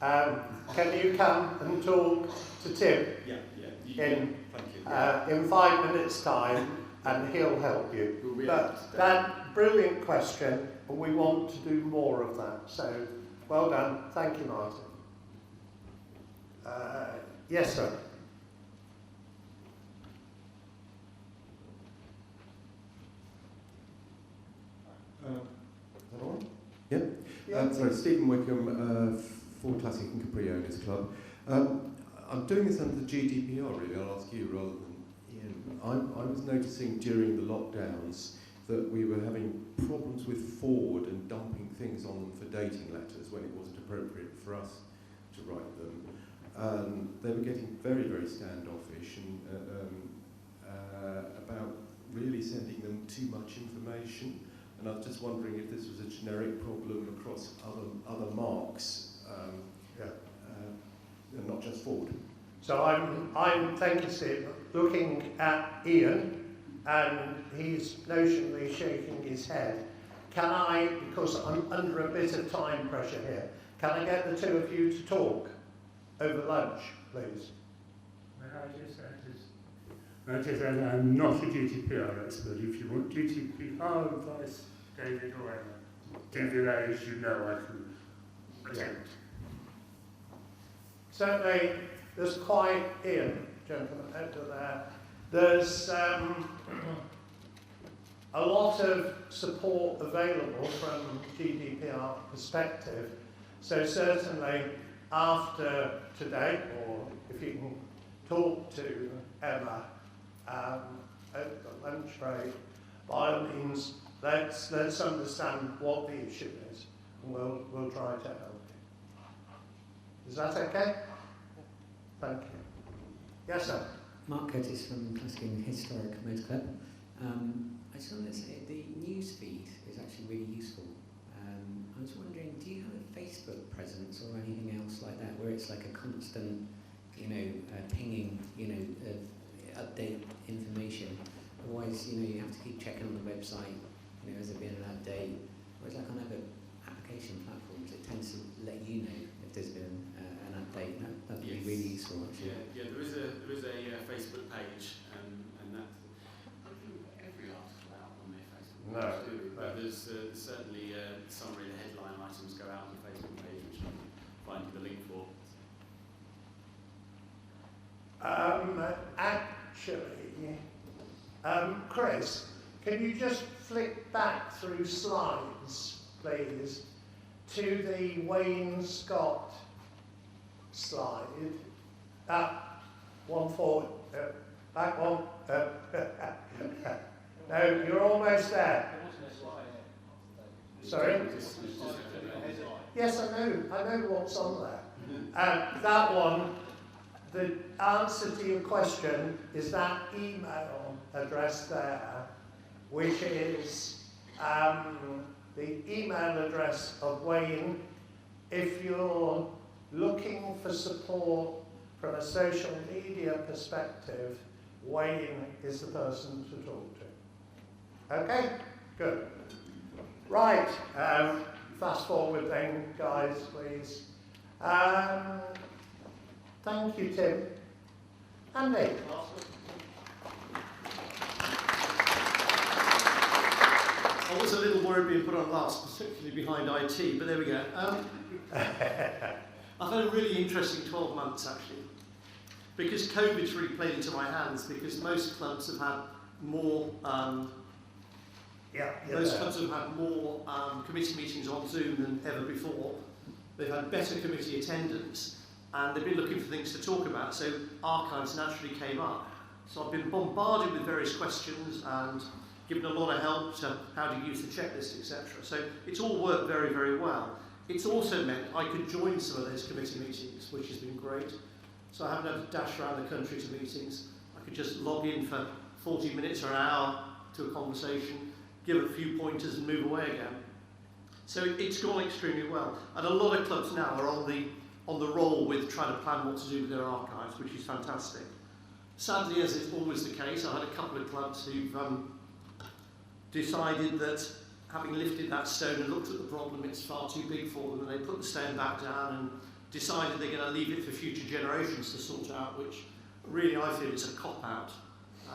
Can you come and talk to Tim? In 5 minutes' time, and he'll help you. But that brilliant question, and we want to do more of that. So well done. Thank you, Martin. Yes, sir. Yeah. Sorry, Stephen Wickham, Ford Classic and Capri Owners Club. I'm doing this under the GDPR, really. I'll ask you rather than Ian. I was noticing during the lockdowns that we were having problems with Ford and dumping things on them for dating letters when it wasn't appropriate for us to write them. They were getting very, very standoffish and about really sending them too much information. And I was just wondering if this was a generic problem across other marks, and not just Ford. So I'm thank you, Steve, looking at Ian, and he's notionally shaking his head. Can I, because I'm under a bit of time pressure here, can I get the two of you to talk over lunch, please? May I just add, I'm not a GDPR expert. If you want GDPR advice, David or Emma, David, as you know, I can attempt. Certainly, there's quite, Ian, gentleman, over there, there's a lot of support available from GDPR perspective. So certainly after today, or if you can talk to Emma at the lunch break, by all means, let's understand what the issue is, and we'll try to help you. Is that okay? Thank you. Yes, sir. Mark Curtis from Clasking Historic Motor Club. I just wanted to say the news feed is actually really useful. I was wondering, do you have a Facebook presence or anything else like that, where it's like a constant, pinging, update information? Otherwise, you have to keep checking on the website. Has there been an update? Whereas like on other application platforms, it tends to let you know if there's been an update. That'd be really useful, actually. Yeah, there is a Facebook page, and that every article out on their Facebook page, do we? But there's certainly summary, the headline items go out on the Facebook page, which I can find you the link for. Chris, can you just flick back through slides, please, to the Wayne Scott slide? One forward, back one. No, you're almost there. Sorry? Yes, I know what's on there. That one, the answer to your question is that email address there, which is the email address of Wayne. If you're looking for support from a social media perspective, Wayne is the person to talk to. Okay? Good. Right. Fast forward then, guys, please. Thank you, Tim. Andy. I was a little worried being put on last, particularly behind IT, but there we go. I've had a really interesting 12 months, actually, because COVID's really played into my hands, because most clubs have had more committee meetings on Zoom than ever before. They've had better committee attendance, and they've been looking for things to talk about, so archives naturally came up. So I've been bombarded with various questions and given a lot of help to how to use the checklist, etc. So it's all worked very, very well. It's also meant I could join some of those committee meetings, which has been great. So I haven't had to dash around the country to meetings. I could just log in for 40 minutes or an hour to a conversation, give a few pointers and move away again. So it's gone extremely well. And a lot of clubs now are on the roll with trying to plan what to do with their archives, which is fantastic. Sadly, as is always the case, I had a couple of clubs who've decided that having lifted that stone and looked at the problem, it's far too big for them, and they put the stone back down and decided they're going to leave it for future generations to sort out, which really I feel is a cop-out.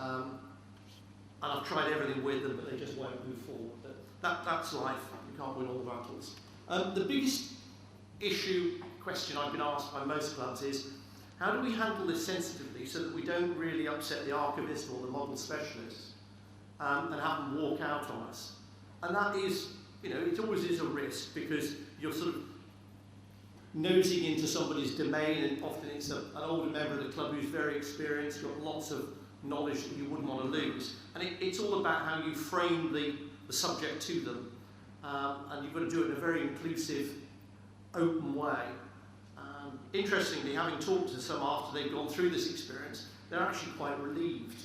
And I've tried everything with them, but they just won't move forward. But that's life. You can't win all the battles. The biggest question I've been asked by most clubs is, how do we handle this sensitively so that we don't really upset the archivist or the model specialist and have them walk out on us? And that is, it always is a risk, because you're sort of nosing into somebody's domain, and often it's an older member of the club who's very experienced, got lots of knowledge that you wouldn't want to lose. And it's all about how you frame the subject to them. And you've got to do it in a very inclusive, open way. Interestingly, having talked to some after they've gone through this experience, they're actually quite relieved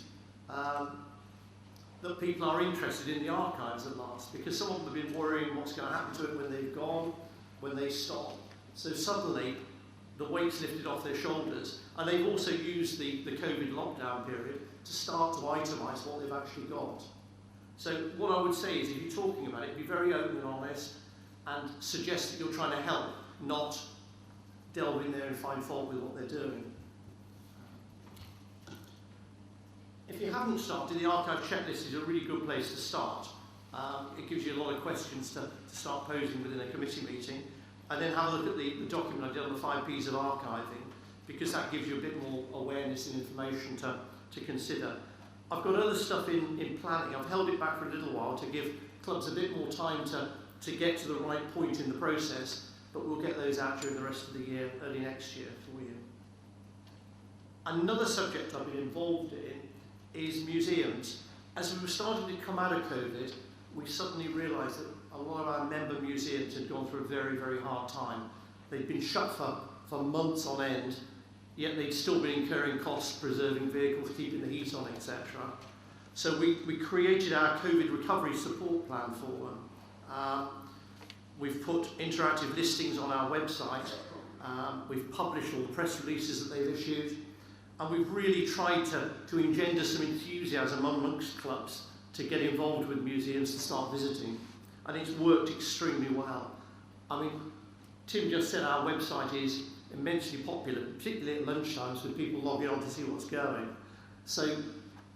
that people are interested in the archives at last, because some of them have been worrying what's going to happen to it when they've gone, when they stop. So suddenly, the weight's lifted off their shoulders, and they've also used the COVID lockdown period to start to itemise what they've actually got. So what I would say is, if you're talking about it, be very open and honest, and suggest that you're trying to help, not delve in there and find fault with what they're doing. If you haven't started, the archive checklist is a really good place to start. It gives you a lot of questions to start posing within a committee meeting, and then have a look at the document I did on the 5 Ps of archiving, because that gives you a bit more awareness and information to consider. I've got other stuff in planning. I've held it back for a little while to give clubs a bit more time to get to the right point in the process, but we'll get those out during the rest of the year, early next year for you. Another subject I've been involved in is museums. As we were starting to come out of COVID, we suddenly realised that a lot of our member museums had gone through a very, very hard time. They'd been shut for months on end, yet they'd still been incurring costs, preserving vehicles, keeping the heat on, etc. So we created our COVID recovery support plan for them. We've put interactive listings on our website. We've published all the press releases that they've issued. And we've really tried to engender some enthusiasm amongst clubs to get involved with museums to start visiting. And it's worked extremely well. I mean, Tim just said our website is immensely popular, particularly at lunchtimes with people logging on to see what's going. So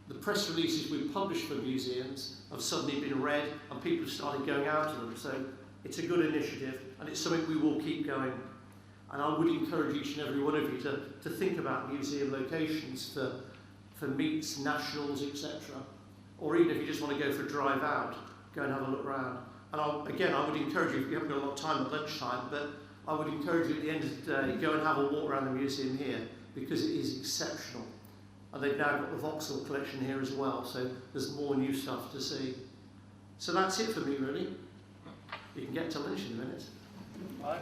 the press releases we've published for museums have suddenly been read, and people have started going out to them. So it's a good initiative, and it's something we will keep going. And I would encourage each and every one of you to think about museum locations for meets, nationals, etc. Or even if you just want to go for a drive out, go and have a look around. And I would encourage you, if you haven't got a lot of time at lunchtime, but I would encourage you at the end of the day, go and have a walk around the museum here, because it is exceptional. And they've now got the Vauxhall collection here as well, so there's more new stuff to see. So that's it for me, really. you can get to lunch in a minute. Right.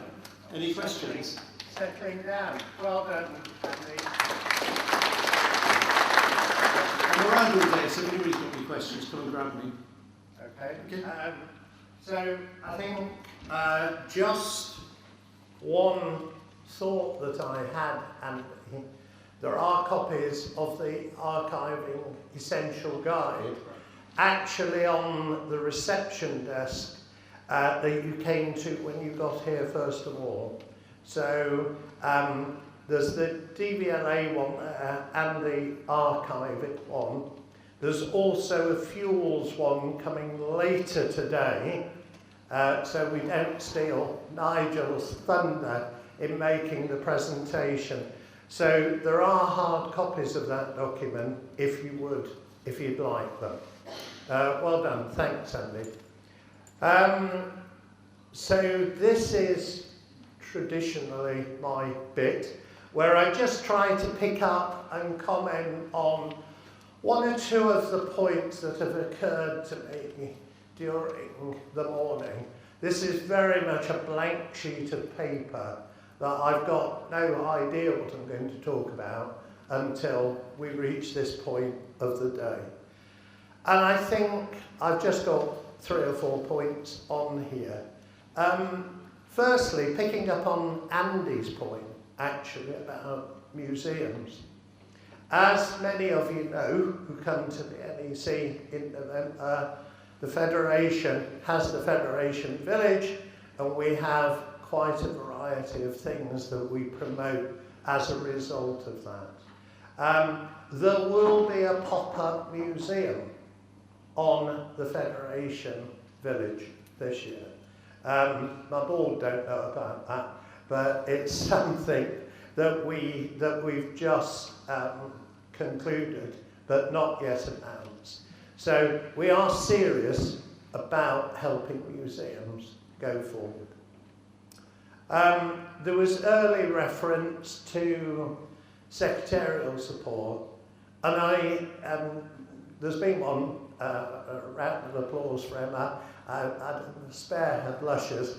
Any questions? Settling down. Well done, Andy. I'm around all day, so if anybody's got any questions, come and grab me. Okay. So I think just one thought that I had, and there are copies of the Archiving Essential Guide actually on the reception desk that you came to when you got here first of all. So there's the DVLA one there and the Archivic one. There's also a fuels one coming later today, so we don't steal Nigel's thunder in making the presentation. So there are hard copies of that document if you'd like them. Well done, thanks Andy. So this is traditionally my bit, where I just try to pick up and comment on one or two of the points that have occurred to me during the morning. This is very much a blank sheet of paper that I've got no idea what I'm going to talk about until we reach this point of the day. And I think I've just got 3 or 4 points on here. Firstly, picking up on Andy's point, actually, about museums. As many of you know who come to the NEC in November, the Federation has the Federation Village, and we have quite a variety of things that we promote as a result of that. There will be a pop-up museum on the Federation Village this year. My board don't know about that, but it's something that we've just concluded, but not yet announced. So we are serious about helping museums go forward. There was early reference to secretarial support, and there's been one round of applause for Emma. I spare her blushes,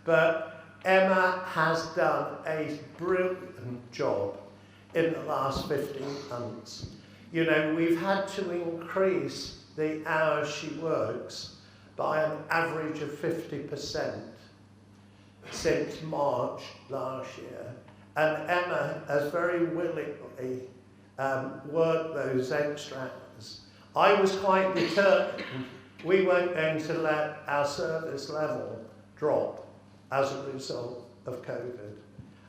but Emma has done a brilliant job in the last 15 months. You know, we've had to increase the hours she works by an average of 50% since March last year. And Emma has very willingly worked those extra hours. I was quite determined we weren't going to let our service level drop as a result of COVID.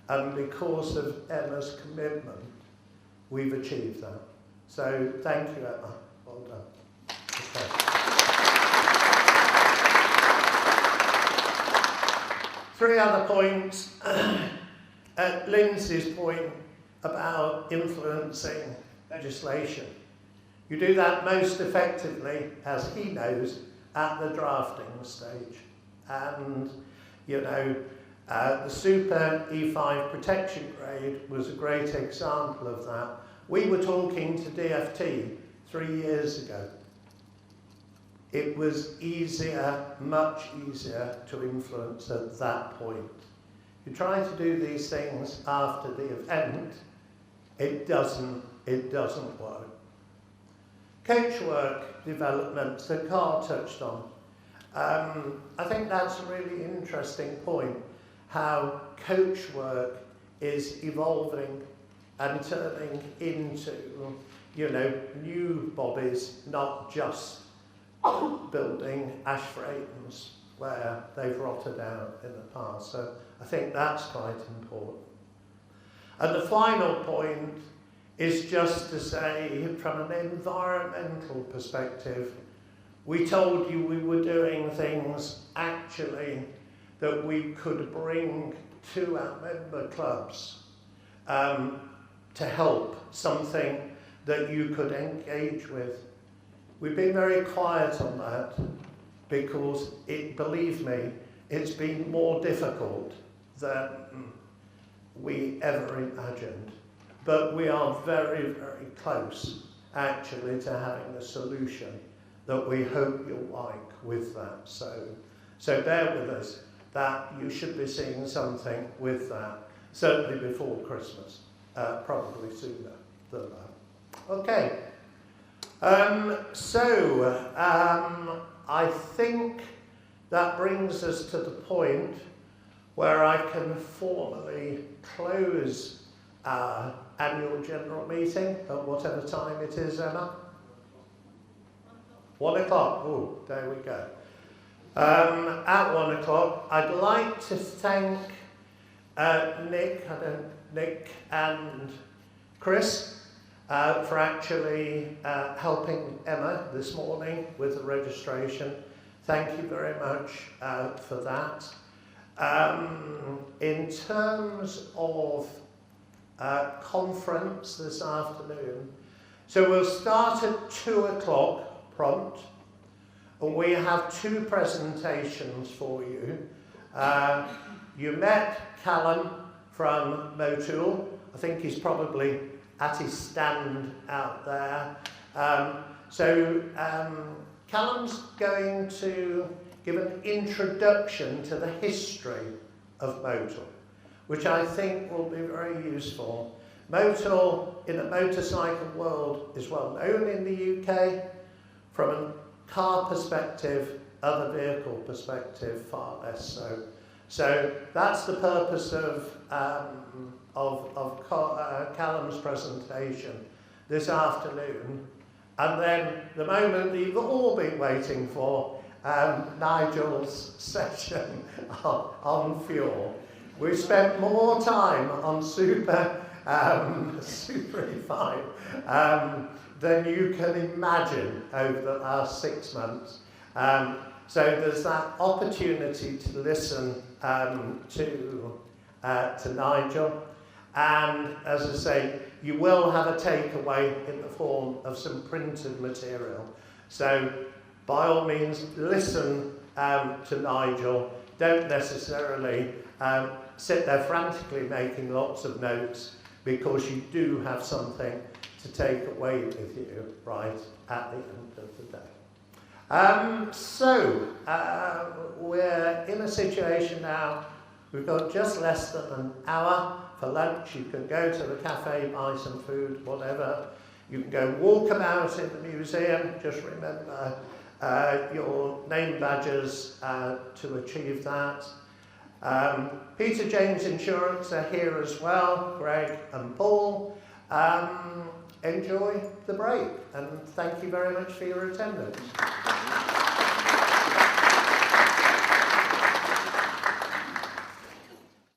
And because of Emma's commitment, we've achieved that. So thank you, Emma. Well done. Okay. 3 other points. At Lindsay's point about influencing legislation. You do that most effectively, as he knows, at the drafting stage. And, you know, the Super E5 protection grade was a great example of that. We were talking to DFT 3 years ago. It was easier, much easier to influence at that point. You try to do these things after the event, it doesn't work. Coachwork development that Carl touched on. I think that's a really interesting point, how coachwork is evolving and turning into, you know, new bodies, not just building ash fratons where they've rotted out in the past. So I think that's quite important. And the final point is just to say, from an environmental perspective, we told you we were doing things actually that we could bring to our member clubs to help, something that you could engage with. We've been very quiet on that because, believe me, it's been more difficult than we ever imagined. But we are very, very close, actually, to having a solution that we hope you'll like with that. So bear with us that you should be seeing something with that, certainly before Christmas, probably sooner than that. Okay. I think that brings us to the point where I can formally close our annual general meeting at whatever time it is, Emma. 1 o'clock. Oh, there we go. At 1 o'clock, I'd like to thank Nick and Chris for actually helping Emma this morning with the registration. Thank you very much for that. In terms of conference this afternoon, so we'll start at 2 o'clock prompt, and we have 2 presentations for you. You met Callum from Motul. I think he's probably at his stand out there. Callum's going to give an introduction to the history of Motul, which I think will be very useful. Motul, in the motorcycle world, is well known in the UK. From a car perspective, other vehicle perspective, far less so. So that's the purpose of Callum's presentation this afternoon. And then the moment that you've all been waiting for, Nigel's session on fuel. We've spent more time on super refined than you can imagine over the last 6 months. So there's that opportunity to listen to Nigel. And as I say, you will have a takeaway in the form of some printed material. So by all means, listen to Nigel. Don't necessarily sit there frantically making lots of notes, because you do have something to take away with you right at the end of the day. We're in a situation now, we've got just less than an hour for lunch. You can go to the cafe, buy some food, whatever. You can go walk about in the museum. Just remember your name badges to achieve that. Peter James Insurance are here as well, Greg and Paul. Enjoy the break, and thank you very much for your attendance.